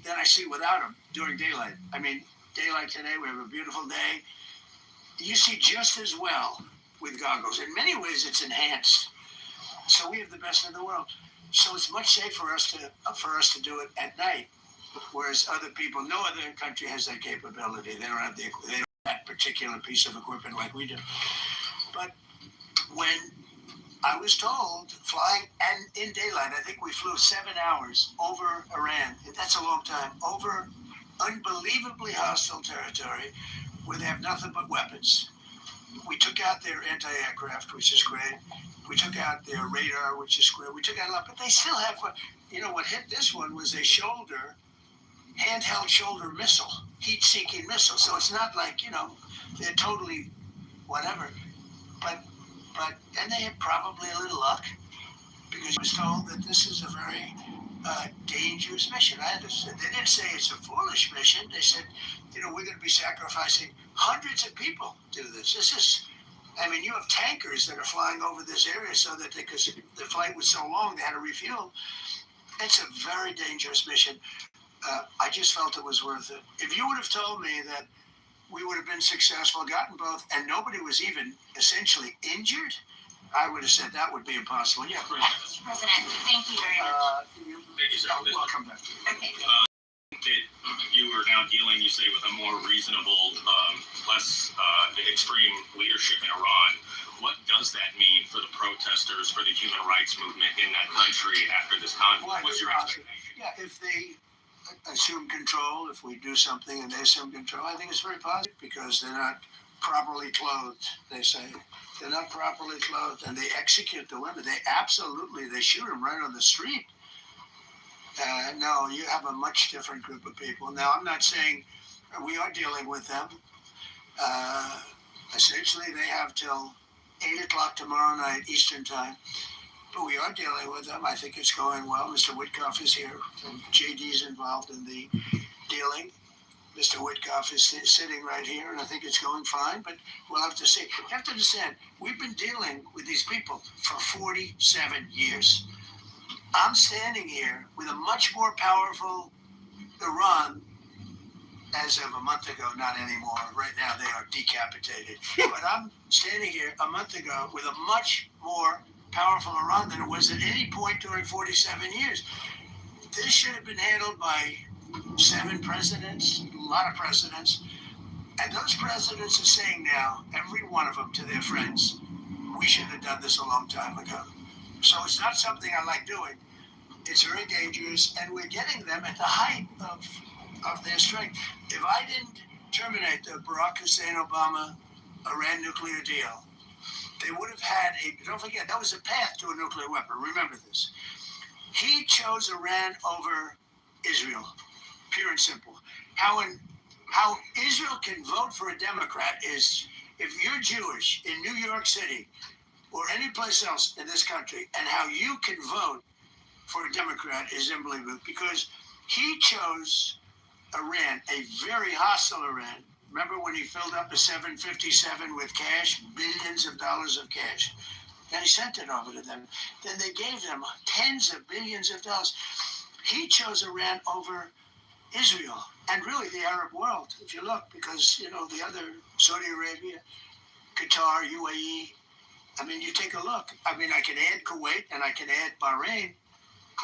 than I see without them during daylight. I mean, daylight today, we have a beautiful day. You see just as well with goggles. In many ways, it's enhanced. So we have the best in the world. So it's much safer for us to do it at night, whereas other people, no other country has that capability. They don't have that particular piece of equipment like we do. But when I was told, flying and in daylight, I think we flew 7 hours over Iran. That's a long time. Over unbelievably hostile territory where they have nothing but weapons. We took out their anti-aircraft, which is great. We took out their radar, which is great. We took out a lot, but they still have, what hit this one was a shoulder handheld shoulder missile, heat-seeking missile. So it's not like, they're totally whatever. But and they had probably a little luck because he was told that this is a very dangerous mission. I understood. They didn't say it's a foolish mission. They said, we're going to be sacrificing hundreds of people to do this. This is, you have tankers that are flying over this area so that because the flight was so long, they had to refuel. It's a very dangerous mission. I just felt it was worth it. If you would have told me that we would have been successful, gotten both, and nobody was even essentially injured, I would have said that would be impossible. Yeah, President, thank you very much. Thank you, sir. I'll come back. Okay. That you are now dealing, you say, with a more reasonable, less extreme leadership in Iran. What does that mean for the protesters, for the human rights movement in that country after this conflict? What's your expectation? Yeah, if they assume control, if we do something and they assume control, I think it's very positive because they're not properly clothed, they say. They're not properly clothed and they execute the women. They shoot them right on the street. No, you have a much different group of people. Now, I'm not saying we are dealing with them. Essentially, they have till 8 o'clock tomorrow night Eastern time. But we are dealing with them. I think it's going well. Mr. Witkoff is here, and JD is involved in the dealing. Mr. Witkoff is sitting right here, and I think it's going fine, but we'll have to see. You have to understand, we've been dealing with these people for 47 years. I'm standing here with a much more powerful Iran as of a month ago, not anymore. Right now, they are decapitated. But I'm standing here a month ago with a much more powerful Iran than it was at any point during 47 years. This should have been handled by 7 presidents, a lot of presidents. And those presidents are saying now, every one of them to their friends, we should have done this a long time ago. So it's not something I like doing. It's very dangerous, and we're getting them at the height of their strength. If I didn't terminate the Barack Hussein Obama Iran nuclear deal, they would have had don't forget, that was a path to a nuclear weapon. Remember this. He chose Iran over Israel, pure and simple. How Israel can vote for a Democrat is if you're Jewish in New York City or any place else in this country, and how you can vote for a Democrat is unbelievable because he chose Iran, a very hostile Iran. Remember when he filled up a 757 with cash, billions of dollars of cash, and he sent it over to them. Then they gave them tens of billions of dollars. He chose Iran over Israel and really the Arab world, if you look, because, the other Saudi Arabia, Qatar, UAE, you take a look. I can add Kuwait and I can add Bahrain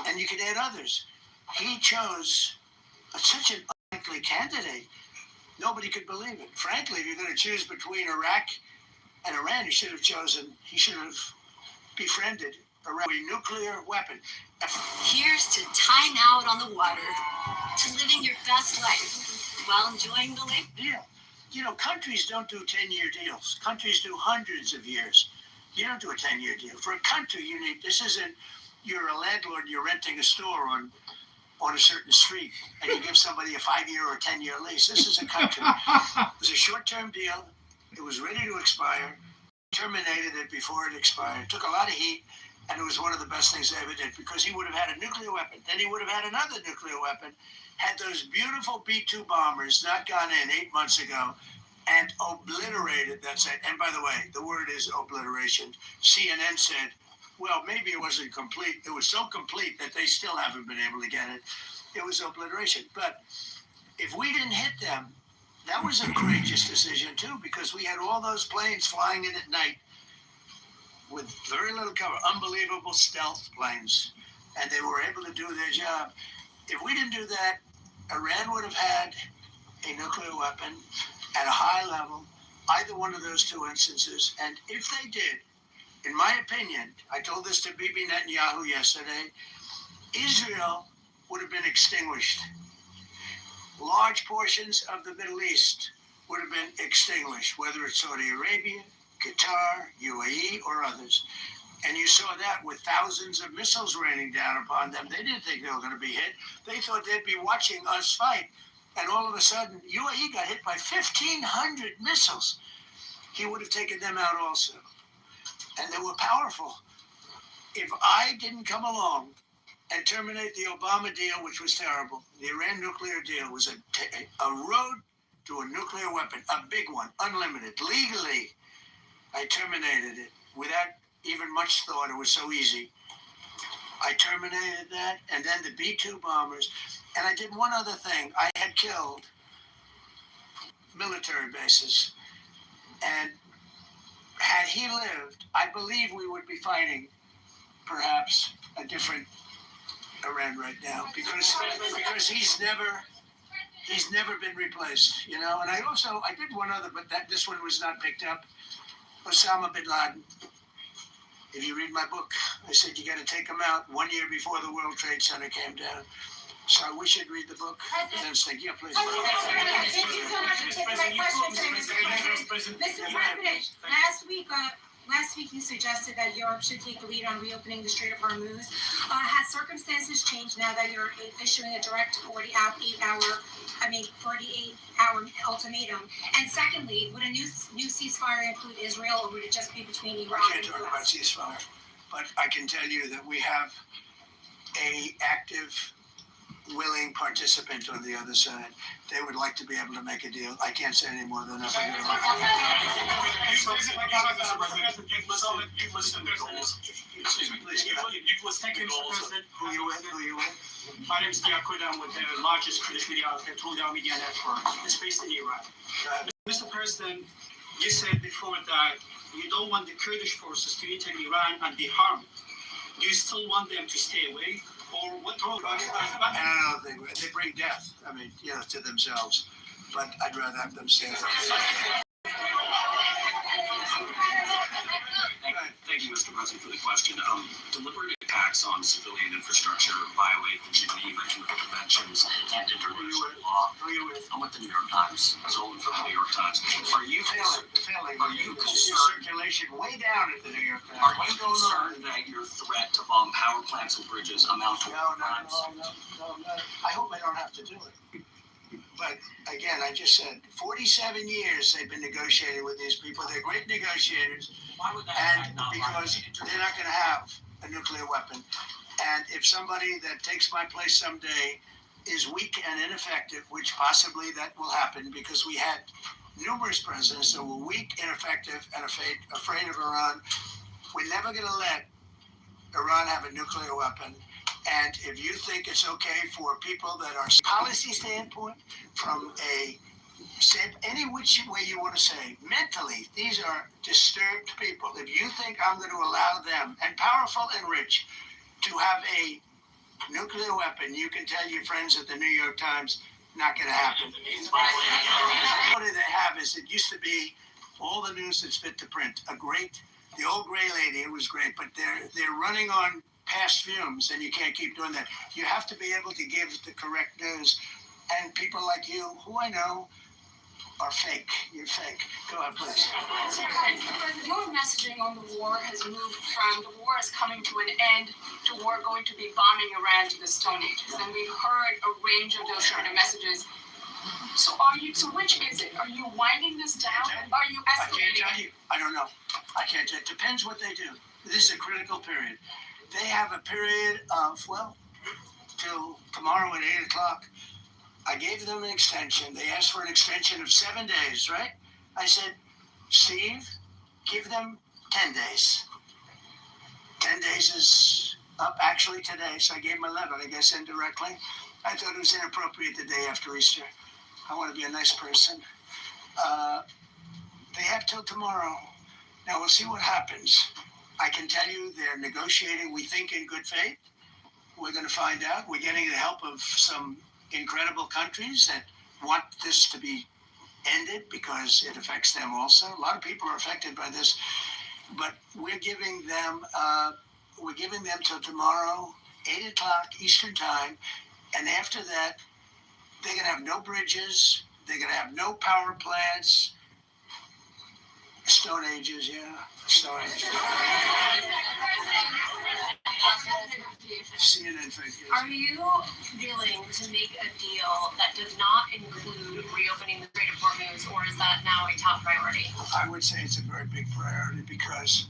and you can add others. He chose such an unlikely candidate. Nobody could believe it. Frankly, if you're going to choose between Iraq and Iran, he should have befriended Iran with a nuclear weapon. Here's to time out on the water, to living your best life while enjoying the lake. Yeah. Countries don't do 10-year deals. Countries do hundreds of years. You don't do a 10-year deal. For a country, you're a landlord, you're renting a store on a certain street, and you give somebody a 5-year or 10-year lease. This is a country. It was a short-term deal. It was ready to expire. Terminated it before it expired. Took a lot of heat, and it was one of the best things they ever did because he would have had a nuclear weapon. Then he would have had another nuclear weapon, had those beautiful B-2 bombers not gone in 8 months ago, and obliterated that site. And by the way, the word is obliteration. CNN said, well, maybe it wasn't complete. It was so complete that they still haven't been able to get it. It was obliteration. But if we didn't hit them, that was a courageous decision too, because we had all those planes flying in at night with very little cover, unbelievable stealth planes, and they were able to do their job. If we didn't do that, Iran would have had a nuclear weapon at a high level, either one of those 2 instances. And if they did, in my opinion, I told this to Bibi Netanyahu yesterday, Israel would have been extinguished. Large portions of the Middle East would have been extinguished, whether it's Saudi Arabia, Qatar, UAE, or others. And you saw that with thousands of missiles raining down upon them. They didn't think they were going to be hit. They thought they'd be watching us fight. And all of a sudden, UAE got hit by 1,500 missiles. He would have taken them out also. And they were powerful. If I didn't come along and terminate the Obama deal, which was terrible, the Iran nuclear deal was a road to a nuclear weapon, a big one, unlimited, legally. I terminated it without even much thought. It was so easy. I terminated that, and then the B-2 bombers. And I did one other thing. I had killed military bases. And had he lived, I believe we would be fighting perhaps a different Iran right now, because he's never been replaced, you know. And I did one other, but this one was not picked up. Osama bin Laden. If you read my book, I said you got to take him out 1 year before the World Trade Center came down. So I wish you'd read the book and then think, yeah, please. Thank you so much for taking my question, Mr. President. Mr. President, last week you suggested that Europe should take the lead on reopening the Strait of Hormuz. Has circumstances changed now that you're issuing a direct 48-hour ultimatum? And secondly, would a new ceasefire include Israel, or would it just be between Iran I and can't the talk about US? ceasefire, but I can tell you that we have a active, willing participant on the other side. They would like to be able to make a deal. I can't say any more than that. You've listed the goals. Excuse me. You've listed the goals. Who you with? My name is Diakoud. I'm with the largest Kurdish media outlet, Tulda Media Network. It's based in Iran. Mr. President, you said before that you don't want the Kurdish forces to enter Iran and be harmed. Do you still want them to stay away? Or what role? I don't know. They bring death. I mean, you know, to themselves. But I'd rather have them stay. Thank you, Mr. President, for the question. Deliberate attacks on civilian infrastructure violate the Geneva Conventions and international law. I'm with the New York Times. Zolan from the New York Times. Are you concerned? Circulation way down at the New York Times. Are you concerned that your threat to bomb power plants and bridges amount to crimes? No. I hope I don't have to do it. But again, I just said 47 years they've been negotiating with these people. They're great negotiators. Why would that and because they're not going to have a nuclear weapon. And if somebody that takes my place someday is weak and ineffective, which possibly that will happen, because we had numerous presidents that were weak, ineffective, and afraid of Iran, we're never going to let Iran have a nuclear weapon. And if you think it's okay for people that are policy standpoint, from any which way you want to say, mentally, these are disturbed people. If you think I'm going to allow them, and powerful and rich, to have a nuclear weapon, you can tell your friends at the New York Times, not going to happen. What they have is, it used to be all the news that's fit to print. The old gray lady, it was great, but they're running on past fumes, and you can't keep doing that. You have to be able to give the correct news. And people like you, who I know, are fake. You're fake. Go ahead, please. Your messaging on the war has moved from the war is coming to an end to war going to be bombing Iran to the Stone Ages. And we've heard a range of those sort of messages. So which is it? Are you winding this down? Are you escalating? I can't tell you. I don't know. I can't tell you. It depends what they do. This is a critical period. They have a period of, till tomorrow at 8 o'clock. I gave them an extension. They asked for an extension of 7 days, right? I said, Steve, give them 10 days. 10 days is up actually today, so I gave them 11, I guess, indirectly. I thought it was inappropriate the day after Easter. I want to be a nice person. They have till tomorrow. Now we'll see what happens. I can tell you they're negotiating, we think, in good faith. We're going to find out. We're getting the help of some incredible countries that want this to be ended because it affects them also. A lot of people are affected by this, but we're giving them till tomorrow, 8 o'clock Eastern time, and after that, they're going to have no bridges, they're going to have no power plants, Stone Ages, yeah. Stone Ages. CNN fake news. Are you willing to make a deal that does not include reopening the Strait of Hormuz, or is that now a top priority? I would say it's a very big priority because,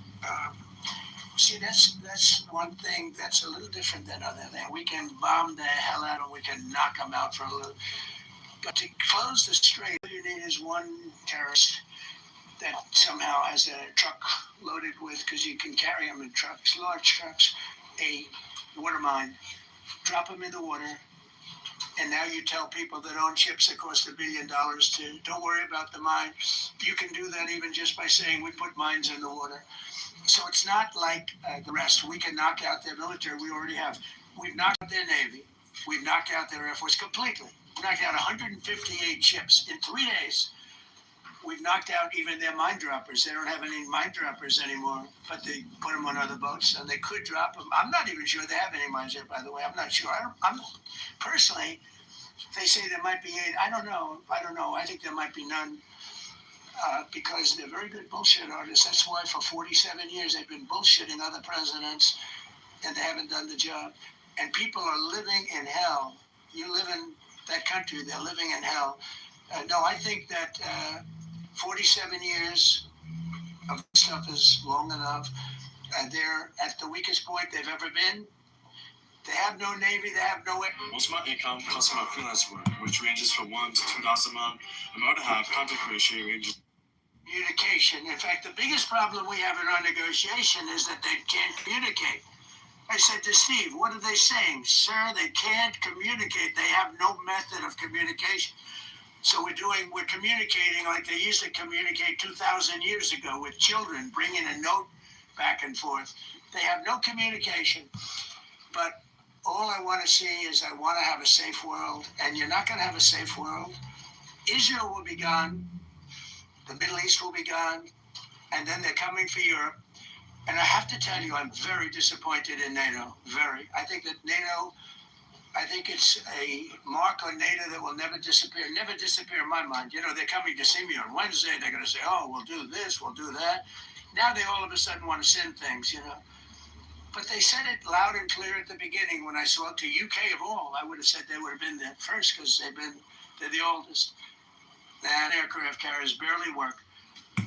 see, that's one thing that's a little different than other things. We can bomb the hell out of them, we can knock them out for a little. But to close the strait, all you need is one terrorist that somehow has a truck loaded with, because you can carry them in trucks, large trucks, a water mine, drop them in the water, and now you tell people that own ships that cost $1 billion to don't worry about the mine. You can do that even just by saying we put mines in the water. So it's not like the rest. We can knock out their military. We already have. We've knocked out their Navy. We've knocked out their Air Force completely. We knocked out 158 ships in 3 days. We've knocked out even their mine droppers. They don't have any mine droppers anymore, but they put them on other boats and they could drop them. I'm not even sure they have any mines there, by the way. I'm not sure. I'm personally, they say there might be 8. I don't know. I think there might be none because they're very good bullshit artists. That's why for 47 years they've been bullshitting other presidents and they haven't done the job. And people are living in hell. You live in that country, they're living in hell. No, I think that 47 years of stuff is long enough. They're at the weakest point they've ever been. They have no Navy, they have no... Most of my income comes from my freelance work, which ranges from $1,000 to $2,000 a month. I'm out to have content creation ranges. Communication. In fact, the biggest problem we have in our negotiation is that they can't communicate. I said to Steve, what are they saying? Sir, they can't communicate. They have no method of communication. So we're communicating like they used to communicate 2,000 years ago with children, bringing a note back and forth. They have no communication. But all I want to see is I want to have a safe world, and you're not going to have a safe world. Israel will be gone. The Middle East will be gone. And then they're coming for Europe. And I have to tell you, I'm very disappointed in NATO. Very. I think that NATO, I think it's a mark on NATO that will never disappear in my mind. You know, they're coming to see me on Wednesday. They're going to say, oh, we'll do this, we'll do that. Now they all of a sudden want to send things, you know. But they said it loud and clear at the beginning. When I spoke to UK of all, I would have said they would have been there first because they're the oldest. And aircraft carriers barely work.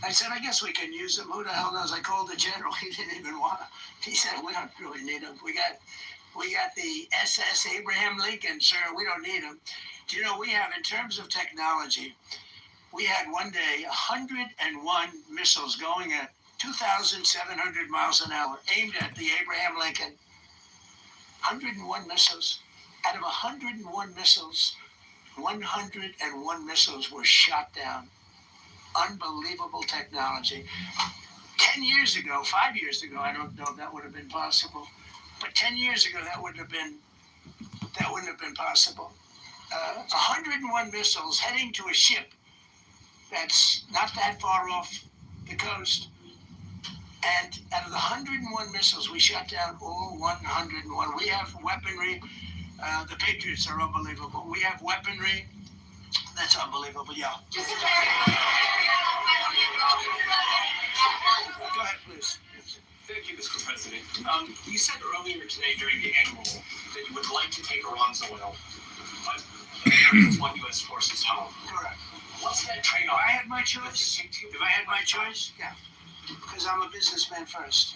I said, I guess we can use them. Who the hell knows? I called the general. He didn't even want to. He said, we don't really need them. We got the SS Abraham Lincoln, sir. We don't need them. Do you know, we have, in terms of technology, we had one day 101 missiles going at 2,700 miles an hour aimed at the Abraham Lincoln. 101 missiles. Out of 101 missiles, 101 missiles were shot down. Unbelievable technology. 10 years ago, 5 years ago, I don't know if that would have been possible. But 10 years ago, that wouldn't have been possible. 101 missiles heading to a ship that's not that far off the coast. And out of the 101 missiles, we shot down all 101. We have weaponry. The Patriots are unbelievable. We have weaponry. That's unbelievable, yeah. Go ahead, please. Thank you, Mr. President. You said earlier today during the annual that you would like to take Iran's oil, but Americans want U.S. forces home. Correct. What's that trade-off? If I had my choice, yeah, because I'm a businessman first.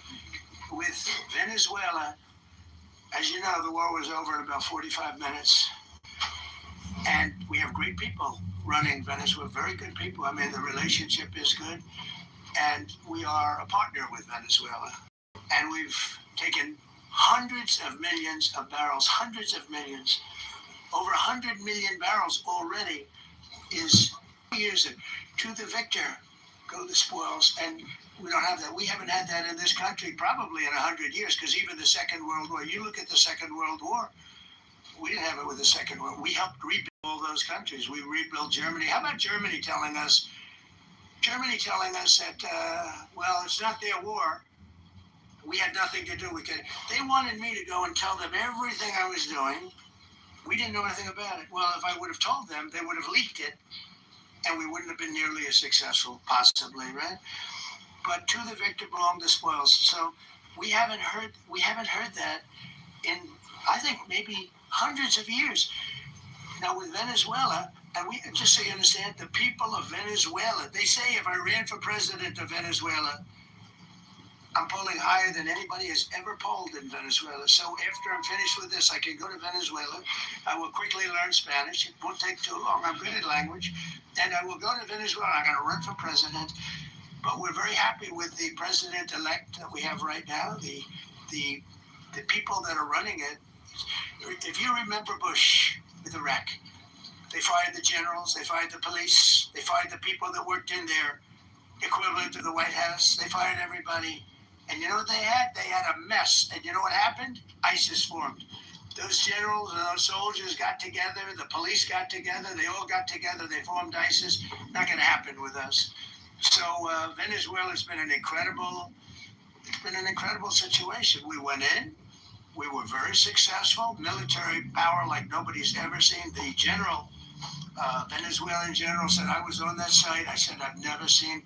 With Venezuela, as you know, the war was over in about 45 minutes. And we have great people running Venezuela, very good people. I mean, the relationship is good. And we are a partner with Venezuela. And we've taken hundreds of millions of barrels, hundreds of millions. Over 100 million barrels already is use it. To the victor go the spoils. And we don't have that. We haven't had that in this country probably in 100 years, because even the Second World War, you look at the Second World War, we didn't have it with the Second World War. We helped rebuild all those countries. We rebuilt Germany. How about Germany telling us that, well, it's not their war. We had nothing to do with it. They wanted me to go and tell them everything I was doing. We didn't know anything about it. Well, if I would have told them, they would have leaked it, and we wouldn't have been nearly as successful, possibly, right? but to the victor belong the spoils. So we haven't heard that in, I think, maybe hundreds of years. Now with Venezuela, and we, just so you understand, the people of Venezuela, they say if I ran for president of Venezuela, I'm polling higher than anybody has ever polled in Venezuela. So after I'm finished with this, I can go to Venezuela. I will quickly learn Spanish. It won't take too long. I'm good at language. And I will go to Venezuela. I'm going to run for president. But we're very happy with the president-elect that we have right now, the people that are running it. If you remember Bush with Iraq, they fired the generals, they fired the police, they fired the people that worked in their equivalent to the White House. They fired everybody. And you know what they had? They had a mess. And you know what happened? ISIS formed. Those generals and those soldiers got together. The police got together. They all got together. They formed ISIS. Not going to happen with us. So Venezuela's been an incredible situation. We went in. We were very successful. Military power like nobody's ever seen. The general, Venezuelan general, said, I was on that site. I said, I've never seen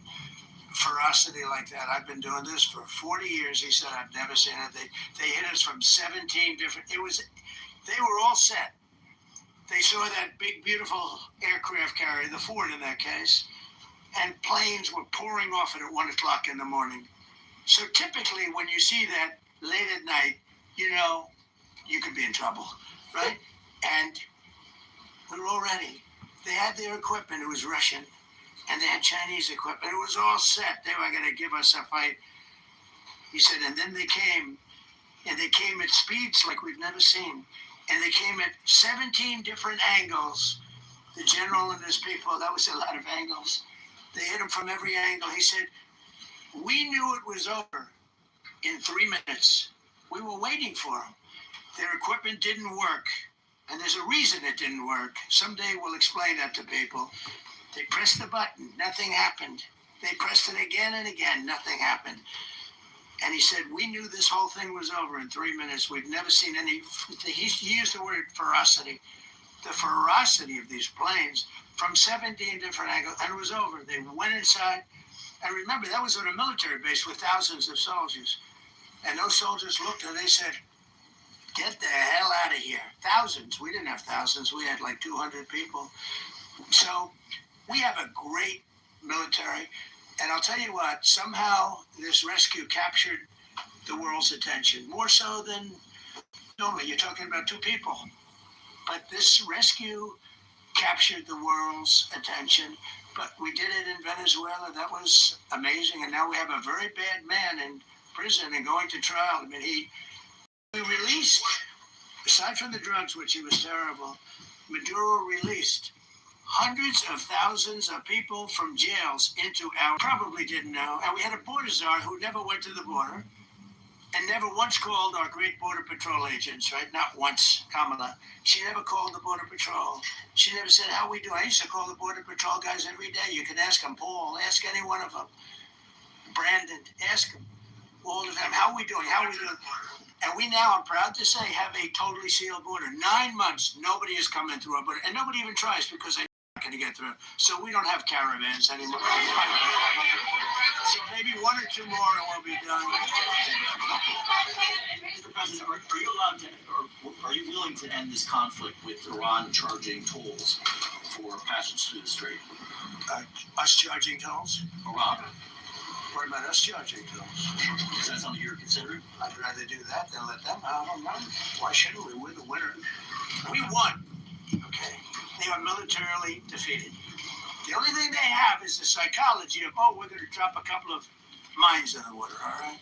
ferocity like that. I've been doing this for 40 years. He said, I've never seen it. They hit us from 17 different, they were all set. They saw that big, beautiful aircraft carrier, the Ford in that case, and planes were pouring off it at 1 o'clock in the morning. So typically when you see that late at night, you know, you could be in trouble, right? And we were all ready. They had their equipment. It was Russian. And they had Chinese equipment. It was all set. They were going to give us a fight. He said, and then they came. And they came at speeds like we've never seen. And they came at 17 different angles. The general and his people, that was a lot of angles. They hit him from every angle. He said, we knew it was over in 3 minutes. We were waiting for them. Their equipment didn't work. And there's a reason it didn't work. Someday we'll explain that to people. They pressed the button, nothing happened. They pressed it again and again, nothing happened. And he said, we knew this whole thing was over in 3 minutes. We've never seen any, he used the word ferocity. The ferocity of these planes from 17 different angles, and it was over. They went inside. And remember, that was on a military base with thousands of soldiers. And those soldiers looked and they said, get the hell out of here. Thousands. We didn't have thousands. We had like 200 people. So we have a great military. And I'll tell you what, somehow this rescue captured the world's attention, more so than normally. You're talking about 2 people. But this rescue captured the world's attention. But we did it in Venezuela. That was amazing. And now we have a very bad man in prison and going to trial. I mean, we released, aside from the drugs, which he was terrible, Maduro released hundreds of thousands of people from jails into our, probably didn't know. And we had a border czar who never went to the border and never once called our great border patrol agents, right? Not once, Kamala. She never called the border patrol. She never said, how we do? I used to call the border patrol guys every day. You can ask them, Paul, ask any one of them. Brandon, ask them all the time. How are we doing? How are we doing? And we now, I'm proud to say, have a totally sealed border. 9 months, nobody is coming through our border. And nobody even tries because they're not going to get through. So we don't have caravans anymore. So maybe 1 or 2 more and we'll be done. Mr. President, are you allowed to, or are you willing to end this conflict with Iran charging tolls for passage through the strait? Us charging tolls? Iran. What about us charging tolls? Is that something you're considering? I'd rather do that than let them out on run. Why shouldn't we? We're the winner. We won. Okay. They are militarily defeated. The only thing they have is the psychology of, oh, we're going to drop a couple of mines in the water, all right?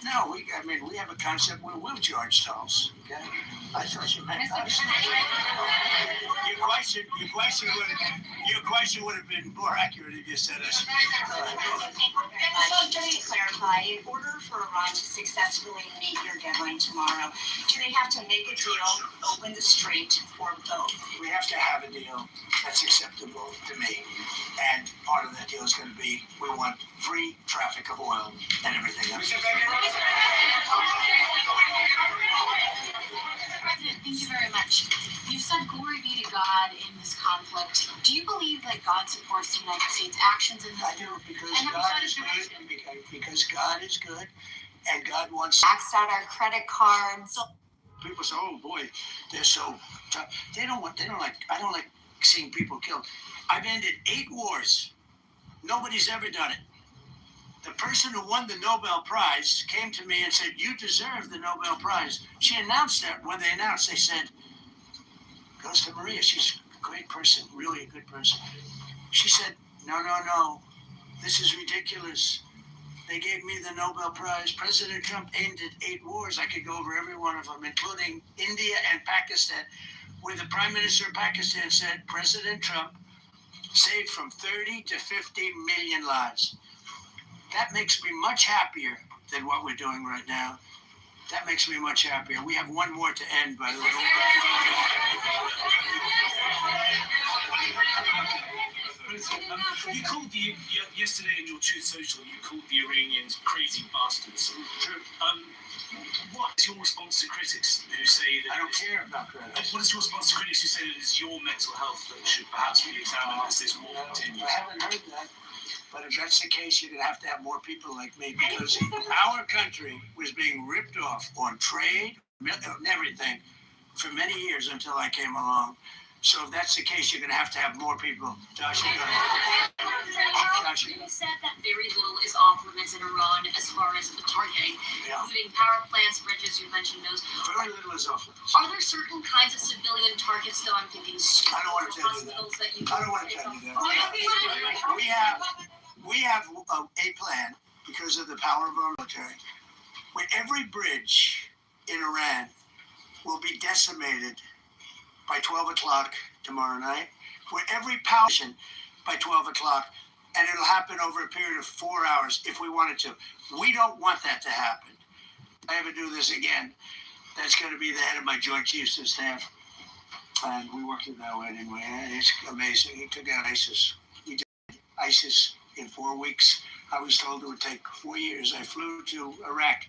No, we have a concept where we'll charge tolls, okay? I thought you meant us. Your question would have been more accurate if you said us. So just to clarify, in order for Iran to successfully meet your deadline tomorrow, do they have to make a deal, open the strait, or both? We have to have a deal that's acceptable to me. And part of that deal is going to be, we want free traffic of oil and everything else. President, Thank you very much. You said glory be to God in this conflict. Do you believe that God supports the United States actions in this? I do, because And have you God started is your good, mission? because God is good, and God wants. Maxed out our credit cards. People say, "Oh boy, they're so tough." They don't like. I don't like seeing people killed. I've ended 8 wars. Nobody's ever done it. The person who won the Nobel Prize came to me and said, "You deserve the Nobel Prize." She announced that. When they announced, they said, "Goes to Maria. She's a great person, really a good person." She said, No. This is ridiculous. They gave me the Nobel Prize. President Trump ended 8 wars. I could go over every one of them, including India and Pakistan, where the Prime Minister of Pakistan said President Trump saved from 30 to 50 million lives. That makes me much happier than what we're doing right now. That makes me much happier. We have one more to end, by the way. You called yesterday in your Truth Social, you called the Iranians crazy bastards. What is your response to critics who say that? I don't care about critics. What is your response to critics who say that it's your mental health that should perhaps be examined as this war continues? I haven't heard that. But if that's the case, you're going to have more people like me, because our country was being ripped off on trade and everything for many years until I came along. So if that's the case, you're going to have more people. Josh, you said that very little is off limits in Iran as far as the targeting, including power plants, bridges. You mentioned those. Very little is off limits. Are there certain kinds of civilian targets, though? I'm thinking schools, I don't want to tell you that. I don't want to tell you that. We have a plan, because of the power of our military, where every bridge in Iran will be decimated by 12 o'clock tomorrow night, where every power station by 12 o'clock, and it'll happen over a period of 4 hours if we wanted to. We don't want that to happen. If I ever do this again, that's going to be the head of my Joint Chiefs of Staff. And we worked it that way anyway. And it's amazing. He took out ISIS. He did ISIS in 4 weeks. I was told it would take 4 years. I flew to Iraq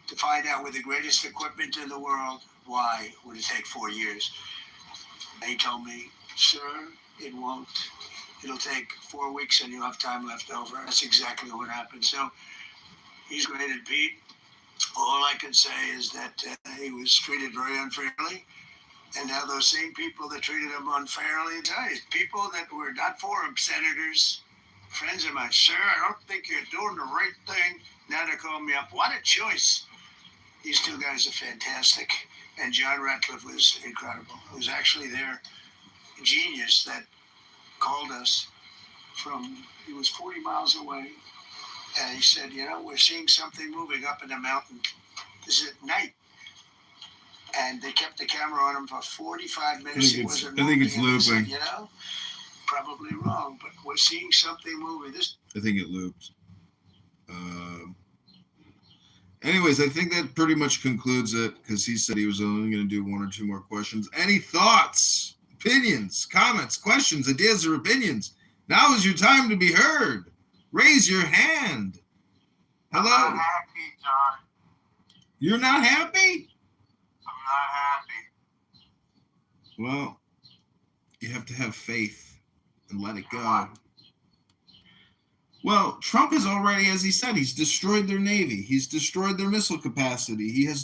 to find out with the greatest equipment in the world, why would it take 4 years? They told me, "Sir, it won't. It'll take 4 weeks and you'll have time left over." That's exactly what happened. So he's great at Pete. All I can say is that he was treated very unfairly. And now those same people that treated him unfairly, people that were not for him, senators, friends of mine, "Sir, I don't think you're doing the right thing." Now they're calling me up. What a choice. These 2 guys are fantastic. And John Ratcliffe was incredible. It was actually their genius that called us he was 40 miles away. And he said, "We're seeing something moving up in the mountain." This is at night. And they kept the camera on him for 45 minutes. I think it's looping. Said, probably wrong, but we're seeing something moving. I think it looped. Anyways, I think that pretty much concludes it, because he said he was only going to do 1 or 2 more questions. Any thoughts, opinions, comments, questions, ideas, or opinions? Now is your time to be heard. Raise your hand. Hello. I'm not happy, John. You're not happy? I'm not happy. Well, you have to have faith and let it go. Well, Trump has already, as he said, he's destroyed their navy. He's destroyed their missile capacity. He has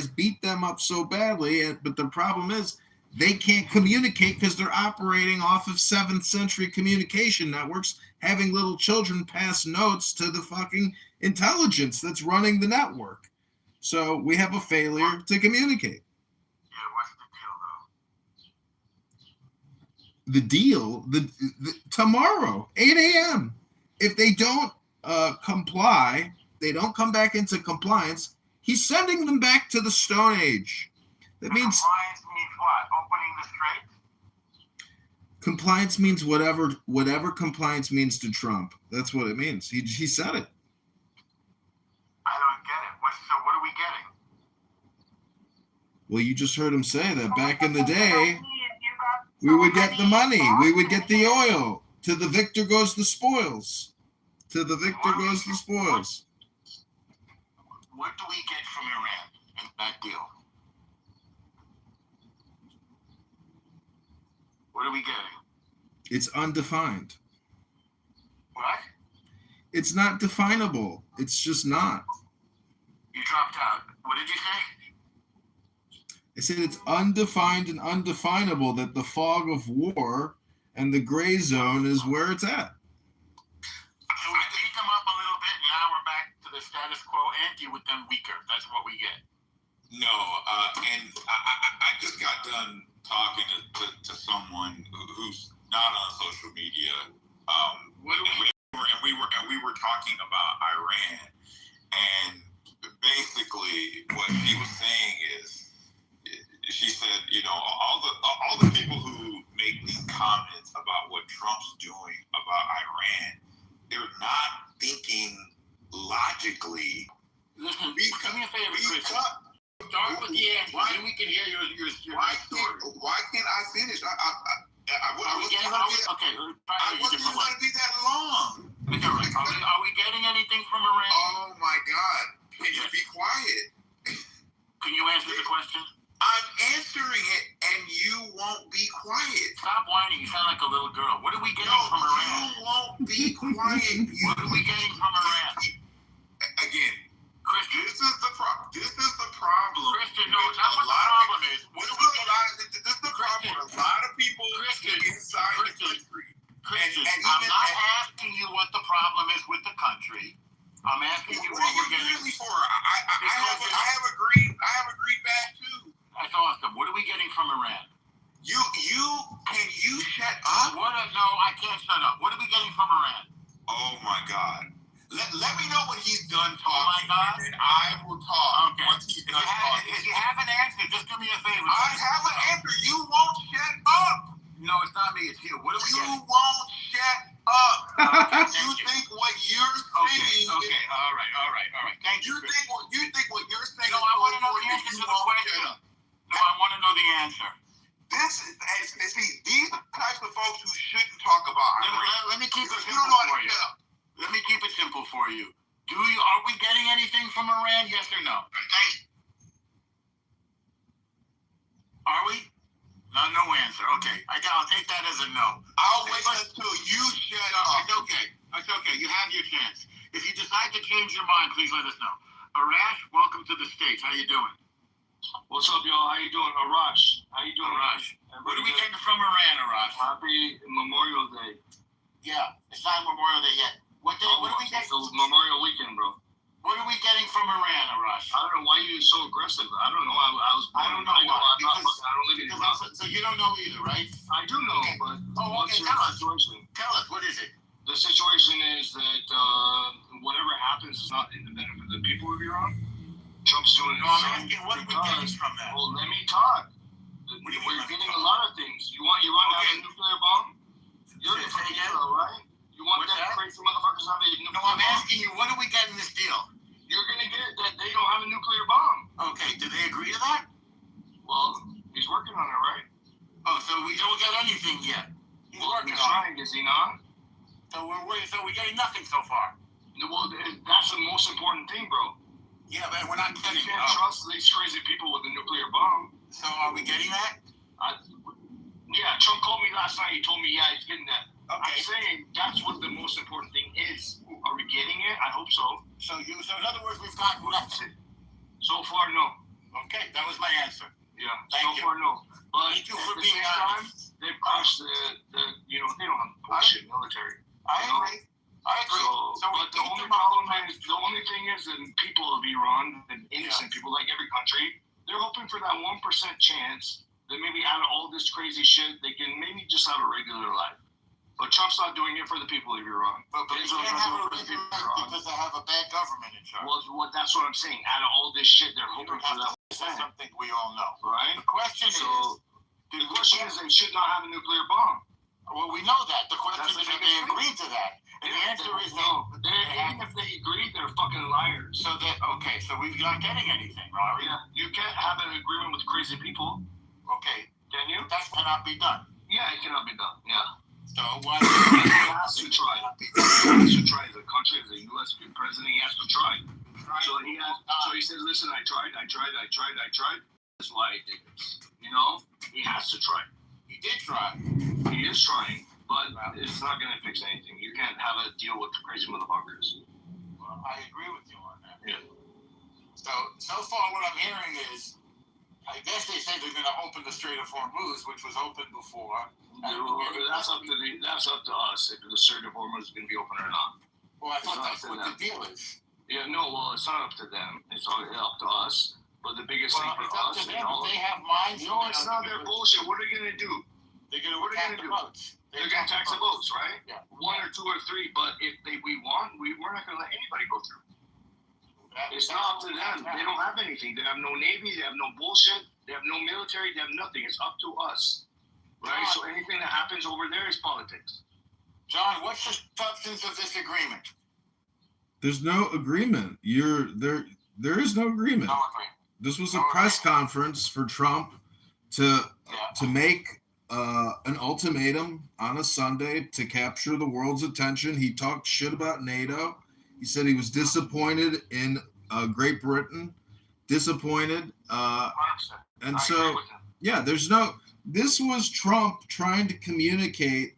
beat them up so badly. But the problem is they can't communicate because they're operating off of 7th century communication networks, having little children pass notes to the fucking intelligence that's running the network. So we have a failure to communicate. Yeah, what's the deal, though? The deal, tomorrow, 8 a.m., if they don't comply, they don't come back into compliance, he's sending them back to the Stone Age. That means compliance means what? Opening the strait? Compliance means whatever compliance means to Trump. That's what it means. He said it. I don't get it. So what are we getting? Well, you just heard him say that back in the day, we would get the money. We would get the oil. To the victor goes the spoils. To the victor goes the spoils. What do we get from Iran in that deal? What are we getting? It's undefined. What? It's not definable. It's just not. You dropped out. What did you say? I said it's undefined and undefinable, that the fog of war and the gray zone is where it's at. So we beat them up a little bit, and now we're back to the status quo ante with them weaker. That's what we get. No, and I just got done talking to someone who's not on social media. We were talking about Iran, and basically what she was saying is, she said, you know, all the people who make these comments about what Trump's doing about Iran, they're not thinking logically. Listen, do me a favor, Chris. Start with the answer, then we can hear your story. Why can't I finish? I wasn't going to be that long. It's all right. Are we getting anything from Iran? Oh my God! Can you be quiet? Can you answer the question? I'm answering it, and you won't be quiet. Stop whining. You sound like a little girl. What are we getting from Iran? You won't be quiet. What are we getting from Iran? Again, Christian. This is the problem. Christian, no, that's what the problem is. What are we getting? This is the problem. A lot of people inside the country. Christian, I'm not asking you what the problem is with the country. I'm asking you what we're getting. Really for? I have a green bag too. That's awesome. What are we getting from Iran? You shut up? No, I can't shut up. What are we getting from Iran? Oh my God. Let me know when he's done talking. Oh my God. And I will talk once he's done talking. If you have an answer, just do me a favor. I have an answer. You won't shut up. No, it's not me. It's you. What are we getting? You won't shut up. You think what you're saying. Okay. All right. Thank you. You think what you're saying. No, I want to know the answer to the question. No, I want to know the answer. These types of folks who shouldn't talk about Iran. Let me keep it You simple don't know how for to you. shut up. Let me keep it simple for you. Are we getting anything from Iran? Yes or no? Are we? No answer. Okay. I'll take that as a no. I'll wait until you shut up. It's okay. You have your chance. If you decide to change your mind, please let us know. Arash, welcome to the States. How you doing? What's up, y'all? How you doing? Arash. How you doing? Arash. What are we getting from Iran, Arash? Happy Memorial Day. Yeah, it's not Memorial Day yet. What are we getting? It's Memorial Weekend, bro. What are we getting from Iran, Arash? I don't know why you're so aggressive. I don't know. I don't know why. I don't live in Iran. So you don't know either, right? I do know, but what's your situation? Tell us. What is it? The situation is that whatever happens is not in the benefit of the people of Iran. Trump's doing it. No, I'm asking what are we getting from that? Well, let me talk. We're getting a lot of things. You want Iran to have a nuclear bomb? You're the Israel, right? You want that crazy motherfuckers to have a nuclear bomb? No, I'm asking you, what do we get in this deal? You're gonna get that they don't have a nuclear bomb. Okay, do they agree to that? Well, he's working on it, right? Oh, so we don't get anything yet. He's working He's on trying, is he not? So we're getting nothing so far. Well, that's the most important thing, bro. Yeah, but we're not getting You can't trust these crazy people with a nuclear bomb. So are we getting that? Yeah, Trump called me last night. He told me, yeah, he's getting that. Okay. I'm saying that's what the most important thing is. Are we getting it? I hope so. So in other words, we've got nothing. So far, no. Okay, that was my answer. Yeah, Thank you. far, no. But Thank you at for the being same time, honest. they've crushed they don't have bullshit military. I agree. So but the only problem is, the only thing is that people of Iran, and innocent people like every country, they're hoping for that 1% chance that maybe out of all this crazy shit, they can maybe just have a regular life. But Trump's not doing it for the people of Iran. But they can't have a regular life because they have a bad government in charge. Well, that's what I'm saying. Out of all this shit, they're hoping for that. That's something we all know. Right? The question is they should not have a nuclear bomb. Well, we know that. The question is if they agree to that. And the answer is no. Even if they agree, they're fucking liars. So we're not getting anything, Rory. Yeah, you can't have an agreement with crazy people. Okay. Can you? That cannot be done. Yeah, it cannot be done. Yeah. So why? He has to try. He has to try. The country, as a U.S. president, he has to try. So he says, listen, I tried. That's why I did this. You know, he has to try. He He did try. He is trying, but it's not going to fix anything. You can't have a deal with the crazy motherfuckers. Well, I agree with you on that. Yeah. So far what I'm hearing is, I guess they said they're going to open the Strait of Hormuz, which was open before. That's up to us if the Strait of Hormuz is going to be open or not. Well, I thought that's what the deal is. Yeah, no, well, it's not up to them. It's all up to us. But the biggest thing for It's up us to and them. all If they have minds. no, it's not their bullshit. What are they going to do? They're going to What are they attack gonna the do? boats. They're going to tax the boats, right? Yeah. 1 or 2 or 3. But if we want, we're not going to let anybody go through. It's not up to them. They don't have anything. They have no navy. They have no bullshit. They have no military. They have nothing. It's up to us, right? So anything that happens over there is politics. John, what's the substance of this agreement? There's no agreement. There is no agreement. No agreement. This was a press conference for Trump to make an ultimatum on a Sunday to capture the world's attention. He talked shit about NATO. He said he was disappointed in Great Britain, disappointed. And so, yeah, this was Trump trying to communicate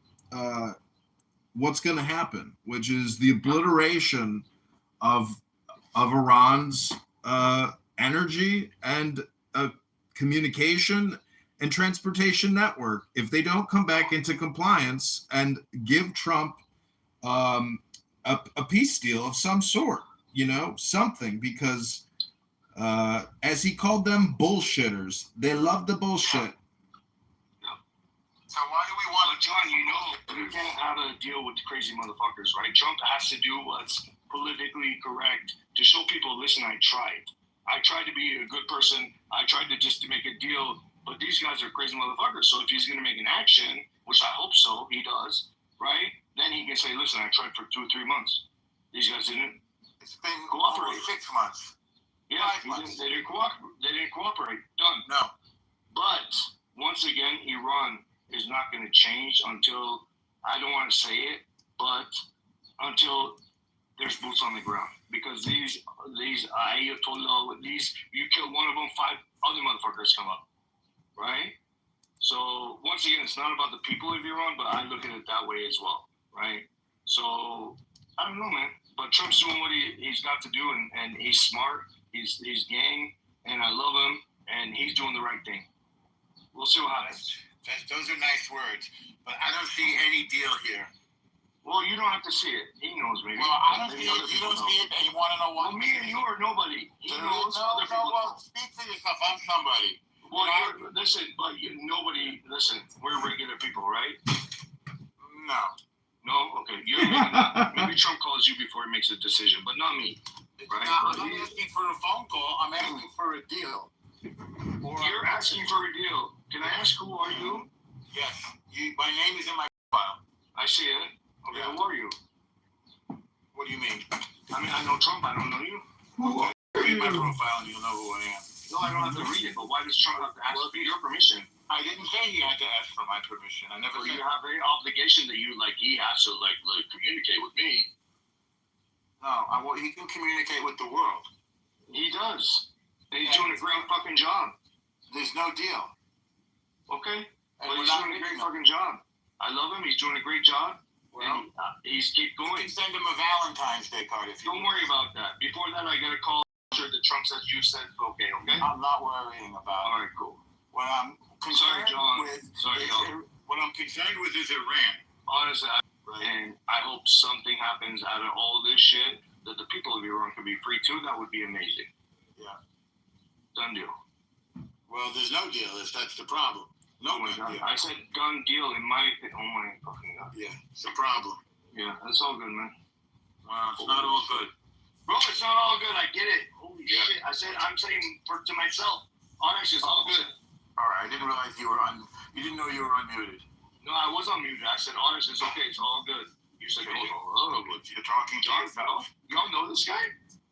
what's going to happen, which is the obliteration of Iran's energy and communication and transportation network. If they don't come back into compliance and give Trump a peace deal of some sort, something, because as he called them, bullshitters, they love the bullshit. So why do we want John, you can't have a deal with the crazy motherfuckers, right? Trump has to do what's politically correct to show people, listen, I tried to be a good person. I tried to make a deal, but these guys are crazy motherfuckers. So if he's going to make an action, which I hope so, he does, right? Then he can say, listen, I tried for 2 or 3 months. These guys didn't cooperate. 6 months. Yeah, they didn't cooperate. Done. No. But once again, Iran is not going to change until, I don't want to say it, but until there's boots on the ground. Because these Ayatollah, you kill one of them, 5 other motherfuckers come up, right? So once again, it's not about the people of Iran, but I look at it that way as well, right? So I don't know, man. But Trump's doing what he's got to do, and he's smart. He's gang, and I love him, and he's doing the right thing. We'll see what happens. Those are nice words, but I don't see any deal here. Well, you don't have to see it. He knows, maybe. Well, I don't see it. You don't see it, and you want to know why? Well, me and you are nobody. He knows other people. Well, speak for yourself. I'm somebody. Well, listen, but nobody. Listen, we're regular people, right? No. No, okay. You're maybe Trump calls you before he makes a decision, but not me. Right? I'm not asking for a phone call. I'm asking for a deal. You're asking for a deal. Can I ask who are you? Yes. My name is in my profile. I see it. Okay, who are you? What do you mean? I mean, I know Trump. I don't know you. Read my profile and you'll know who I am. No, I don't have to read it, but why does Trump have to ask for your permission? I didn't say he had to ask for my permission. I never said. You have an obligation that he has to communicate with me. No, he can communicate with the world. He does. And he's doing a great fucking job. There's no deal. Okay. Well, he's doing a great fucking job. I love him. He's doing a great job. Well, he's keep going. You can send him a Valentine's Day card if you don't worry about that. Before that, I got a call that Trump says you said okay. I'm not worrying about it. All right, cool. What I'm concerned What I'm concerned with is Iran. Honestly, and I hope something happens out of all this shit that the people of Iran can be free too. That would be amazing. Yeah. Done deal. Well, there's no deal. That's the problem. No deal. I said done deal in my opinion. Oh my fucking god. Yeah, it's a problem. Yeah, that's all good, man. Wow, it's not all good. Bro, it's not all good. I get it. Holy shit. I'm saying to myself, honest, it's all good. All right, I didn't realize you didn't know you were unmuted. No, I was unmuted. I said, honest, it's okay. It's all good. You said, you're talking to yourself. Y'all know this guy?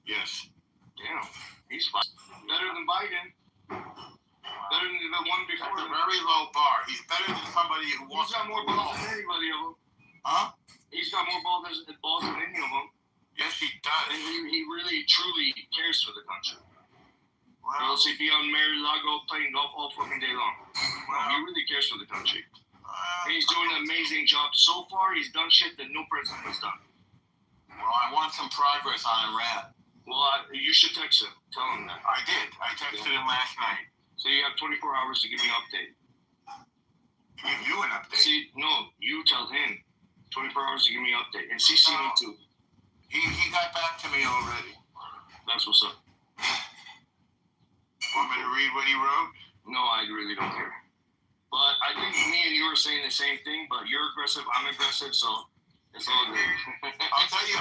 Yes. Damn, he's better than Biden. Better than the one before. That's a very low bar. He's better than somebody who wants. He's got more balls than anybody of them. Huh? He's got more balls than any of them. Yes, he does. And he really, truly cares for the country. Or else he'd be on Mar-a-Lago playing golf all fucking day long. He really cares for the country. And he's doing an amazing job. So far, he's done shit that no president has done. Well, I want some progress on Iran. Well, you should text him. Tell him that. I did. I texted him last night. So you have 24 hours to give me an update. Give you an update. See, no, you tell him 24 hours to give me an update. And CC me too. He got back to me already. That's what's up. Want me to read what he wrote? No, I really don't care. But I think me and you are saying the same thing, but you're aggressive, I'm aggressive, so it's all good. I'll tell you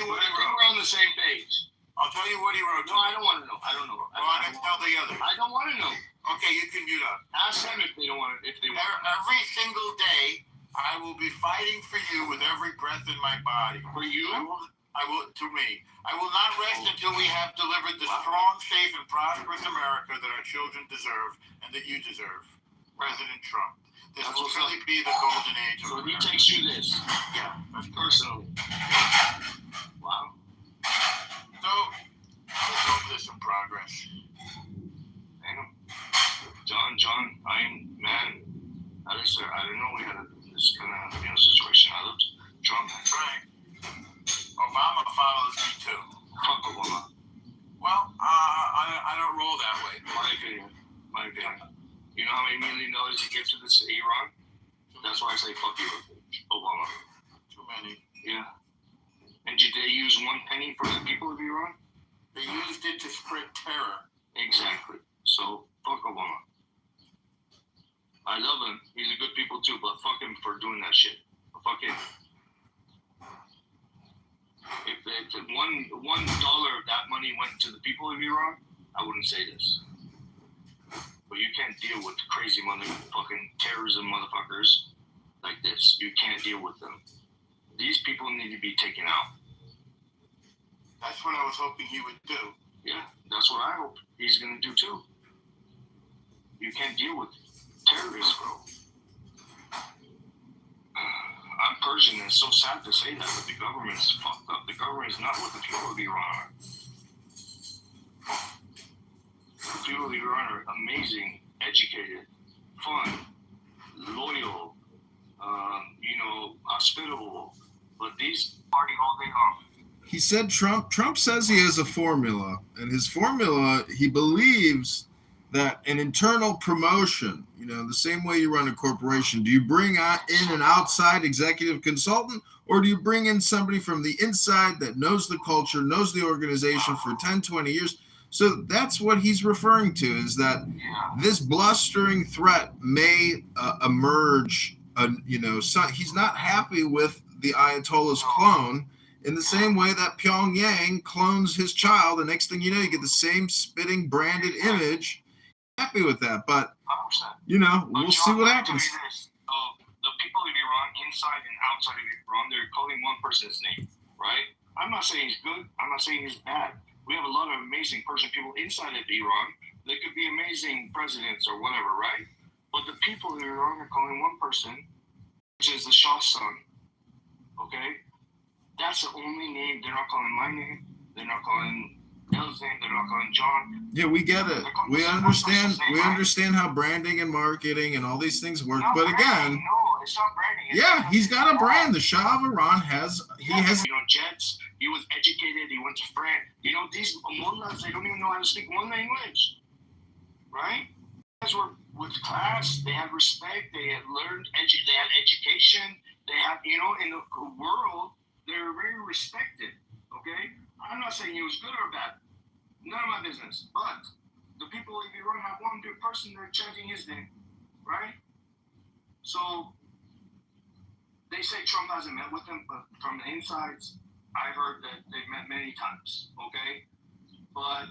what he wrote. We're on the same page. I'll tell you what he wrote. No, I don't want to know. I don't know. Well, I can tell the other. I don't want to know. Okay, you can mute up. Ask them if they don't want. If they want. Every single day, I will be fighting for you with every breath in my body. For you? I will. To me, I will not rest until we have delivered the strong, safe, and prosperous America that our children deserve and that you deserve, President Trump. This will really be the golden age of America. So he takes you this. Yeah, personally. Wow. So let's hope there's some progress. John, man. I don't know. We had this kind of situation. I looked Trump. Right. Obama follows me too. Fuck Obama. Well, I don't roll that way. My opinion. You know how many $1 million he gives to this Iran? That's why I say fuck you, Obama. Too many. Yeah. And did they use 1 penny for the people of Iran? They used it to spread terror. Exactly. So fuck Obama. I love him. He's a good people too, but fuck him for doing that shit. Fuck him. If $1 of that money went to the people of Iran, I wouldn't say this. But you can't deal with crazy motherfucking terrorism motherfuckers like this. You can't deal with them. These people need to be taken out. That's what I was hoping he would do. Yeah, that's what I hope he's gonna do too. You can't deal with terrorists, bro. I'm Persian, and it's so sad to say that, but the government's fucked up. The government is not what the people of Iran are. The people of Iran are amazing, educated, fun, loyal, hospitable, but these party all day long. He said Trump says he has a formula, and his formula, he believes that an internal promotion, the same way you run a corporation, do you bring in an outside executive consultant, or do you bring in somebody from the inside that knows the culture, knows the organization for 10, 20 years? So that's what he's referring to, is that this blustering threat may emerge. He's not happy with the Ayatollah's clone, in the same way that Pyongyang clones his child. The next thing you know, you get the same spitting branded image. Happy with that, but we'll see what happens. The people of Iran, inside and outside of Iran, they're calling one person's name, right? I'm not saying he's good. I'm not saying he's bad. We have a lot of amazing Persian people inside of Iran. They could be amazing presidents or whatever, right? But the people of Iran are calling one person, which is the Shah's son. Okay? That's the only name. They're not calling my name. They're not calling El's name. They're not calling John. Yeah, we get it. We understand. We understand how branding and marketing and all these things work. But again, no, it's not branding. Yeah, he's got a brand. The Shah of Iran has. He has. Jets. He was educated. He went to France. These mullahs, they don't even know how to speak one language, right? Guys were with class. They had respect. They had learned. They had education. They have, in the world, they're very respected. Okay, I'm not saying he was good or bad. None of my business. But the people of Iran have one good person. They're chanting his name, right? So they say Trump hasn't met with them, but from the insides, I heard that they've met many times. Okay, but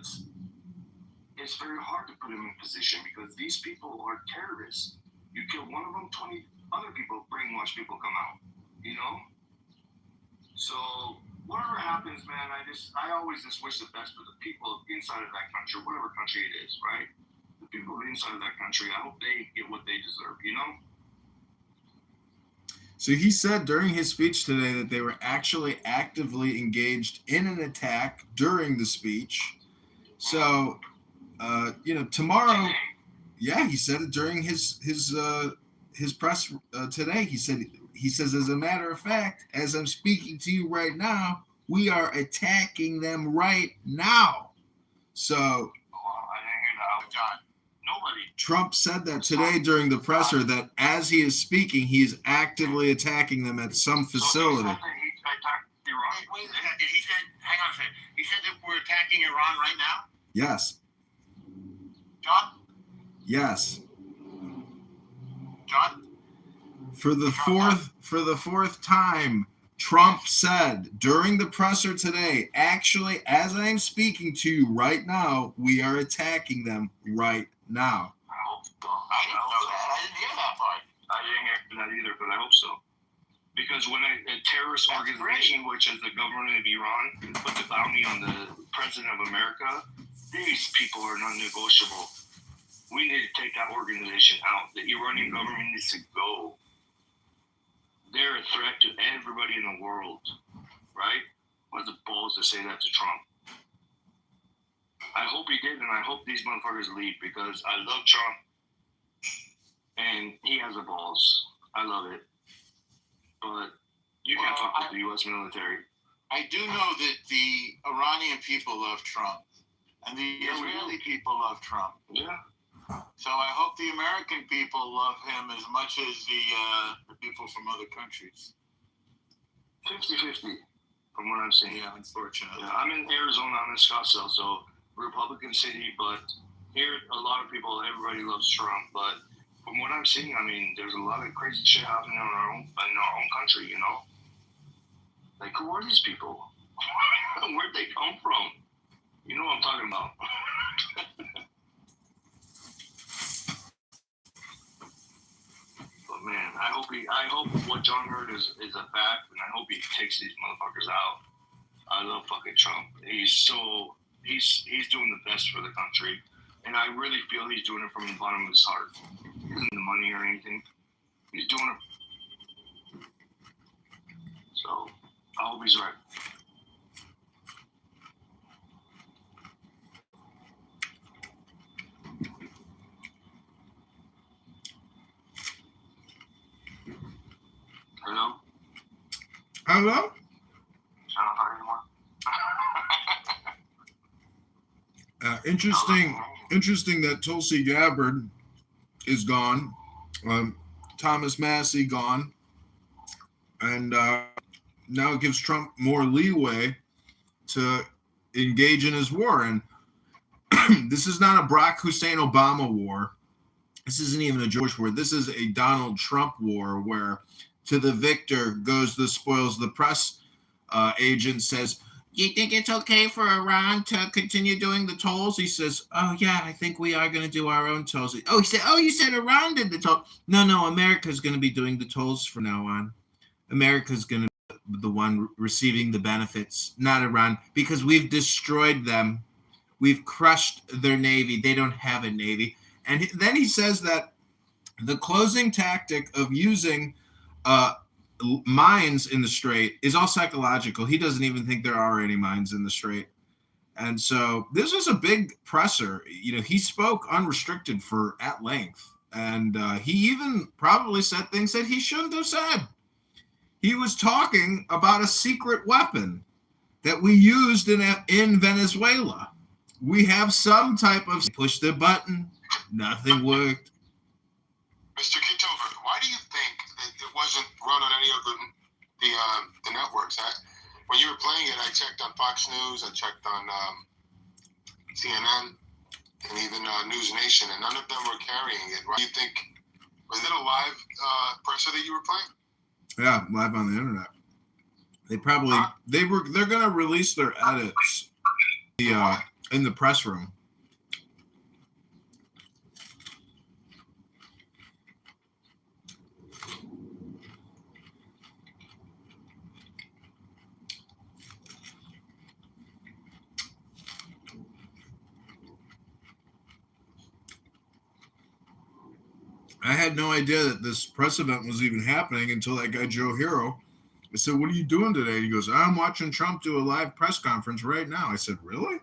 it's very hard to put him in position because these people are terrorists. You kill one of them, 20 other people, brainwash people come out. So whatever happens, man, I always just wish the best for the people inside of that country, whatever country it is, right? The people inside of that country, I hope they get what they deserve, So he said during his speech today that they were actually actively engaged in an attack during the speech. So tomorrow. Yeah, he said it during his press today. He says, as a matter of fact, as I'm speaking to you right now, we are attacking them right now. So I didn't hear that. God, nobody. Trump said that today during the presser that as he is speaking, he is actively attacking them at some facility. Wait, he said, hang on a second. He said that we're attacking Iran right now? Yes. John? Yes. John? For the fourth time, Trump said during the presser today, actually, as I am speaking to you right now, we are attacking them right now. I hope so. I didn't know that. I didn't hear that part. I didn't hear that either, but I hope so. Because when a terrorist organization, which is the government of Iran, put the bounty on the president of America, these people are non-negotiable. We need to take that organization out. The Iranian government needs to go. They're a threat to everybody in the world, right? What the balls to say that to Trump? I hope he did, and I hope these motherfuckers leave because I love Trump, and he has the balls. I love it. But you can't fuck with the U.S. military. I do know that the Iranian people love Trump, and the Israeli people love Trump. Yeah. So I hope the American people love him as much as the people from other countries. 50-50, from what I'm seeing. Yeah, unfortunately. Yeah, I'm in Arizona. I'm in Scottsdale, so Republican city. But here, a lot of people, everybody loves Trump. But from what I'm seeing, I mean, there's a lot of crazy shit happening in our own country. You know, like who are these people? Where'd they come from? You know what I'm talking about. But man, I hope what John heard is a fact, and I hope he takes these motherfuckers out. I love fucking Trump. He's doing the best for the country, and I really feel he's doing it from the bottom of his heart. It isn't the money or anything. He's doing it. So I hope he's right. Hello? Hello? I don't talk anymore. Interesting that Tulsi Gabbard is gone. Thomas Massey gone. And now it gives Trump more leeway to engage in his war. And this is not a Barack Hussein Obama war. This isn't even a George war. This is a Donald Trump war where to the victor goes the spoils. The press agent says, you think it's okay for Iran to continue doing the tolls? He says, oh, yeah, I think we are going to do our own tolls. Oh, he said, oh, you said Iran did the toll. No, America's going to be doing the tolls from now on. America's going to be the one receiving the benefits, not Iran, because we've destroyed them. We've crushed their navy. They don't have a navy. And then he says that the closing tactic of using mines in the Strait is all psychological. He doesn't even think there are any mines in the Strait. And so this was a big presser. You know, he spoke unrestricted at length. And he even probably said things that he shouldn't have said. He was talking about a secret weapon that we used in Venezuela. We have some type of push the button. Nothing worked. Mr. Kitover, why do you think that it wasn't run on any of the networks? When you were playing it, I checked on Fox News, I checked on CNN, and even News Nation, and none of them were carrying it. Why do you think? Was it a live presser that you were playing? Yeah, live on the internet. They're gonna release their edits in the press room. I had no idea that this press event was even happening until that guy Joe Hero. I said, what are you doing today? And he goes, I'm watching Trump do a live press conference right now. I said, really?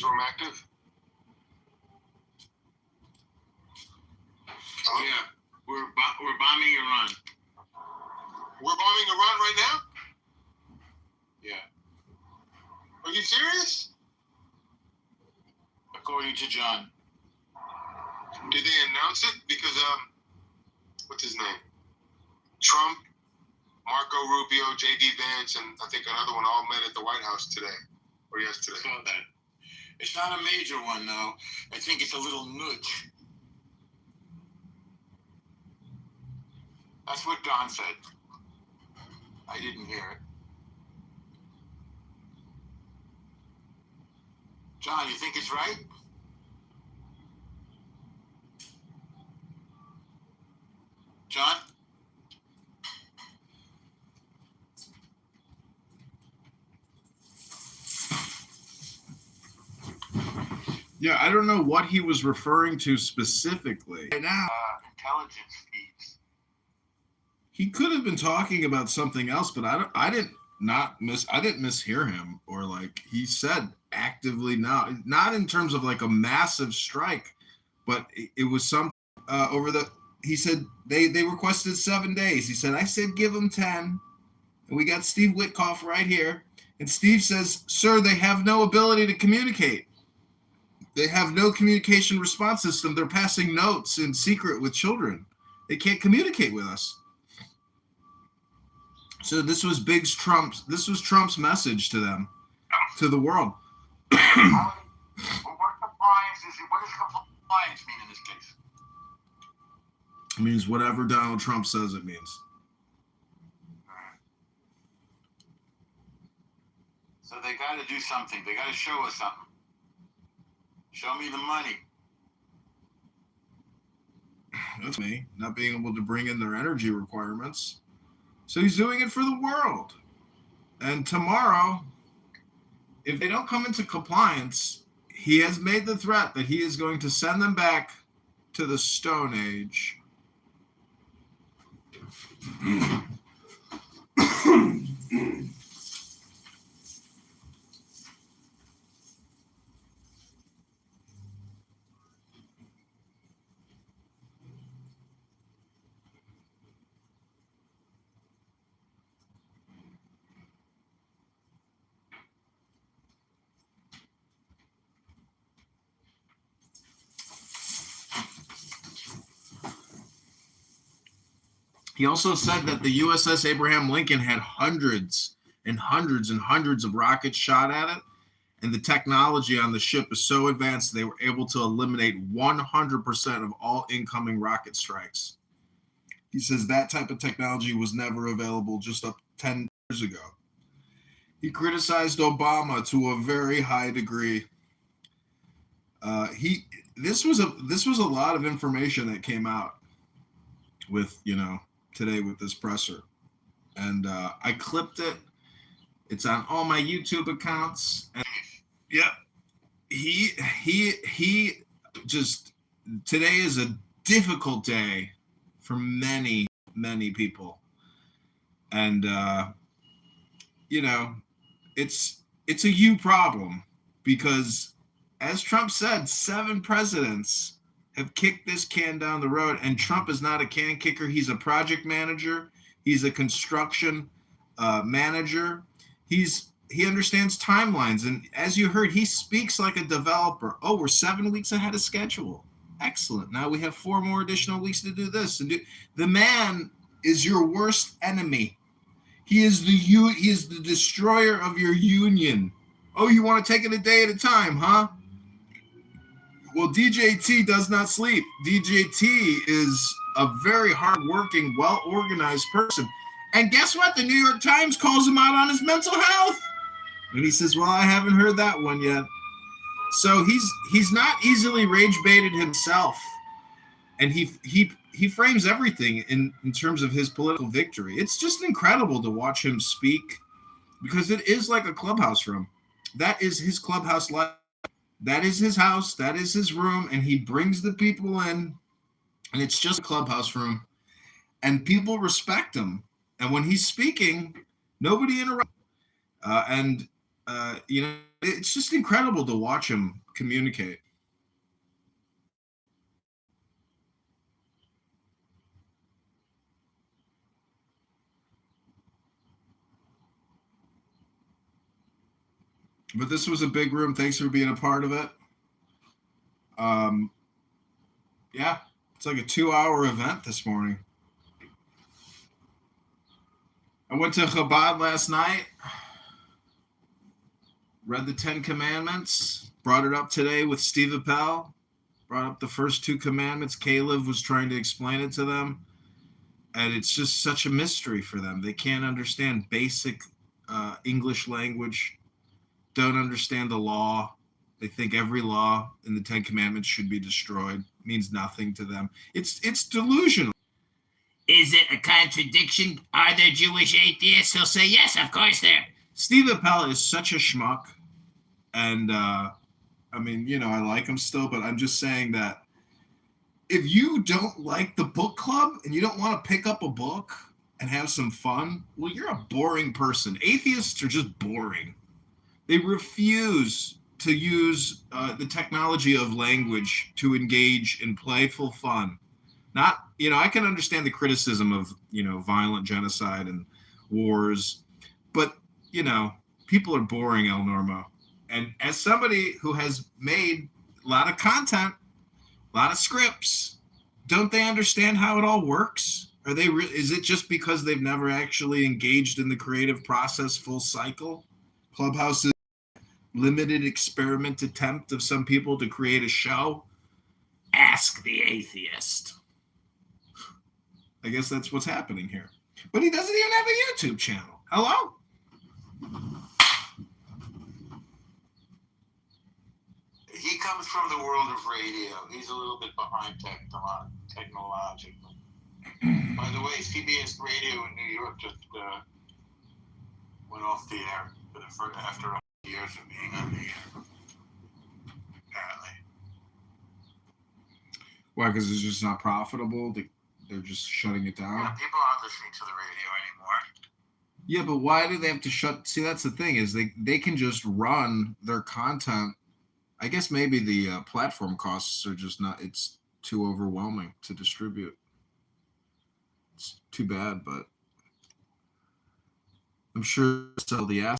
newsroom active? Yeah, we're bombing Iran. We're bombing Iran right now? Yeah, Are you serious? according to John. Did they announce it? Because what's his name? Trump, Marco Rubio, J.D. Vance, and I think another one all met at the White House today or yesterday. Saw that. It's not a major one though. I think it's a little nudge. That's what Don said. I didn't hear it. John, you think it's right? John? Yeah, I don't know what he was referring to specifically. Right now, Intelligence feeds. he could have been talking about something else, but I didn't mishear him, or like he said actively now, not in terms of like a massive strike, but it was some he said they requested 7 days. He said, I said give them 10. And we got Steve Witkoff right here. And Steve says, sir, they have no ability to communicate. They have no communication response system. They're passing notes in secret with children. They can't communicate with us. So this was Trump's message to them, to the world. What does compliance mean in this case? It means whatever Donald Trump says it means. So they got to do something. They got to show us something. Show me the money. That's me, not being able to bring in their energy requirements. So he's doing it for the world. And tomorrow, if they don't come into compliance, he has made the threat that he is going to send them back to the Stone Age. He also said that the USS Abraham Lincoln had hundreds and hundreds and hundreds of rockets shot at it, and the technology on the ship is so advanced they were able to eliminate 100% of all incoming rocket strikes. He says that type of technology was never available just up 10 years ago. He criticized Obama to a very high degree. This was a lot of information that came out with, today with this presser, and I clipped it. It's on all my YouTube accounts, and he just, today is a difficult day for many people, and it's a you problem, because as Trump said, 7 presidents have kicked this can down the road, and Trump is not a can kicker. He's a project manager. He's a construction manager. He understands timelines, and as you heard, he speaks like a developer. Oh, we're 7 weeks ahead of schedule. Excellent. Now we have 4 more additional weeks to do this. The man is your worst enemy. He is the destroyer of your union. Oh, you want to take it a day at a time, huh? Well, DJT does not sleep. DJT is a very hardworking, well-organized person. And guess what? The New York Times calls him out on his mental health. And he says, well, I haven't heard that one yet. So he's not easily rage-baited himself. And he frames everything in terms of his political victory. It's just incredible to watch him speak, because it is like a clubhouse room. That is his clubhouse life. That is his house. That is his room. And he brings the people in, and it's just a clubhouse room. And people respect him. And when he's speaking, nobody interrupts. And it's just incredible to watch him communicate. But this was a big room. Thanks for being a part of it. Yeah, it's like a 2-hour event this morning. I went to Chabad last night, read the 10 Commandments, brought it up today with Steve Appel, brought up the first 2 commandments. Caleb was trying to explain it to them, and it's just such a mystery for them. They can't understand basic English language, don't understand the law. They think every law in the 10 Commandments should be destroyed. It means nothing to them. It's delusional. Is it a contradiction? Are there Jewish atheists? He'll say, yes, of course there. Steve Appel is such a schmuck. And, I like him still, but I'm just saying that if you don't like the book club and you don't want to pick up a book and have some fun, well, you're a boring person. Atheists are just boring. They refuse to use the technology of language to engage in playful fun. Not, I can understand the criticism of, violent genocide and wars, but, people are boring, El Normo. And as somebody who has made a lot of content, a lot of scripts, don't they understand how it all works? Are they? Is it just because they've never actually engaged in the creative process full cycle? Clubhouse is limited experiment attempt of some people to create a show. Ask the atheist. I guess that's what's happening here. But he doesn't even have a YouTube channel. Hello? He comes from the world of radio. He's a little bit behind technologically. By the way, CBS Radio in New York just went off the air after years of being on the air. Apparently. Why? Because it's just not profitable? They're just shutting it down? Yeah, people aren't listening to the radio anymore. Yeah, but why do they have to shut? See, that's the thing, is they can just run their content. I guess maybe the platform costs are just not, it's too overwhelming to distribute. It's too bad, but I'm sure sell the ass